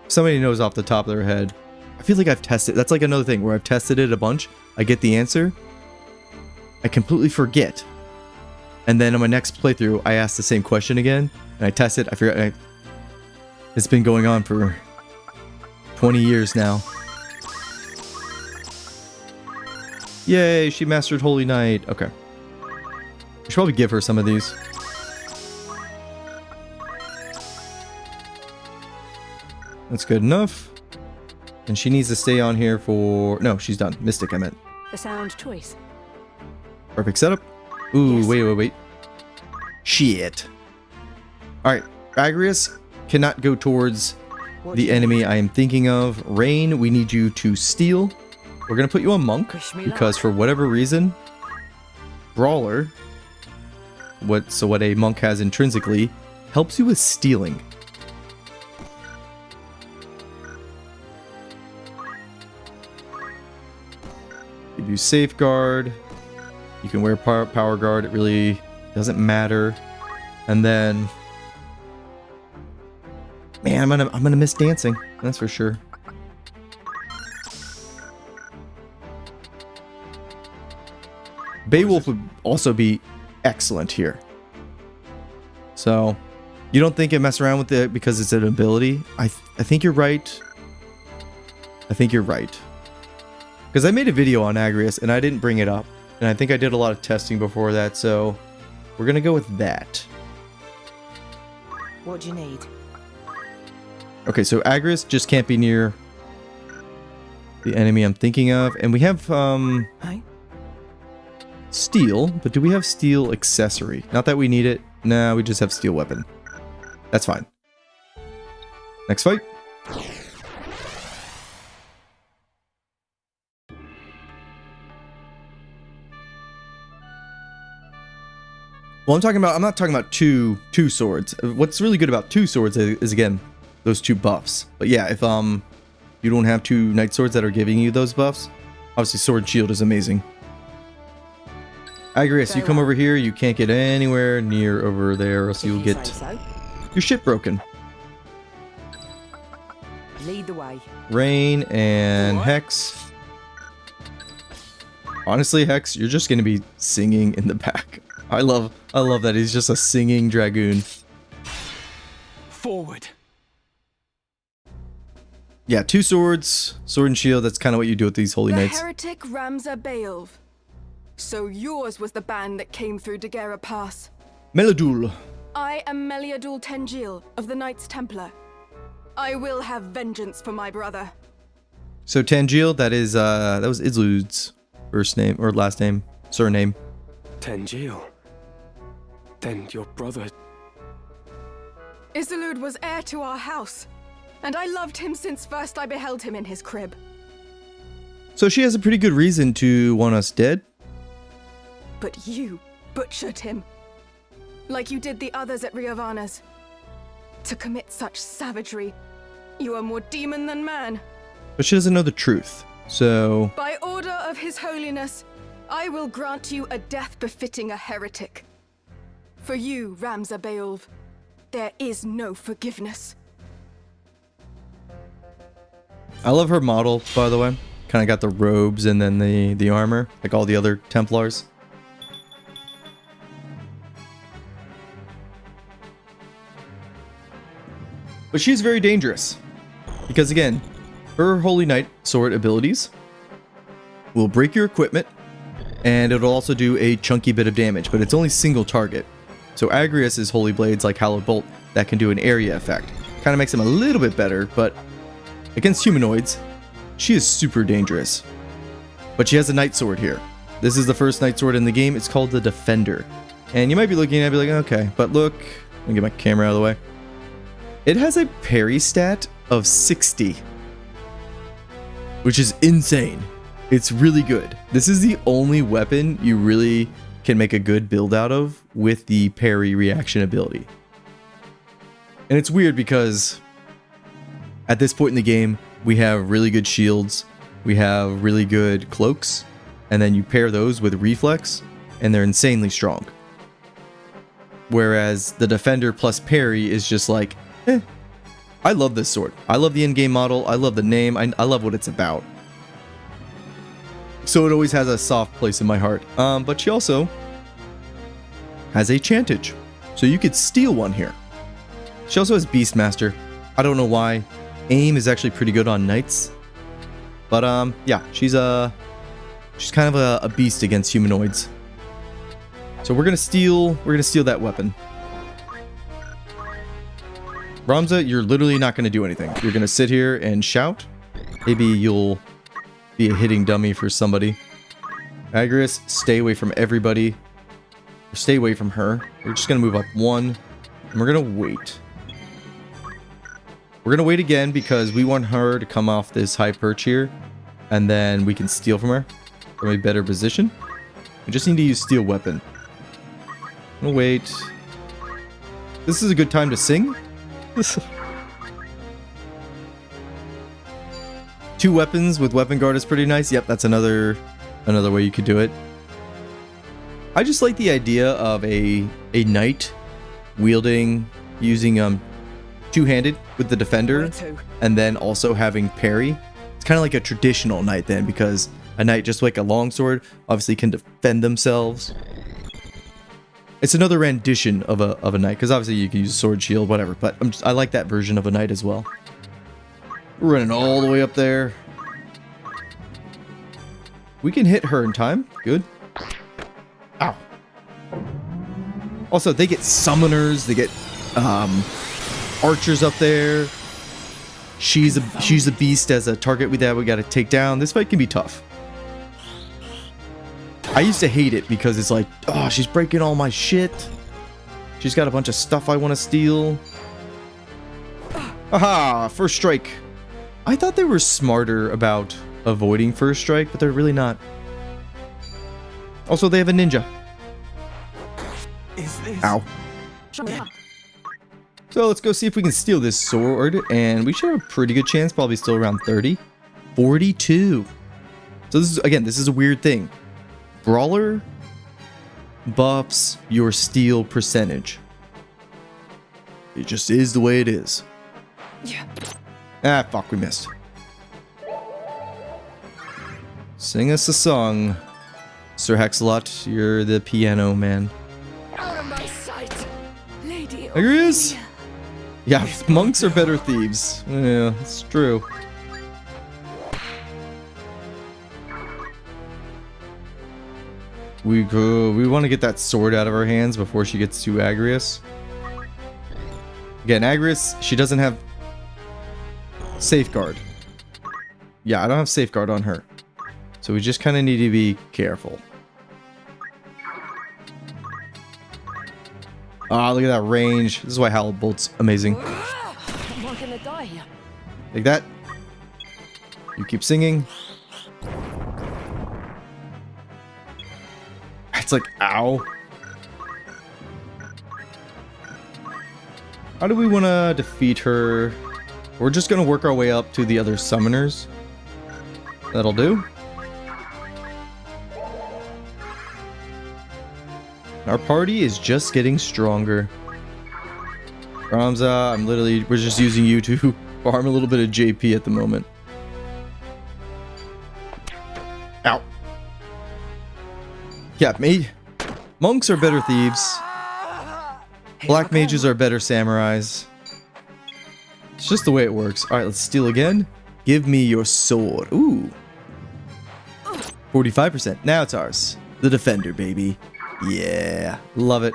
Somebody knows off the top of their head. I feel like I've tested, that's like another thing where I've tested it a bunch. I get the answer, I completely forget. And then on my next playthrough, I ask the same question again, and I test it. I forget. It's been going on for 20 years now. Yay, she mastered Holy Knight. Okay. I should probably give her some of these. That's good enough. And she needs to stay on here for... No, she's done. Mystic, I meant. A sound choice. Perfect setup. Ooh, wait. Shit. Alright, Agrius cannot go towards the enemy I am thinking of. Rain, we need you to steal. We're going to put you on Monk, because for whatever reason, Brawler, what a Monk has intrinsically, helps you with stealing. Give you Safeguard. You can wear Power Guard. It really doesn't matter. And then... Man, I'm gonna miss dancing. That's for sure. Beowulf would also be excellent here. So, you don't think it mess around with it because it's an ability? I think you're right. I think you're right. Because I made a video on Agrius and I didn't bring it up. And I think I did a lot of testing before that, so we're gonna go with that. What do you need? Okay, so Agrius just can't be near the enemy I'm thinking of. And we have, Steel, but do we have Steel accessory? Not that we need it. Nah, we just have Steel weapon. That's fine. Next fight. Well, I'm not talking about two swords. What's really good about two swords is again, those two buffs. But yeah, if you don't have two knight swords that are giving you those buffs, obviously sword and shield is amazing. Agrius, you come over here, you can't get anywhere near over there, or else you'll get your shit broken. Lead the way. Rain and Hex. Honestly, Hex, you're just gonna be singing in the back. I love that he's just a singing dragoon. Forward. Yeah, two swords, sword and shield. That's kind of what you do with these holy knights. The heretic Ramza Beowulf. So yours was the band that came through Daguerre Pass. Meladul. I am Meliadul Tengil of the Knights Templar. I will have vengeance for my brother. So Tengil, that was Islud's first name or last name, surname. Tengil. Then your brother... Isilud was heir to our house, and I loved him since first I beheld him in his crib. So she has a pretty good reason to want us dead. But you butchered him, like you did the others at Riovanna's. To commit such savagery, you are more demon than man. But she doesn't know the truth, so... By order of His Holiness, I will grant you a death befitting a heretic. For you, Ramza Beowulf, there is no forgiveness. I love her model, by the way. Kind of got the robes and then the armor, like all the other Templars. But she's very dangerous. Because again, her Holy Knight sword abilities will break your equipment, and it'll also do a chunky bit of damage, but it's only single target. So Agrius' Holy Blades, like Hallowed Bolt, that can do an area effect. Kind of makes him a little bit better, but against humanoids, she is super dangerous. But she has a Knight Sword here. This is the first Knight Sword in the game. It's called the Defender. And you might be looking at it and be like, okay, but look, let me get my camera out of the way. It has a parry stat of 60, which is insane. It's really good. This is the only weapon you really can make a good build out of with the parry reaction ability. And it's weird because at this point in the game, we have really good shields, we have really good cloaks, and then you pair those with reflex, and they're insanely strong. Whereas the Defender plus parry is just like, eh. I love this sword. I love the in-game model. I love the name. I love what it's about. So it always has a soft place in my heart. But she also has a Chantage. So you could steal one here. She also has Beastmaster. I don't know why. Aim is actually pretty good on knights. But yeah, she's kind of a beast against humanoids. So we're gonna steal that weapon. Ramza, you're literally not gonna do anything. You're gonna sit here and shout. Maybe you'll be a hitting dummy for somebody. Agrius, stay away from everybody. Or stay away from her. We're just gonna move up 1. And we're gonna wait. We're gonna wait again because we want her to come off this high perch here. And then we can steal from her from a better position. We just need to use steel weapon. I'm gonna wait. This is a good time to sing. 2 weapons with weapon guard is pretty nice. Yep, that's another way you could do it. I just like the idea of a knight using two-handed with the defender, and then also having parry. It's kind of like a traditional knight then, because a knight, just like a longsword, obviously can defend themselves. It's another rendition of a knight, because obviously you can use sword, shield, whatever. But I like that version of a knight as well. We're running all the way up there. We can hit her in time. Good. Ow. Also, they get summoners. They get archers up there. She's a beast as a target we got to take down. This fight can be tough. I used to hate it because it's like, oh, she's breaking all my shit. She's got a bunch of stuff I want to steal. Aha! First strike. I thought they were smarter about avoiding first strike, but they're really not. Also, they have a ninja. Is this... Ow. So let's go see if we can steal this sword, and we should have a pretty good chance, probably still around 30. 42. So this is a weird thing. Brawler buffs your steal percentage. It just is the way it is. Yeah. Ah, fuck, we missed. Sing us a song, Sir Hexalot. You're the piano man. Out of my sight, Lady. There he is. Yeah, monks are better thieves. Yeah, it's true. We want to get that sword out of her hands before she gets to Agrius. Again, Agrius, she doesn't have safeguard. Yeah, I don't have safeguard on her. So we just kind of need to be careful. Ah, look at that range. This is why Howl Bolt's amazing. I'm not gonna die here. Take that. You keep singing. It's like, ow. How do we want to defeat her? We're just going to work our way up to the other summoners. That'll do. Our party is just getting stronger. Ramza, we're just using you to farm a little bit of JP at the moment. Ow. Yeah, monks are better thieves. Black mages are better samurais. It's just the way it works. Alright, let's steal again. Give me your sword. Ooh. 45%. Now it's ours. The defender, baby. Yeah. Love it.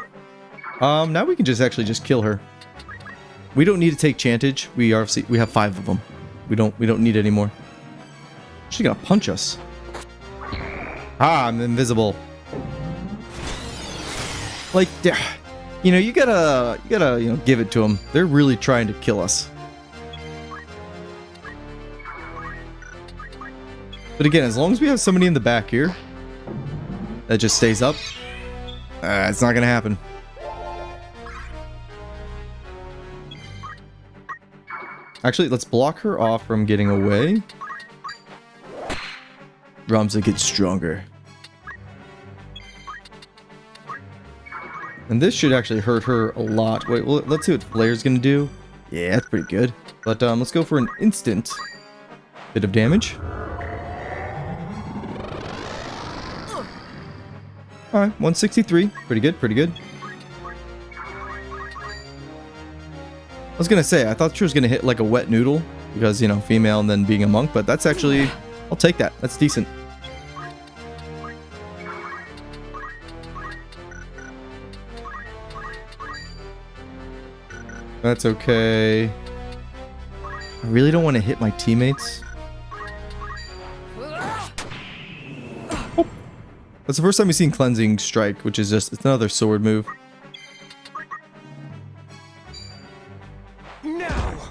Now we can just kill her. We don't need to take Chantage. We have 5 of them. We don't need any more. She's gonna punch us. Ah, I'm invisible. Like, you gotta, give it to them. They're really trying to kill us. But again, as long as we have somebody in the back here that just stays up, it's not gonna happen. Actually, let's block her off from getting away. Ramza gets stronger. And this should actually hurt her a lot. Wait, well, let's see what Flare's gonna do. Yeah, that's pretty good. But let's go for an instant bit of damage. All right, 163. Pretty good, pretty good. I was gonna say, I thought she was gonna hit like a wet noodle because, you know, female and then being a monk, but that's actually, I'll take that. That's decent. That's okay. I really don't want to hit my teammates. Oh. That's the first time we've seen Cleansing Strike, which is just, it's another sword move.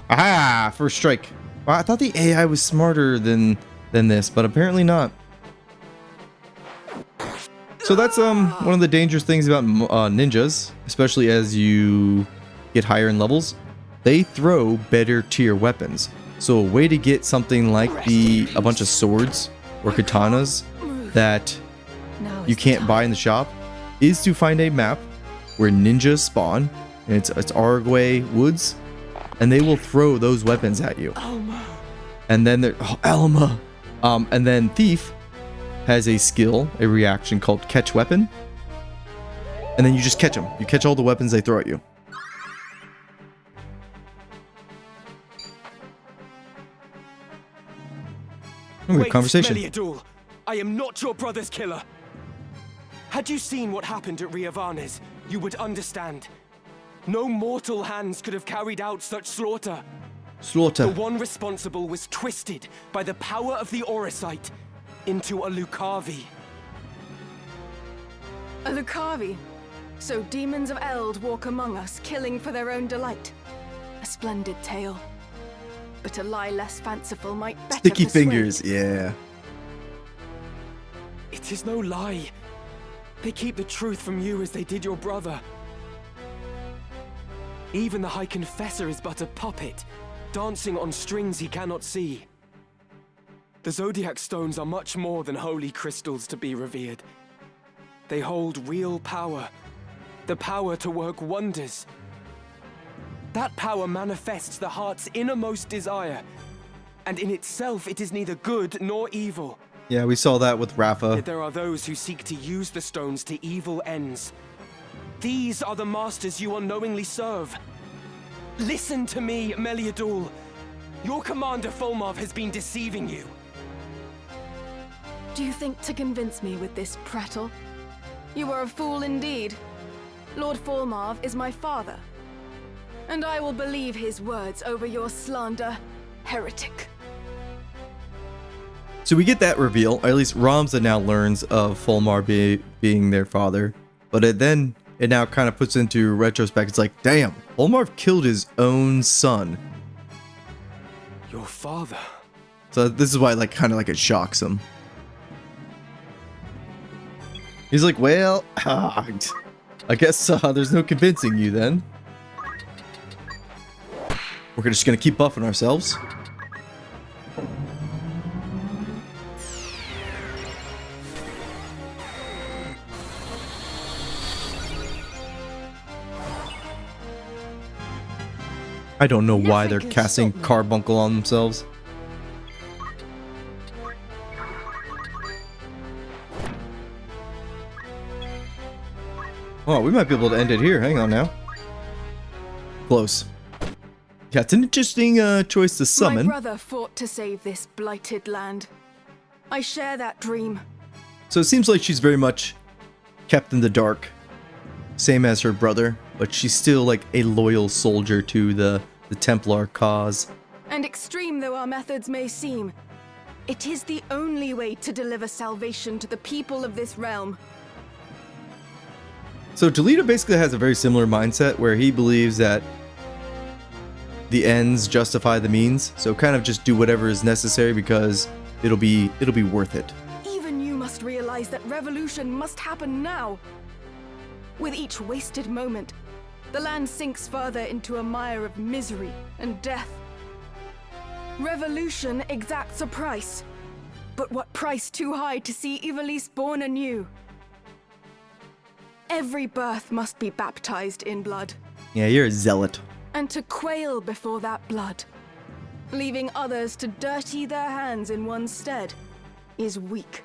Aha! First strike. Wow, I thought the AI was smarter than this, but apparently not. So that's one of the dangerous things about ninjas, especially as you get higher in levels. They throw better tier weapons. So a way to get something like a bunch of swords or katanas that you can't buy in the shop is to find a map where ninjas spawn, and it's Arguay Woods, and they will throw those weapons at you. And then Alma. And then Thief has a skill, a reaction called Catch Weapon. And then you just catch them. You catch all the weapons they throw at you. Wait, conversation. Meliadul, I am not your brother's killer. Had you seen what happened at Riovanes, you would understand. No mortal hands could have carried out such slaughter. The one responsible was twisted by the power of the Oricite into a Lucavi. A Lucavi? So demons of Eld walk among us, killing for their own delight. A splendid tale. But a lie less fanciful might better Sticky persuade. fingers, yeah. It is no lie. They keep the truth from you as they did your brother. Even the High Confessor is but a puppet, dancing on strings he cannot see. The Zodiac Stones are much more than holy crystals to be revered. They hold real power, the power to work wonders. That power manifests the heart's innermost desire, and in itself it is neither good nor evil. Yeah, we saw that with Rafa. Yet there are those who seek to use the stones to evil ends. These are the masters you unknowingly serve. Listen to me, Meliadul. Your commander Fulmarv has been deceiving you. Do you think to convince me with this prattle? You are a fool indeed. Lord Fulmarv is my father. And I will believe his words over your slander, heretic. So we get that reveal, or at least Ramza now learns of Fulmarv being their father. But it now kind of puts into retrospect, it's like, damn, Fulmarv killed his own son. Your father? So this is why, like, kind of like it shocks him. He's like, well, I guess there's no convincing you then. We're just gonna keep buffing ourselves. I don't know why they're casting carbuncle on themselves. Oh, we might be able to end it here. Hang on now. Close. Yeah, it's an interesting choice to summon. My brother fought to save this blighted land. I share that dream. So it seems like she's very much kept in the dark. Same as her brother, but she's still like a loyal soldier to the Templar cause. And extreme though our methods may seem, it is the only way to deliver salvation to the people of this realm. So Toledo basically has a very similar mindset where he believes that the ends justify the means. So kind of just do whatever is necessary because it'll be worth it. Even you must realize that revolution must happen now. With each wasted moment, the land sinks further into a mire of misery and death. Revolution exacts a price. But what price too high to see Ivalice born anew? Every birth must be baptized in blood. Yeah, you're a zealot. And to quail before that blood, leaving others to dirty their hands in one's stead, is weak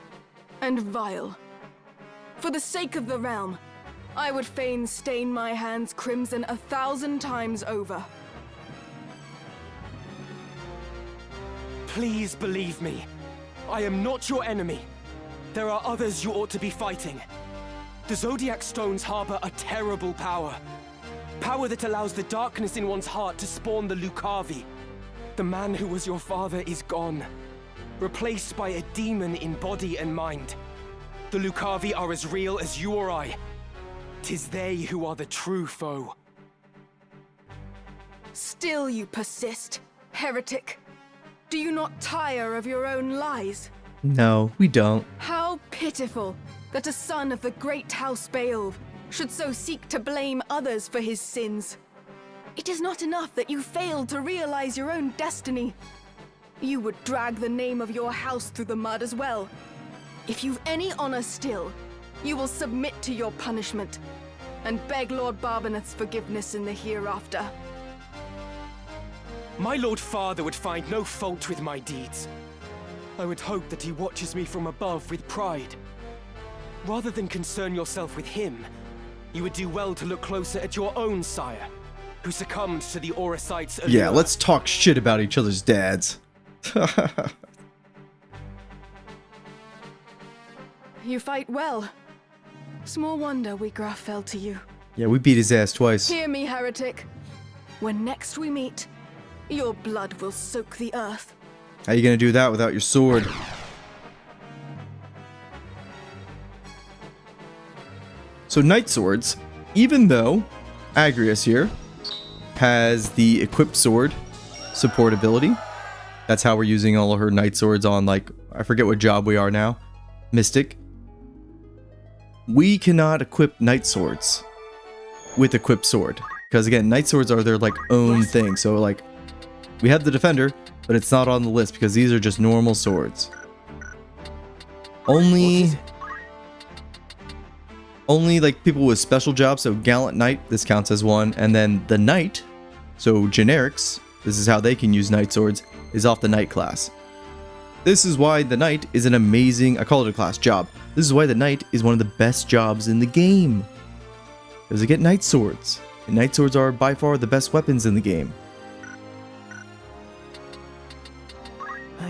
and vile. For the sake of the realm, I would fain stain my hands crimson 1,000 times over. Please believe me. I am not your enemy. There are others you ought to be fighting. The Zodiac Stones harbor a terrible power. Power that allows the darkness in one's heart to spawn the Lucavi. The man who was your father is gone, replaced by a demon in body and mind. The Lucavi are as real as you or I. 'Tis they who are the true foe. Still you persist, heretic. Do you not tire of your own lies? No, we don't. How pitiful that a son of the great House Beowulf should so seek to blame others for his sins. It is not enough that you failed to realize your own destiny. You would drag the name of your house through the mud as well. If you've any honor still, you will submit to your punishment and beg Lord Barbeneth's forgiveness in the hereafter. My Lord Father would find no fault with my deeds. I would hope that he watches me from above with pride. Rather than concern yourself with him, you would do well to look closer at your own sire, who succumbed to the Orosites' allure. Yeah, let's talk shit about each other's dads. You fight well. Small wonder Wheatgrass fell to you. Yeah, we beat his ass twice. Hear me, heretic. When next we meet, your blood will soak the earth. How you gonna do that without your sword? So Night Swords, even though Agrias here has the equipped sword support ability, that's how we're using all of her Night Swords on, like, I forget what job we are now, Mystic. We cannot equip Night Swords with equipped sword. Because again, Night Swords are their like own thing. So like, we have the Defender, but it's not on the list because these are just normal swords. Only like people with special jobs, so Gallant Knight, this counts as one, and then the Knight, so generics, this is how they can use Night Swords, is off the Knight class. This is why the Knight is an amazing, I call it a class job, this is why the Knight is one of the best jobs in the game. Because they get Night Swords, and Night Swords are by far the best weapons in the game.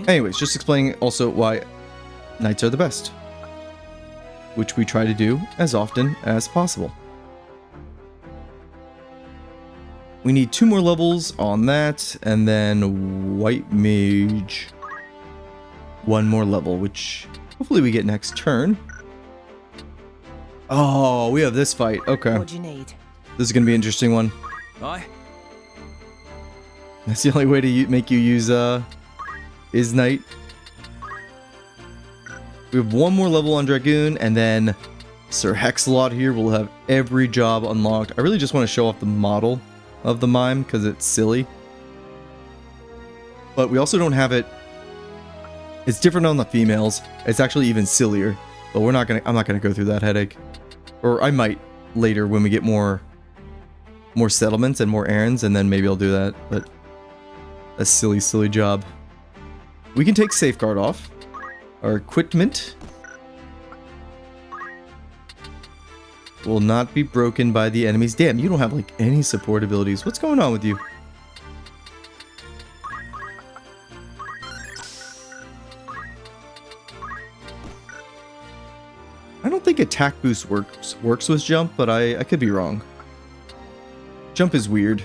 Anyways, just explaining also why Knights are the best, which we try to do as often as possible. We need 2 more levels on that, and then White Mage 1 more level, which hopefully we get next turn. Oh, we have this fight. Okay. What do you need? This is gonna be an interesting one. Aye. That's the only way to make you use is Knight. We have 1 more level on Dragoon, and then Sir Hexalot here will have every job unlocked. I really just want to show off the model of the mime because it's silly. But we also don't have it. It's different on the females. It's actually even sillier. But I'm not gonna go through that headache. Or I might later when we get more settlements and more errands, and then maybe I'll do that. But a silly job. We can take Safeguard off. Our equipment will not be broken by the enemies. Damn, you don't have like any support abilities. What's going on with you? I don't think attack boost works with jump, but I could be wrong. Jump is weird.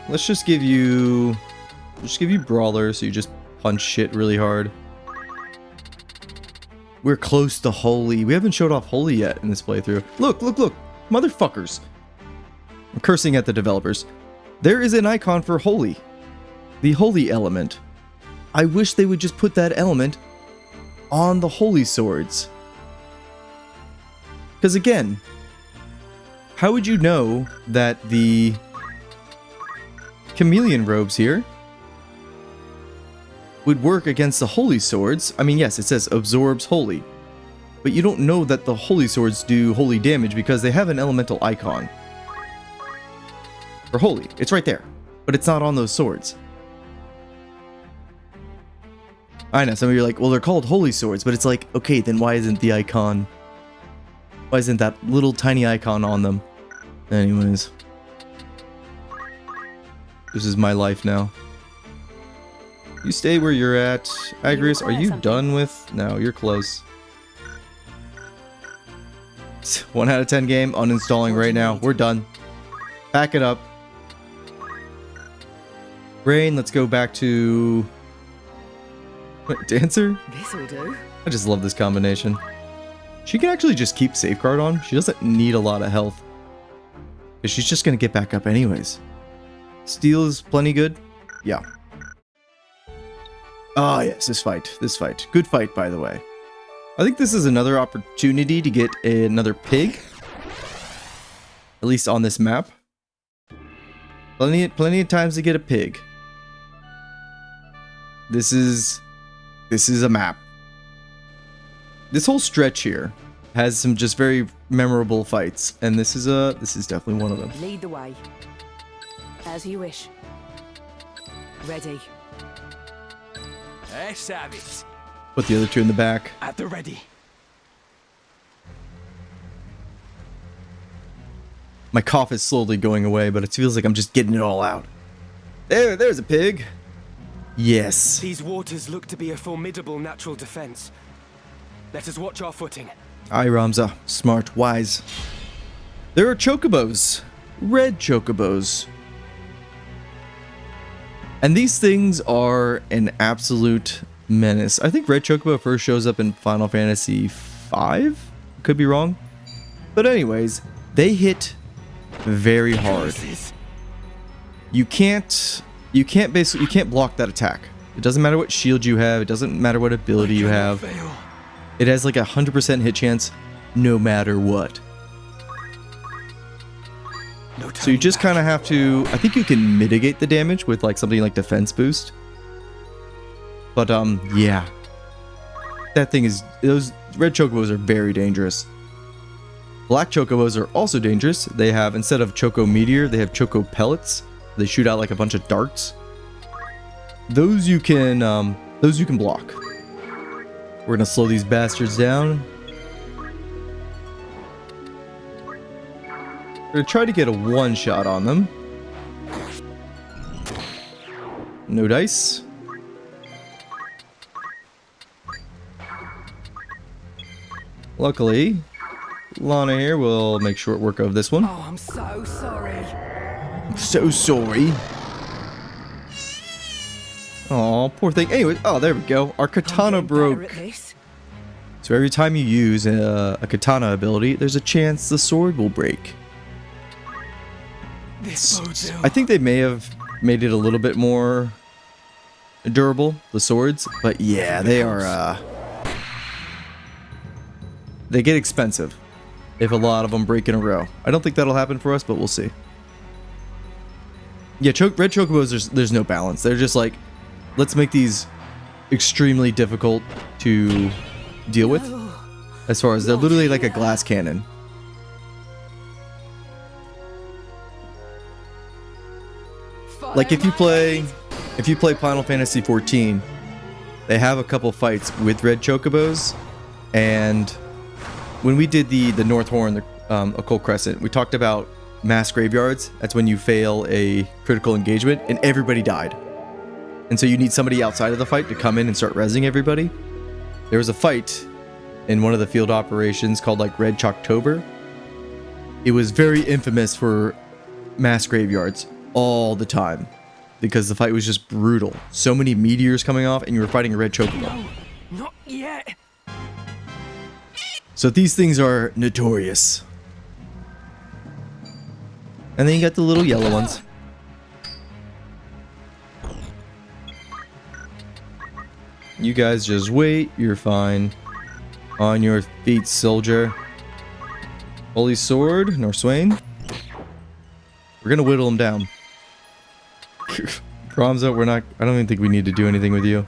Let's just give you Brawler, so you just punch shit really hard. We're close to Holy. We haven't showed off Holy yet in this playthrough. Look! Motherfuckers! I'm cursing at the developers. There is an icon for Holy. The Holy element. I wish they would just put that element on the Holy Swords. Because again, how would you know that the Chameleon robes here would work against the Holy Swords? I mean, yes, it says absorbs Holy, but you don't know that the Holy Swords do Holy damage because they have an elemental icon for Holy. It's right there, but it's not on those swords. I know, some of you are like, well, they're called holy swords, but it's like, okay, then why isn't the icon... Why isn't that little tiny icon on them? Anyways. This is my life now. You stay where you're at. Agrius, are you done with... No, you're close. 1 out of 10 game, uninstalling right now. We're done. Pack it up. Rain, let's go back to... What, Dancer? This'll do. I just love this combination. She can actually just keep Safeguard on. She doesn't need a lot of health. Because she's just going to get back up anyways. Steel is plenty good. Yeah. Ah, yes, this fight. This fight. Good fight, by the way. I think this is another opportunity to get another pig. At least on this map. Plenty of times to get a pig. This is a map. This whole stretch here has some just very memorable fights, and this is definitely one of them. Lead the way. As you wish. Ready. Let's have it. Put the other two in the back. At the ready. My cough is slowly going away, but it feels like I'm just getting it all out. There's a pig. Yes. These waters look to be a formidable natural defense. Let us watch our footing. Aye, Ramza. Smart, wise. There are chocobos. Red chocobos. And these things are an absolute menace. I think Red Chocobo first shows up in Final Fantasy V? Could be wrong. But anyways, they hit very hard. You can't block that attack. It doesn't matter what shield you have, it doesn't matter what ability you have. It has like a 100% hit chance no matter what. So you just kind of have to... I think you can mitigate the damage with like something like defense boost. But yeah. That thing is... Those red chocobos are very dangerous. Black chocobos are also dangerous. They have, instead of choco meteor, they have choco pellets. They shoot out like a bunch of darts. Those you can block. We're gonna slow these bastards down. We're gonna try to get a one-shot on them. No dice. Luckily, Lana here will make short work of this one. Oh, I'm so sorry. I'm so sorry. Oh, poor thing. Anyway, oh, there we go. Our katana broke. So every time you use a katana ability, there's a chance the sword will break. I think they may have made it a little bit more durable, the swords, but yeah, they are, they get expensive if a lot of them break in a row. I don't think that'll happen for us, but we'll see. Yeah, red chocobos, there's no balance. They're just like, let's make these extremely difficult to deal with. As far as they're literally like a glass cannon. Like if you play Final Fantasy XIV, they have a couple fights with red chocobos, and when we did the North Horn, the Occult Crescent, we talked about mass graveyards. That's when you fail a critical engagement and everybody died. And so you need somebody outside of the fight to come in and start rezzing everybody. There was a fight in one of the field operations called like Red Chalktober. It was very infamous for mass graveyards all the time because the fight was just brutal. So many meteors coming off and you were fighting a red chocobo. No, not yet. So these things are notorious. And then you got the little yellow ones. You guys just wait, you're fine. On your feet, soldier. Holy sword, Norswain. We're gonna whittle him down. Ramza, I don't even think we need to do anything with you.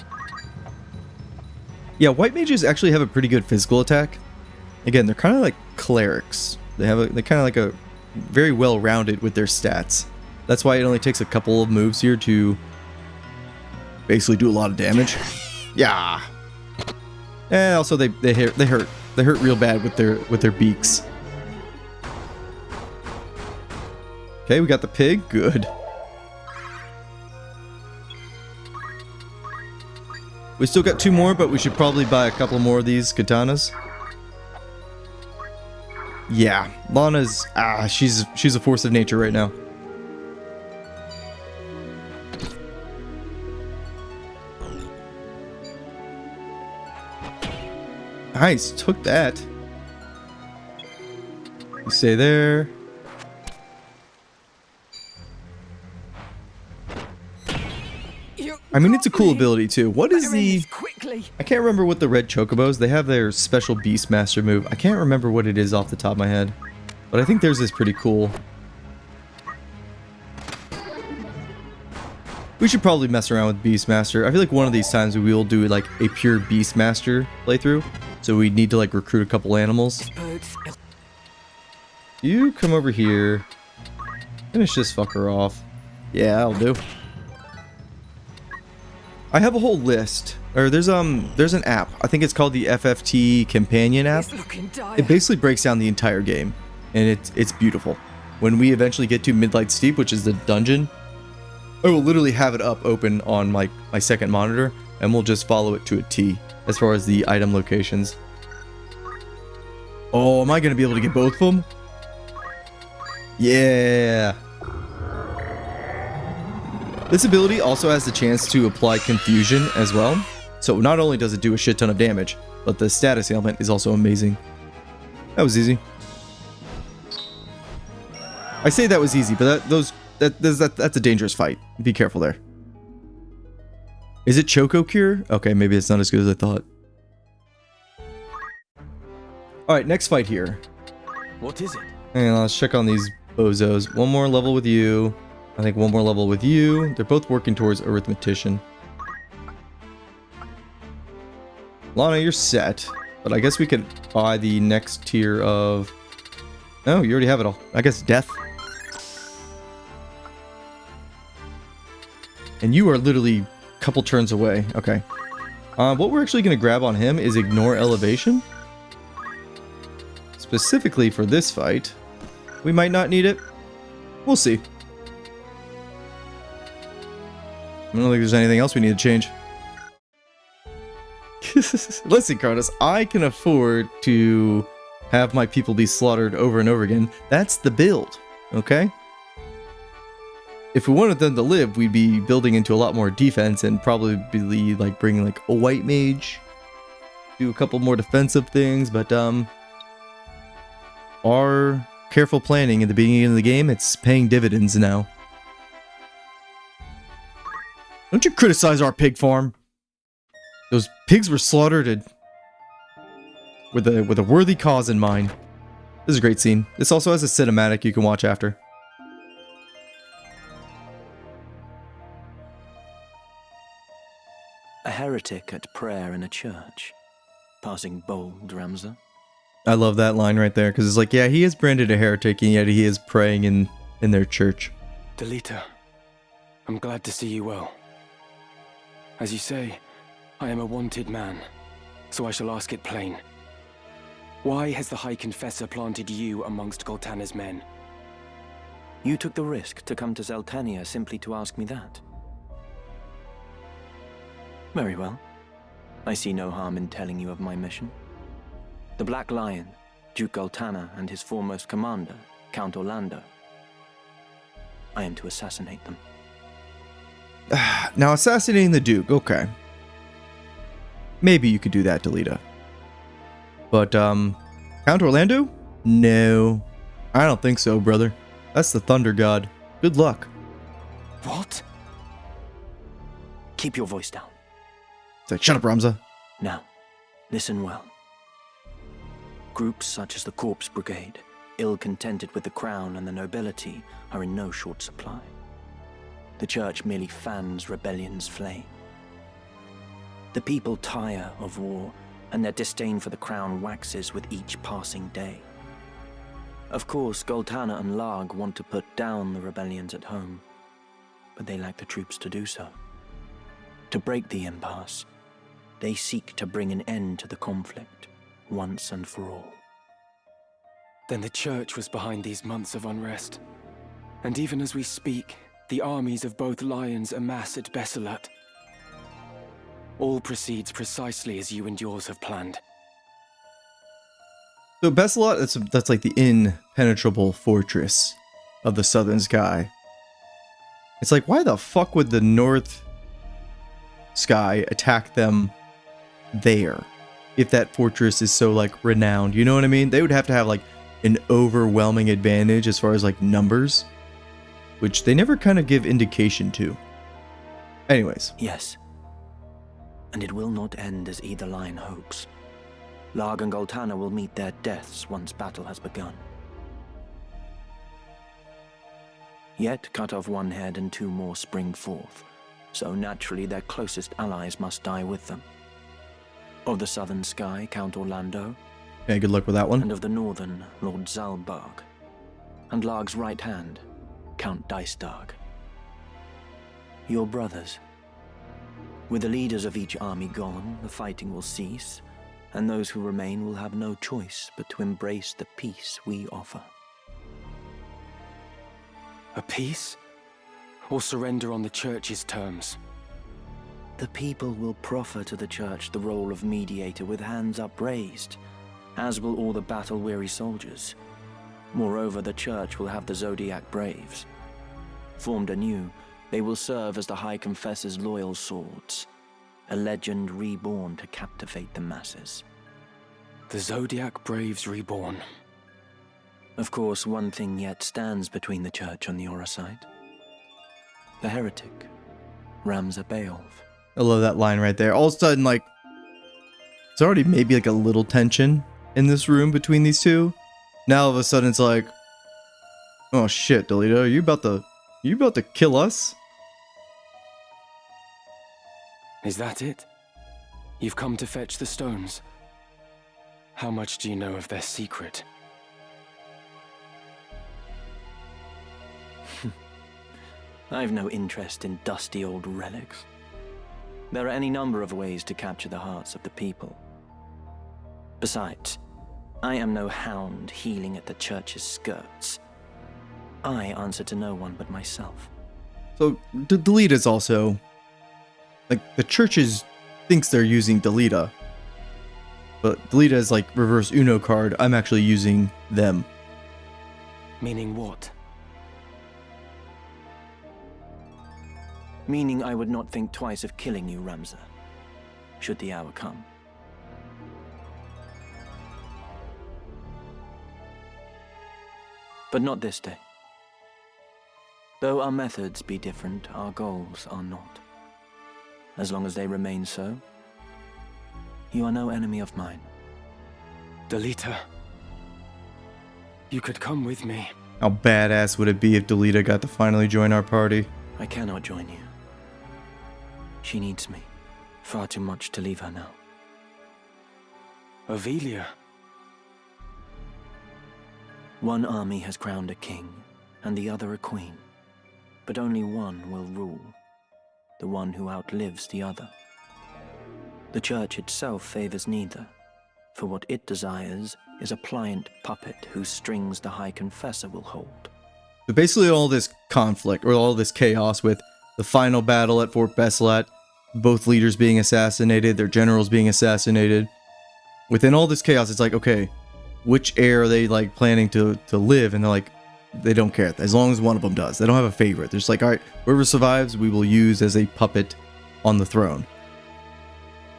Yeah, white mages actually have a pretty good physical attack. Again, they're kind of like clerics. They're kind of like a very well rounded with their stats. That's why it only takes a couple of moves here to basically do a lot of damage. Yeah. And also they hurt real bad with their beaks. Okay, we got the pig. Good. We still got 2 more, but we should probably buy a couple more of these katanas. Yeah, Lana's she's a force of nature right now. Nice, took that. You stay there. I mean, it's a cool ability too. What is the... I can't remember what the red chocobos... They have their special Beastmaster move. I can't remember what it is off the top of my head. But I think theirs is pretty cool. We should probably mess around with Beastmaster. I feel like one of these times we will do like a pure Beastmaster playthrough. So we need to like recruit a couple animals. You come over here. Finish this fucker off. Yeah, that'll do. I have a whole list, or there's an app. I think it's called the FFT Companion app. It basically breaks down the entire game, and it's beautiful. When we eventually get to Midlight Steep, which is the dungeon, I will literally have it up open on my second monitor, and we'll just follow it to a T as far as the item locations. Oh, am I gonna be able to get both of them? Yeah. This ability also has the chance to apply confusion as well. So not only does it do a shit ton of damage, but the status ailment is also amazing. That was easy. I say that was easy, but that's a dangerous fight. Be careful there. Is it Choco Cure? Okay, maybe it's not as good as I thought. Alright, next fight here. What is it? And let's check on these bozos. One more level with you. I think one more level with you. They're both working towards Arithmetician. Lana, you're set. But I guess we could buy the next tier of... No, you already have it all. I guess Death. And you are literally a couple turns away. Okay. What we're actually going to grab on him is Ignore Elevation. Specifically for this fight. We might not need it. We'll see. I don't think there's anything else we need to change. Listen, Cronus, I can afford to have my people be slaughtered over and over again. That's the build, okay? If we wanted them to live, we'd be building into a lot more defense and probably be like bringing like a white mage, do a couple more defensive things, but our careful planning at the beginning of the game, it's paying dividends now. Don't you criticize our pig farm. Those pigs were slaughtered with a worthy cause in mind. This is a great scene. This also has a cinematic you can watch after. A heretic at prayer in a church. Passing bold, Ramza. I love that line right there, because it's like, yeah, he is branded a heretic, and yet he is praying in their church. Delita, I'm glad to see you well. As you say, I am a wanted man, so I shall ask it plain. Why has the High Confessor planted you amongst Goltana's men? You took the risk to come to Zeltania simply to ask me that. Very well. I see no harm in telling you of my mission. The Black Lion, Duke Goltana, and his foremost commander, Count Orlando. I am to assassinate them. Now, assassinating the Duke, okay. Maybe you could do that, Delita. But, Count Orlando? No. I don't think so, brother. That's the Thunder God. Good luck. What? Keep your voice down. It's like, shut up, Ramza. Now, listen well. Groups such as the Corpse Brigade, ill-contented with the crown and the nobility, are in no short supply. The church merely fans rebellion's flame. The people tire of war, and their disdain for the crown waxes with each passing day. Of course, Goltana and Larg want to put down the rebellions at home, but they lack the troops to do so. To break the impasse, they seek to bring an end to the conflict, once and for all. Then the Church was behind these months of unrest. And even as we speak, the armies of both Lions amass at Besselat. All proceeds precisely as you and yours have planned. So Besselat, that's like the impenetrable fortress of the southern sky. It's like, why the fuck would the north sky attack them there if that fortress is so like renowned? You know what I mean? They would have to have like an overwhelming advantage as far as like numbers, which they never kind of give indication to. Anyways. Yes. And it will not end as either line hopes. Larg and Goltana will meet their deaths once battle has begun. Yet cut off one head and two more spring forth, so naturally their closest allies must die with them. Of the southern sky, Count Orlando. Okay, good luck with that one. And of the northern, Lord Zalbarg. And Larg's right hand, Count Dystarg. Your brothers. With the leaders of each army gone, the fighting will cease, and those who remain will have no choice but to embrace the peace we offer. A peace? Or surrender on the Church's terms? The people will proffer to the Church the role of mediator with hands upraised, as will all the battle-weary soldiers. Moreover, the Church will have the Zodiac Braves. Formed anew, they will serve as the High Confessor's loyal swords, a legend reborn to captivate the masses. The Zodiac Braves reborn. Of course, one thing yet stands between the Church on the Aura side. The heretic, Ramza Beowulf. I love that line right there. All of a sudden, like, it's already maybe like a little tension in this room between these two. Now all of a sudden it's like, oh shit, Delita, are you about to kill us? Is that it? You've come to fetch the stones. How much do you know of their secret? I've no interest in dusty old relics. There are any number of ways to capture the hearts of the people. Besides, I am no hound heeling at the Church's skirts. I answer to no one but myself. So, Delita's also... like, the Churches thinks they're using Delita. But Delita is like reverse Uno card. I'm actually using them. Meaning what? Meaning I would not think twice of killing you, Ramza, should the hour come. But not this day. Though our methods be different, our goals are not. As long as they remain so, you are no enemy of mine. Delita, you could come with me. How badass would it be if Delita got to finally join our party? I cannot join you. She needs me. Far too much to leave her now. Avelia. One army has crowned a king, and the other a queen. But only one will rule. The one who outlives the other. The Church itself favors neither, for what it desires is a pliant puppet whose strings the High Confessor will hold. So basically all this conflict, or all this chaos with the final battle at Fort Besselat, both leaders being assassinated, their generals being assassinated. Within all this chaos, it's like, okay, which heir are they like planning to live? And they're like, they don't care. As long as one of them does. They don't have a favorite. They're just like, all right, whoever survives, we will use as a puppet on the throne.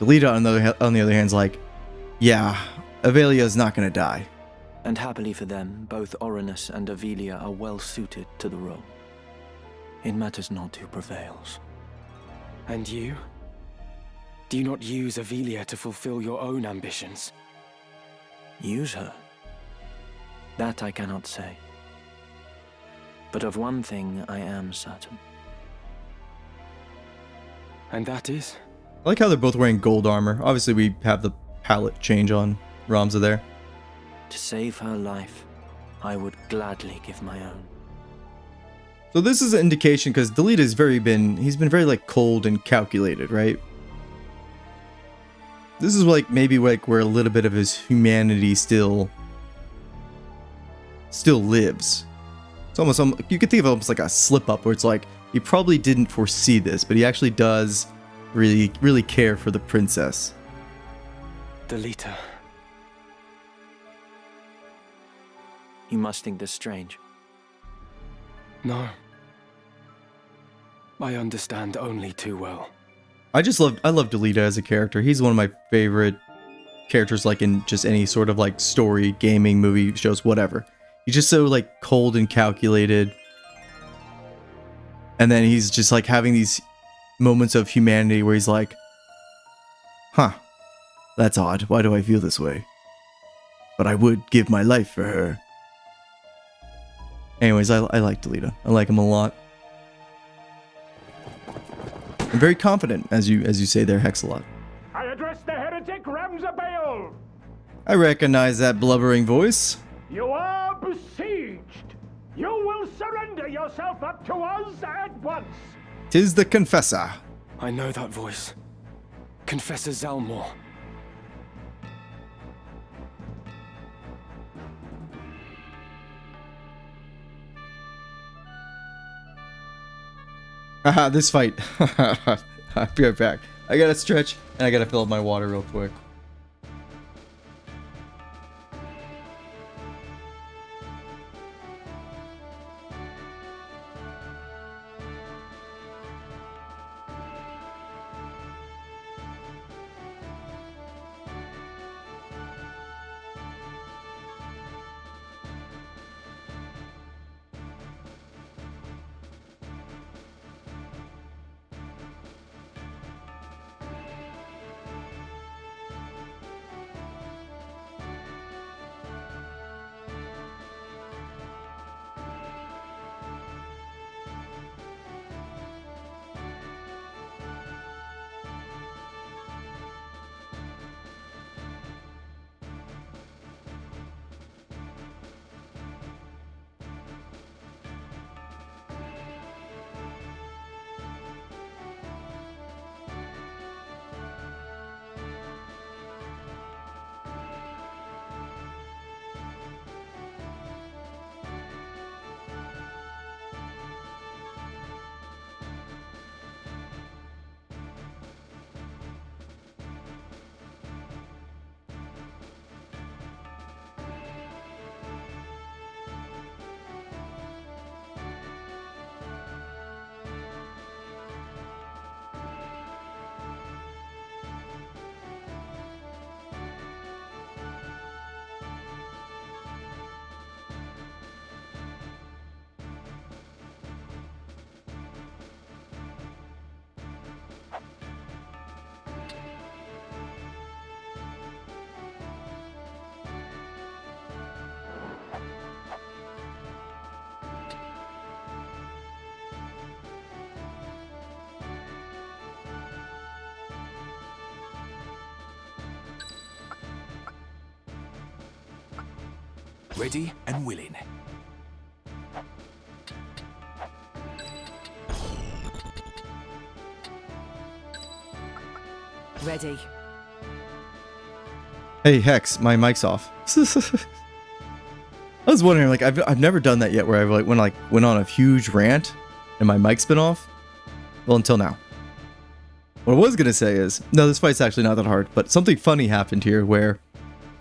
Delita, on the other hand, is like, yeah, Avelia is not going to die. And happily for them, both Orinus and Avelia are well suited to the role. It matters not who prevails. And you? Do you not use Avelia to fulfill your own ambitions? Use her? That I cannot say. But of one thing I am certain. And that is? I like how they're both wearing gold armor. Obviously, we have the palette change on Ramza there. To save her life, I would gladly give my own. So this is an indication, because Delita has he's been very like cold and calculated, right? This is like maybe like where a little bit of his humanity still lives. It's almost you could think of it almost like a slip up where it's like he probably didn't foresee this, but he actually does really care for the princess. Delita. You must think this strange. No. I understand only too well. I love Delita as a character. He's one of my favorite characters, like in just any sort of like story, gaming, movie, shows, whatever. He's just so like cold and calculated. And then he's just like having these moments of humanity where he's like, huh, that's odd. Why do I feel this way? But I would give my life for her. Anyways, I like Delita. I like him a lot. I'm very confident, as you say there, Hexalot. I address the heretic Ramzabael. I recognize that blubbering voice. You are besieged. You will surrender yourself up to us at once. 'Tis the Confessor. I know that voice. Confessor Zalmor. Haha, this fight. I'll be right back. I gotta stretch, and I gotta fill up my water real quick. Ready and willing. Ready. Hey Hex, my mic's off. I was wondering, like, I've never done that yet, where I've like went on a huge rant and my mic's been off. Well, until now. What I was gonna say is, no, this fight's actually not that hard, but something funny happened here where,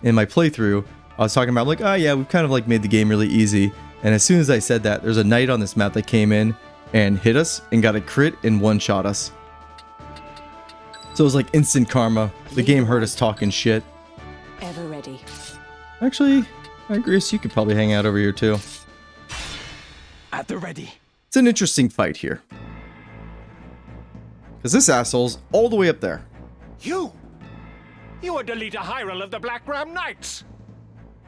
in my playthrough, I was talking about like, oh yeah, we've kind of like made the game really easy. And as soon as I said that, there's a knight on this map that came in and hit us and got a crit and one-shot us. So it was like instant karma. The game heard us talking shit. Ever ready. Actually, I agree. You could probably hang out over here too. At the ready. It's an interesting fight here. Because this asshole's all the way up there. You are Delita Hyrule of the Black Ram Knights.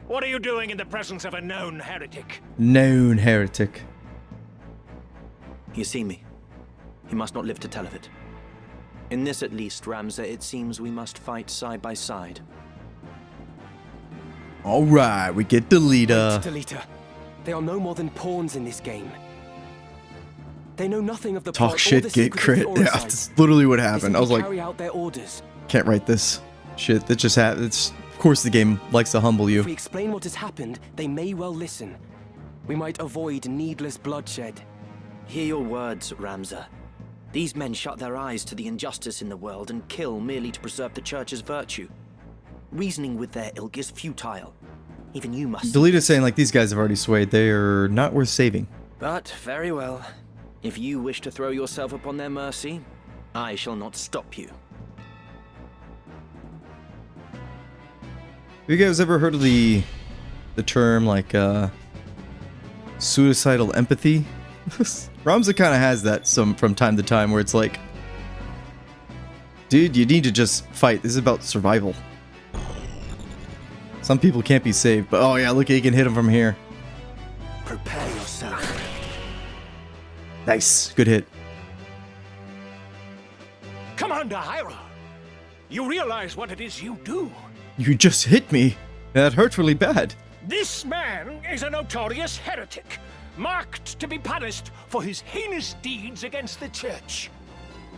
What are you doing in the presence of a known heretic? Known heretic. You see me. He must not live to tell of it. In this at least, Ramza, it seems we must fight side by side. Alright, we get Delita. Delita. They are no more than pawns in this game. They know nothing of the Talk plot or shit, the get secrets of the crit. Yeah, Oricide. that's literally what They happened. simply I was like, carry out their orders. can't write this. Shit, that just it's of course the game likes to humble you. If we explain what has happened, they may well listen. We might avoid needless bloodshed. Hear your words, Ramza. These men shut their eyes to the injustice in the world and kill merely to preserve the Church's virtue. Reasoning with their ilk is futile. Even you must... Delita's saying, like, these guys have already swayed. They are not worth saving. But, very well. If you wish to throw yourself upon their mercy, I shall not stop you. Have you guys ever heard of the term, like, suicidal empathy? Ramza kind of has that from time to time, where it's like, dude, you need to just fight. This is about survival. Some people can't be saved, but oh yeah, look, you can hit them from here. Prepare yourself. Nice, good hit. Commander Hyrule, you realize what it is you do? You just hit me. That hurts really bad. This man is a notorious heretic, marked to be punished for his heinous deeds against the Church.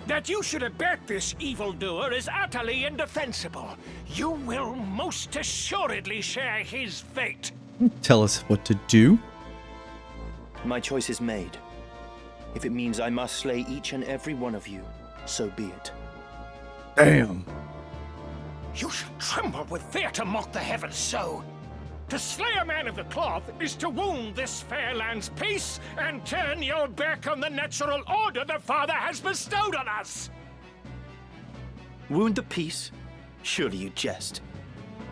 That you should abet this evildoer is utterly indefensible. You will most assuredly share his fate. Tell us what to do. My choice is made. If it means I must slay each and every one of you, so be it. Damn. You should tremble with fear to mock the heavens so. To slay a man of the cloth is to wound this fair land's peace and turn your back on the natural order the Father has bestowed on us. Wound the peace? Surely you jest.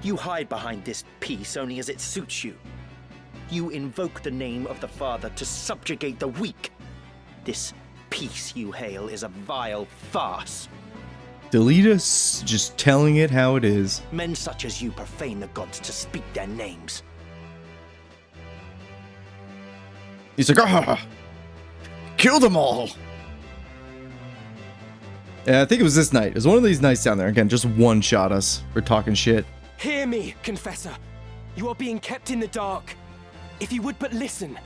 You hide behind this peace only as it suits you. You invoke the name of the Father to subjugate the weak. This peace you hail is a vile farce. Delita's just telling it how it is. Men such as you profane the gods to speak their names. He's like, ah, kill them all. Yeah, I think it was this night. It was one of these nights down there. Again, just one-shot us for talking shit. Hear me, Confessor. You are being kept in the dark. If you would but listen,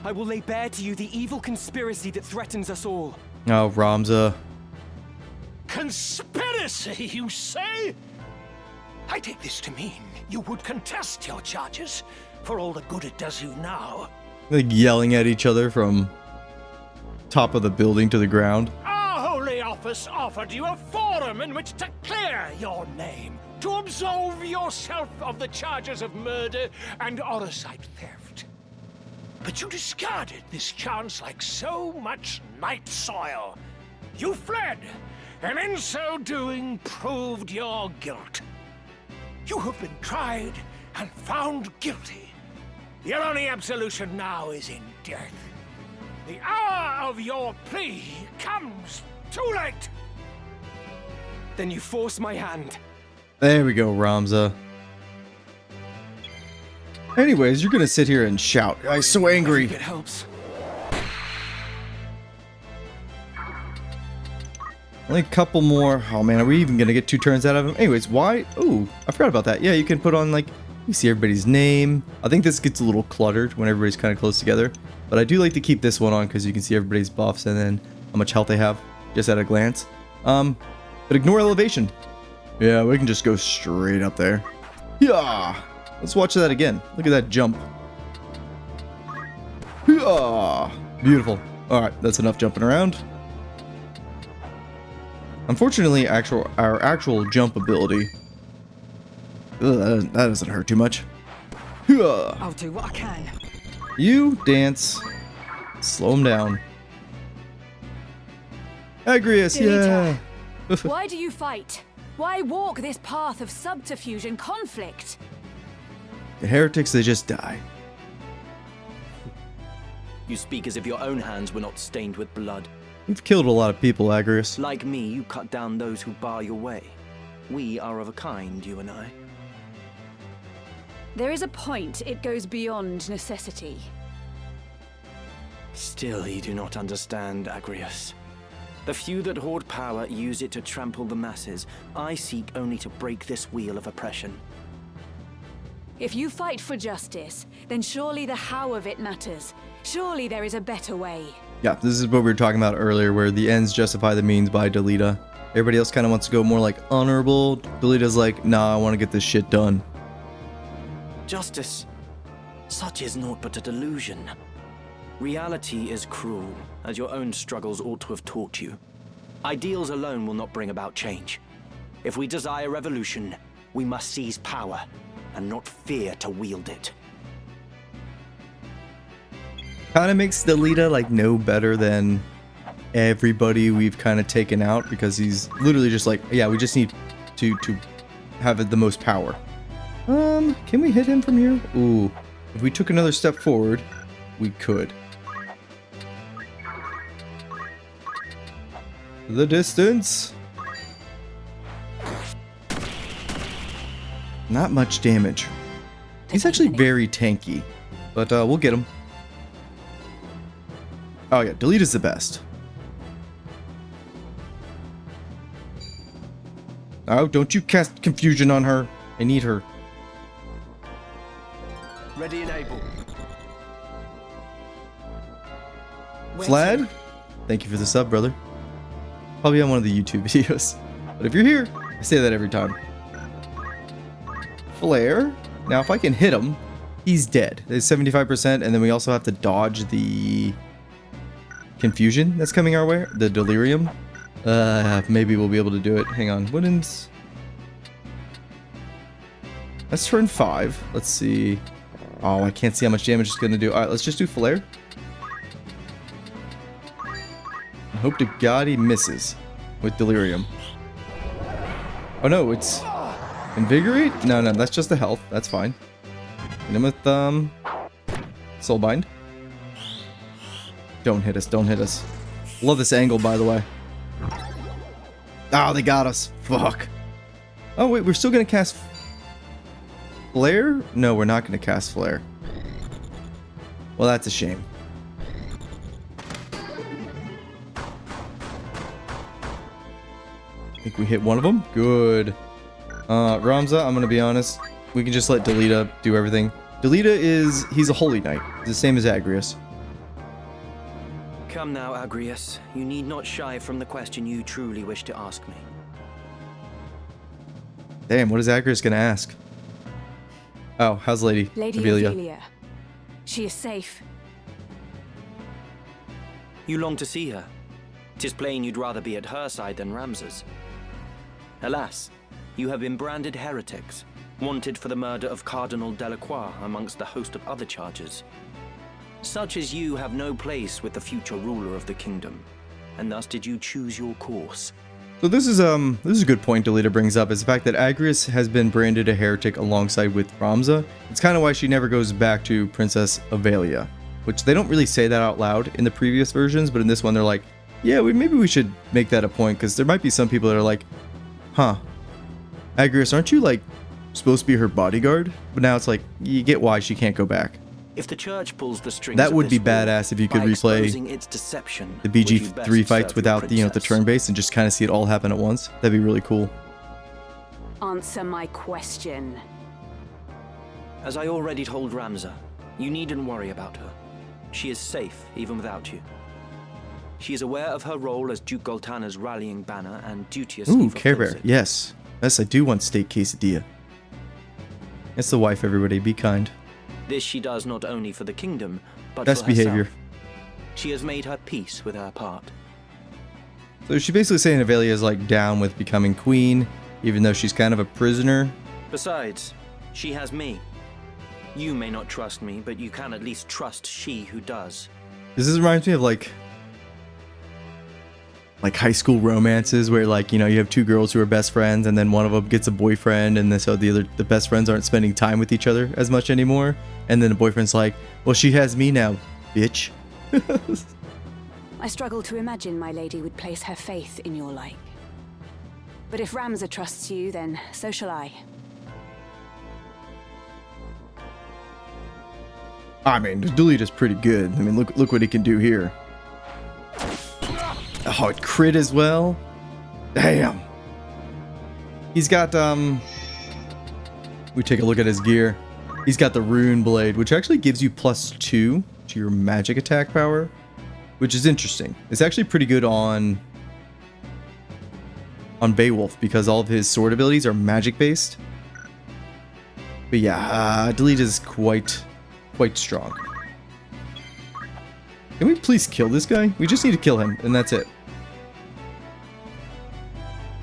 I will lay bare to you the evil conspiracy that threatens us all. Oh, Ramza. Conspiracy, you say? I take this to mean you would contest your charges, for all the good it does you now. Like yelling at each other from top of the building to the ground. Our holy office offered you a forum in which to clear your name, to absolve yourself of the charges of murder and Orosite theft. But you discarded this chance like so much night soil. You fled, and in so doing proved your guilt. You have been tried and found guilty. Your only absolution now is in death. The hour of your plea comes too late. Then you force my hand. There we go, Ramza. Anyways, you're gonna sit here and shout. I'm so angry. It helps. Only a couple more. Oh man, are we even gonna get 2 turns out of him? Anyways, why? Ooh, I forgot about that. Yeah, you can put on, like, you see everybody's name. I think this gets a little cluttered when everybody's kind of close together. But I do like to keep this one on because you can see everybody's buffs and then how much health they have just at a glance. But ignore elevation. Yeah, we can just go straight up there. Yeah. Let's watch that again. Look at that jump. Yeah. Beautiful. Alright, that's enough jumping around. Unfortunately, our actual jump ability, that doesn't hurt too much. I'll do what I can. You dance. Slow him down. Agrius, yeah. Why do you fight? Why walk this path of subterfuge and conflict? The heretics, they just die. You speak as if your own hands were not stained with blood. You've killed a lot of people, Agrius. Like me, you cut down those who bar your way. We are of a kind, you and I. There is a point it goes beyond necessity. Still, you do not understand, Agrius. The few that hoard power use it to trample the masses. I seek only to break this wheel of oppression. If you fight for justice, then surely the how of it matters. Surely there is a better way. Yeah, this is what we were talking about earlier, where the ends justify the means by Delita. Everybody else kind of wants to go more like honorable. Delita's like, nah, I want to get this shit done. Justice, such is naught but a delusion. Reality is cruel, as your own struggles ought to have taught you. Ideals alone will not bring about change. If we desire revolution, we must seize power, and not fear to wield it. Kind of makes Delita like no better than everybody we've kind of taken out, because he's literally just like, yeah, we just need to have the most power. Can we hit him from here? Ooh, if we took another step forward, we could. The distance. Not much damage. He's actually very tanky, but we'll get him. Oh yeah, Delita's the best. Oh, don't you cast confusion on her. I need her. Ready and able. Vlad, thank you for the sub, brother. Probably on one of the YouTube videos. But if you're here, I say that every time. Flare. Now, if I can hit him, he's dead. There's 75%, and then we also have to dodge the confusion that's coming our way. The delirium. Maybe we'll be able to do it. Hang on. Woodens. Let's turn 5. Let's see. Oh, I can't see how much damage it's going to do. Alright, let's just do Flare. Hope to God he misses with Delirium. Oh no, it's Invigorate? No, that's just the health. That's fine. Hit him with Soulbind. Don't hit us, don't hit us. Love this angle, by the way. Oh, they got us. Fuck. Oh wait, we're still gonna cast Flare? No, we're not gonna cast Flare. Well, that's a shame. I think we hit one of them. Good. Ramza, I'm gonna be honest. We can just let Delita do everything. Delita he's a holy knight. He's the same as Agrius. Come now, Agrius. You need not shy from the question you truly wish to ask me. Damn, what is Agrius gonna ask? Oh, how's Lady Avelia? She is safe. You long to see her. 'Tis plain you'd rather be at her side than Ramza's. Alas, you have been branded heretics, wanted for the murder of Cardinal Delacroix amongst a host of other charges. Such as you have no place with the future ruler of the kingdom, and thus did you choose your course. So this is a good point Delita brings up, is the fact that Agrius has been branded a heretic alongside with Ramza. It's kind of why she never goes back to Princess Avelia, which they don't really say that out loud in the previous versions, but in this one they're like, yeah, maybe we should make that a point, because there might be some people that are like, huh, Agrius, aren't you like supposed to be her bodyguard? But now it's like, you get why she can't go back. If the church pulls the strings, that would be badass if you could replay its deception, the BG3 fights without the turn base and just kind of see it all happen at once. That'd be really cool. Answer my question. As I already told Ramza, you needn't worry about her. She is safe even without you. She is aware of her role as Duke Goltana's rallying banner and duteously fulfills Care Bear. it. Yes, I do want steak quesadilla. It's the wife, everybody. Be kind. This she does not only for the kingdom, but best for herself. behavior. She has made her peace with her part. So she's basically saying Avelia is like down with becoming queen, even though she's kind of a prisoner. Besides, she has me. You may not trust me, but you can at least trust she who does. This reminds me of like high school romances where like, you know, you have two girls who are best friends and then one of them gets a boyfriend, and then so the best friends aren't spending time with each other as much anymore, and then the boyfriend's like, well, she has me now, bitch. I struggle to imagine my lady would place her faith in your like. But if Ramza trusts you, then so shall I. I mean, Delita's pretty good. I mean, look what he can do here. Oh, it crit as well. Damn. He's got we take a look at his gear. He's got the rune blade, which actually gives you +2 to your magic attack power, which is interesting. It's actually pretty good on on Beowulf because all of his sword abilities are magic based. But yeah, Delete is quite strong. Can we please kill this guy? We just need to kill him, and that's it.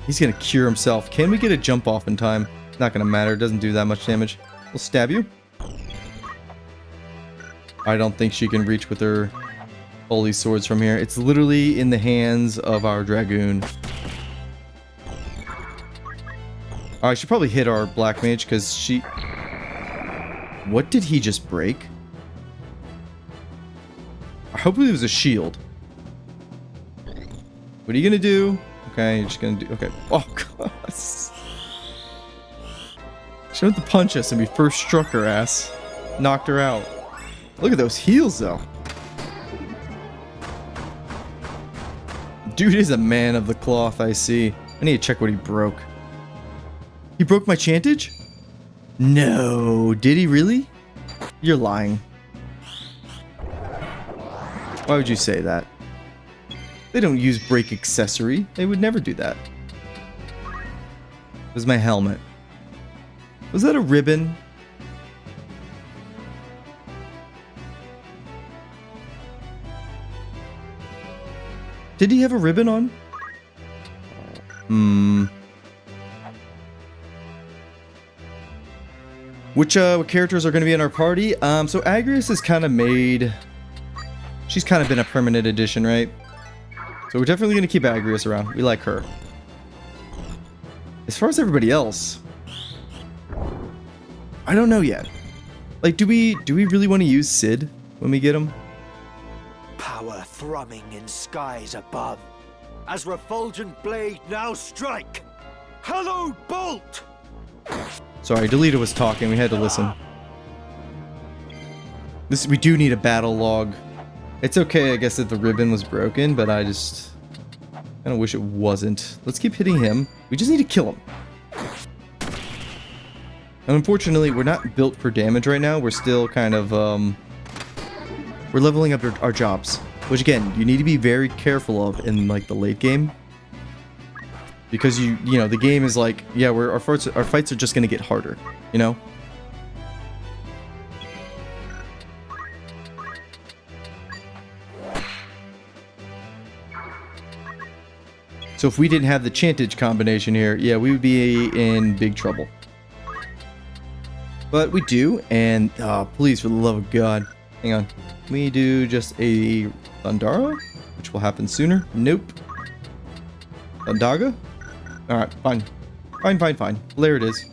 He's gonna cure himself. Can we get a jump off in time? Not gonna matter. It doesn't do that much damage. We'll stab you. I don't think she can reach with her holy swords from here. It's literally in the hands of our dragoon. I should probably hit our black mage because she... What did he just break? Hopefully it was a shield. What are you gonna do? Okay, you're just gonna do... Okay. Oh, God. She went to punch us and we first struck her ass. Knocked her out. Look at those heels, though. Dude is a man of the cloth, I see. I need to check what he broke. He broke my chantage? No. Did he really? You're lying. Why would you say that? They don't use break accessory. They would never do that. It was my helmet. Was that a ribbon? Did he have a ribbon on? Which characters are going to be in our party? So Agrias is kind of made... She's kind of been a permanent addition, right? So we're definitely going to keep Agrias around. We like her. As far as everybody else... I don't know yet. Like, do we really want to use Sid when we get him? Power thrumming in skies above. As refulgent blade now strike. Hallowed bolt! Sorry, Delita was talking. We had to listen. We do need a battle log. It's okay, I guess, that the ribbon was broken, but I just kind of wish it wasn't. Let's keep hitting him. We just need to kill him. And unfortunately, we're not built for damage right now. We're still kind of, we're leveling up our jobs. Which, again, you need to be very careful of in, like, the late game. Because, you know, the game is like, yeah, our fights are just going to get harder, you know? So if we didn't have the chantage combination here, yeah, we would be in big trouble. But we do, and please, for the love of God, hang on. We do just a Thundara, which will happen sooner. Nope. Thundaga? Alright, fine. Fine. There it is.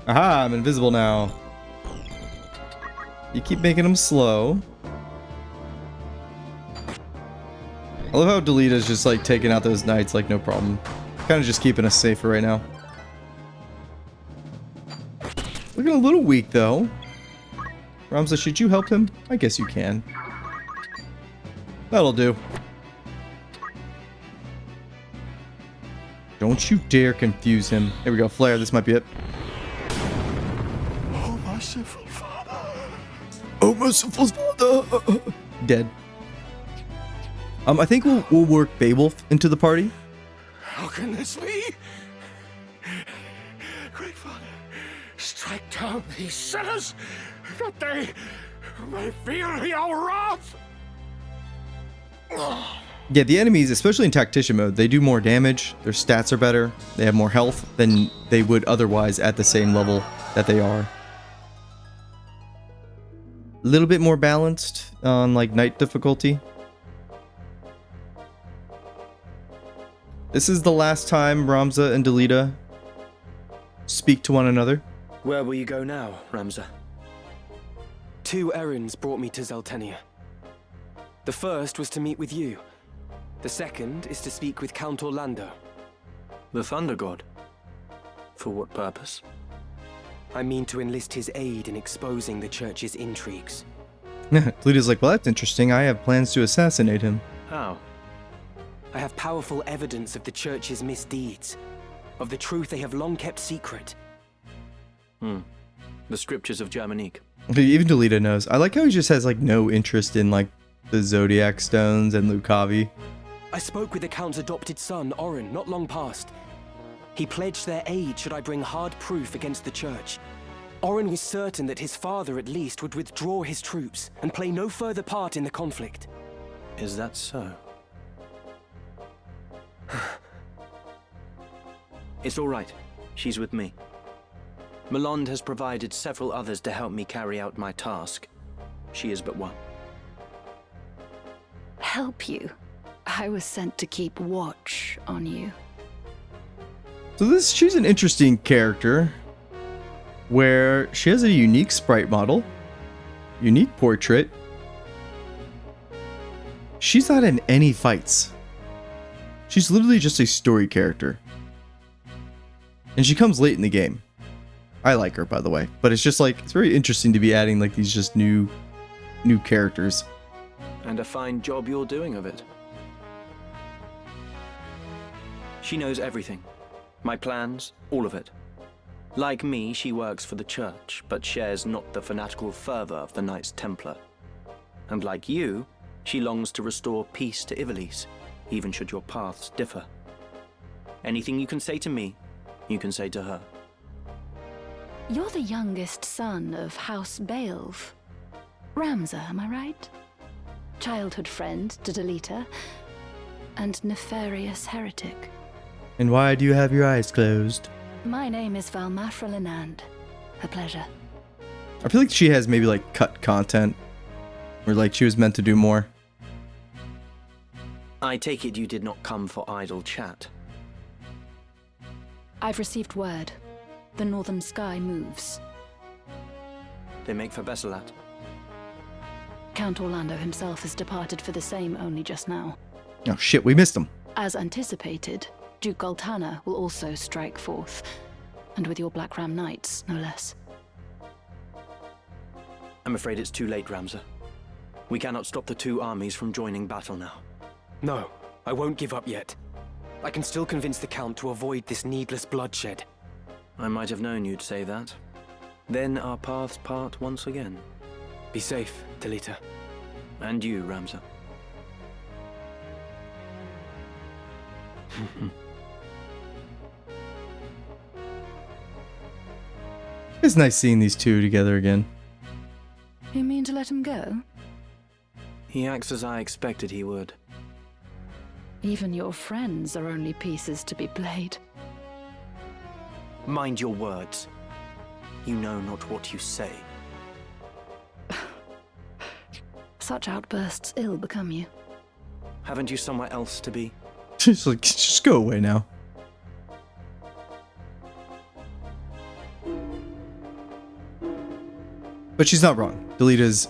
Aha, I'm invisible now. You keep making them slow. I love how Delita's just like taking out those knights like no problem. Kind of just keeping us safer right now. Looking a little weak though. Ramza, should you help him? I guess you can. That'll do. Don't you dare confuse him. There we go, Flare, this might be it. Oh, merciful Father. Oh, merciful Father. Dead. I think we'll work Beowulf into the party. How can this be? Great Father, strike down these sinners, that they may feel your wrath. Yeah, the enemies, especially in Tactician mode, they do more damage, their stats are better, they have more health than they would otherwise at the same level that they are. A little bit more balanced on, like, Knight difficulty. This is the last time Ramza and Delita speak to one another. Where will you go now, Ramza? 2 errands brought me to Zeltenia. The first was to meet with you. The second is to speak with Count Orlando. The Thunder God? For what purpose? I mean to enlist his aid in exposing the Church's intrigues. Delita's like, well, that's interesting. I have plans to assassinate him. How? I have powerful evidence of the Church's misdeeds, of the truth they have long kept secret. The scriptures of Germanique. Even Delita knows. I like how he just has, like, no interest in, like, the Zodiac Stones and Lucavi. I spoke with the Count's adopted son, Orin, not long past. He pledged their aid should I bring hard proof against the Church. Orin was certain that his father, at least, would withdraw his troops and play no further part in the conflict. Is that so? It's all right. She's with me. Malond has provided several others to help me carry out my task. She is but one. Help you? I was sent to keep watch on you. So she's an interesting character where she has a unique sprite model, unique portrait. She's not in any fights. She's literally just a story character. And she comes late in the game. I like her, by the way, but it's just like, it's very interesting to be adding like these just new characters. And a fine job you're doing of it. She knows everything. My plans, all of it. Like me, she works for the Church, but shares not the fanatical fervor of the Knights Templar. And like you, she longs to restore peace to Ivalice, even should your paths differ. Anything you can say to me, you can say to her. You're the youngest son of House Baelv. Ramza, am I right? Childhood friend to Delita, and nefarious heretic. And why do you have your eyes closed? My name is Valmafra Lenand. A pleasure. I feel like she has maybe like cut content, or like she was meant to do more. I take it you did not come for idle chat. I've received word. The northern sky moves. They make for Besselat. Count Orlando himself has departed for the same only just now. Oh shit, we missed him. As anticipated, Duke Goltana will also strike forth, and with your Black Ram Knights, no less. I'm afraid it's too late, Ramza. We cannot stop the two armies from joining battle now. No, I won't give up yet. I can still convince the Count to avoid this needless bloodshed. I might have known you'd say that. Then our paths part once again. Be safe, Delita. And you, Ramza. It's nice seeing these two together again. You mean to let him go? He acts as I expected he would. Even your friends are only pieces to be played. Mind your words. You know not what you say. Such outbursts ill become you. Haven't you somewhere else to be? She's like, just go away now. But she's not wrong. Delita's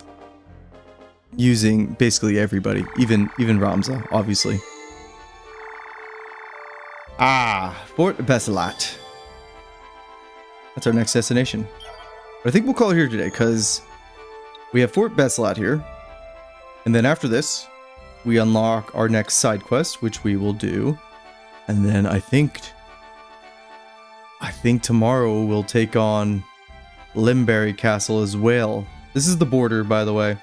using basically everybody, even Ramza, obviously. Fort Besselat. That's our next destination. But I think we'll call it here today, because we have Fort Besselat here. And then after this, we unlock our next side quest, which we will do. And then I think tomorrow we'll take on Limberry Castle as well. This is the border, by the way.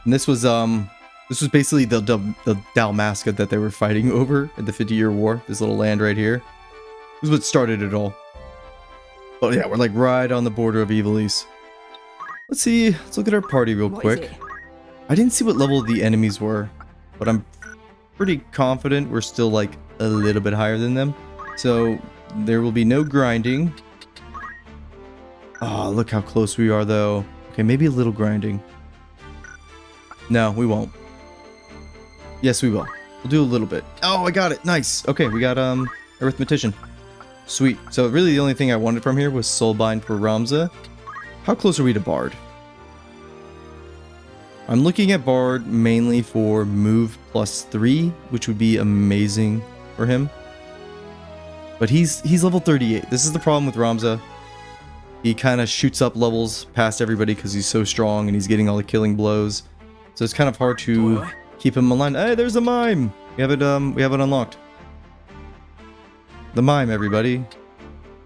And this was basically the Dalmasca that they were fighting over in the 50-year war. This little land right here. This is what started it all. But yeah, we're like right on the border of Ivalice. Let's see. Let's look at our party real quick. I didn't see what level the enemies were, but I'm pretty confident we're still like a little bit higher than them. So there will be no grinding. Oh, look how close we are though. Okay, maybe a little grinding. No, we won't. Yes, we will. We'll do a little bit. Oh, I got it. Nice. Okay, we got Arithmetician. Sweet. So really the only thing I wanted from here was Soulbind for Ramza. How close are we to Bard? I'm looking at Bard mainly for move +3, which would be amazing for him. But he's level 38. This is the problem with Ramza. He kind of shoots up levels past everybody because he's so strong and he's getting all the killing blows. So it's kind of hard to keep him aligned. Hey, there's a mime. We have it unlocked. The mime, everybody.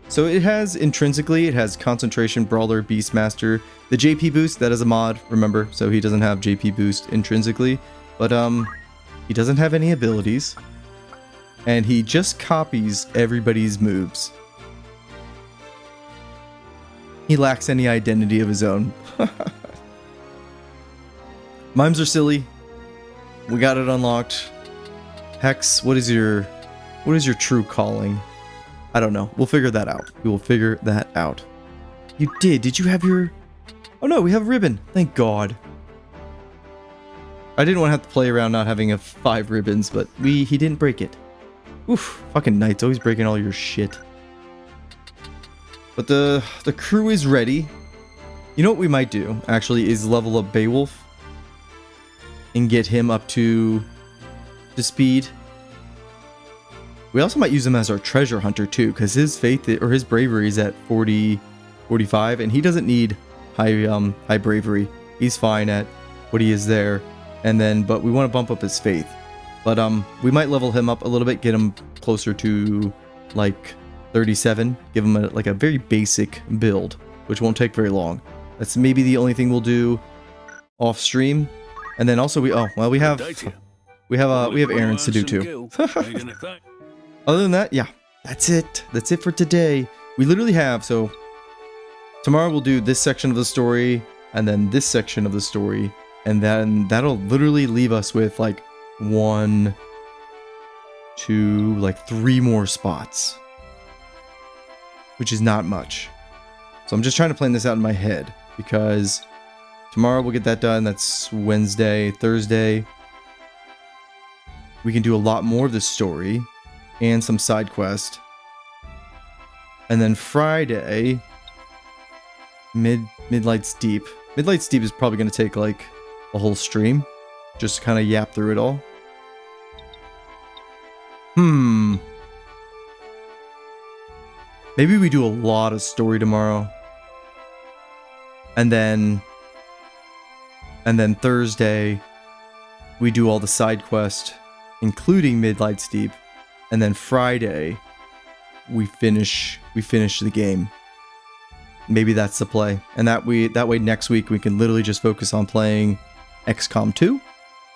So it has intrinsically, it has Concentration, Brawler, Beastmaster. The JP boost, that is a mod, remember, so he doesn't have JP boost intrinsically. But he doesn't have any abilities. And he just copies everybody's moves. He lacks any identity of his own. Mimes are silly. We got it unlocked. Hex, what is your true calling? I don't know. We'll figure that out. We will figure that out. You did. Did you have your... Oh no, we have a ribbon. Thank God. I didn't want to have to play around not having 5 ribbons, but he didn't break it. Oof, fucking Knight's always breaking all your shit. But the crew is ready. You know what we might do, actually, is level up Beowulf. And get him up to speed. We also might use him as our treasure hunter too, because his faith or his bravery is at 45, and he doesn't need high bravery. He's fine at what he is there. And then, but we want to bump up his faith. But we might level him up a little bit, get him closer to like 37, give him like a very basic build, which won't take very long. That's maybe the only thing we'll do off stream. And then also we have errands to do too. Other than that, yeah, that's it. That's it for today. We literally have, so tomorrow we'll do this section of the story and then this section of the story, and then that'll literally leave us with like 1, 2, like 3 more spots, which is not much. So I'm just trying to plan this out in my head, because tomorrow we'll get that done. That's Wednesday. Thursday, we can do a lot more of the story and some side quest. And then Friday, Midlight's Deep. Midlight's Deep is probably going to take like a whole stream, just to kind of yap through it all. Maybe we do a lot of story tomorrow. And then Thursday, we do all the side quest, including Midlight's Deep. And then Friday, we finish the game. Maybe that's the play. And that way next week we can literally just focus on playing XCOM 2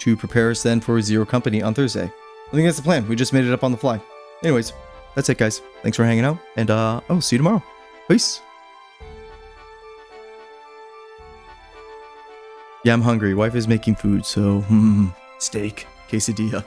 to prepare us then for Zero Company on Thursday. I think that's the plan. We just made it up on the fly. Anyways, that's it, guys. Thanks for hanging out, and I'll see you tomorrow. Peace. Yeah, I'm hungry. Wife is making food, so steak, quesadilla.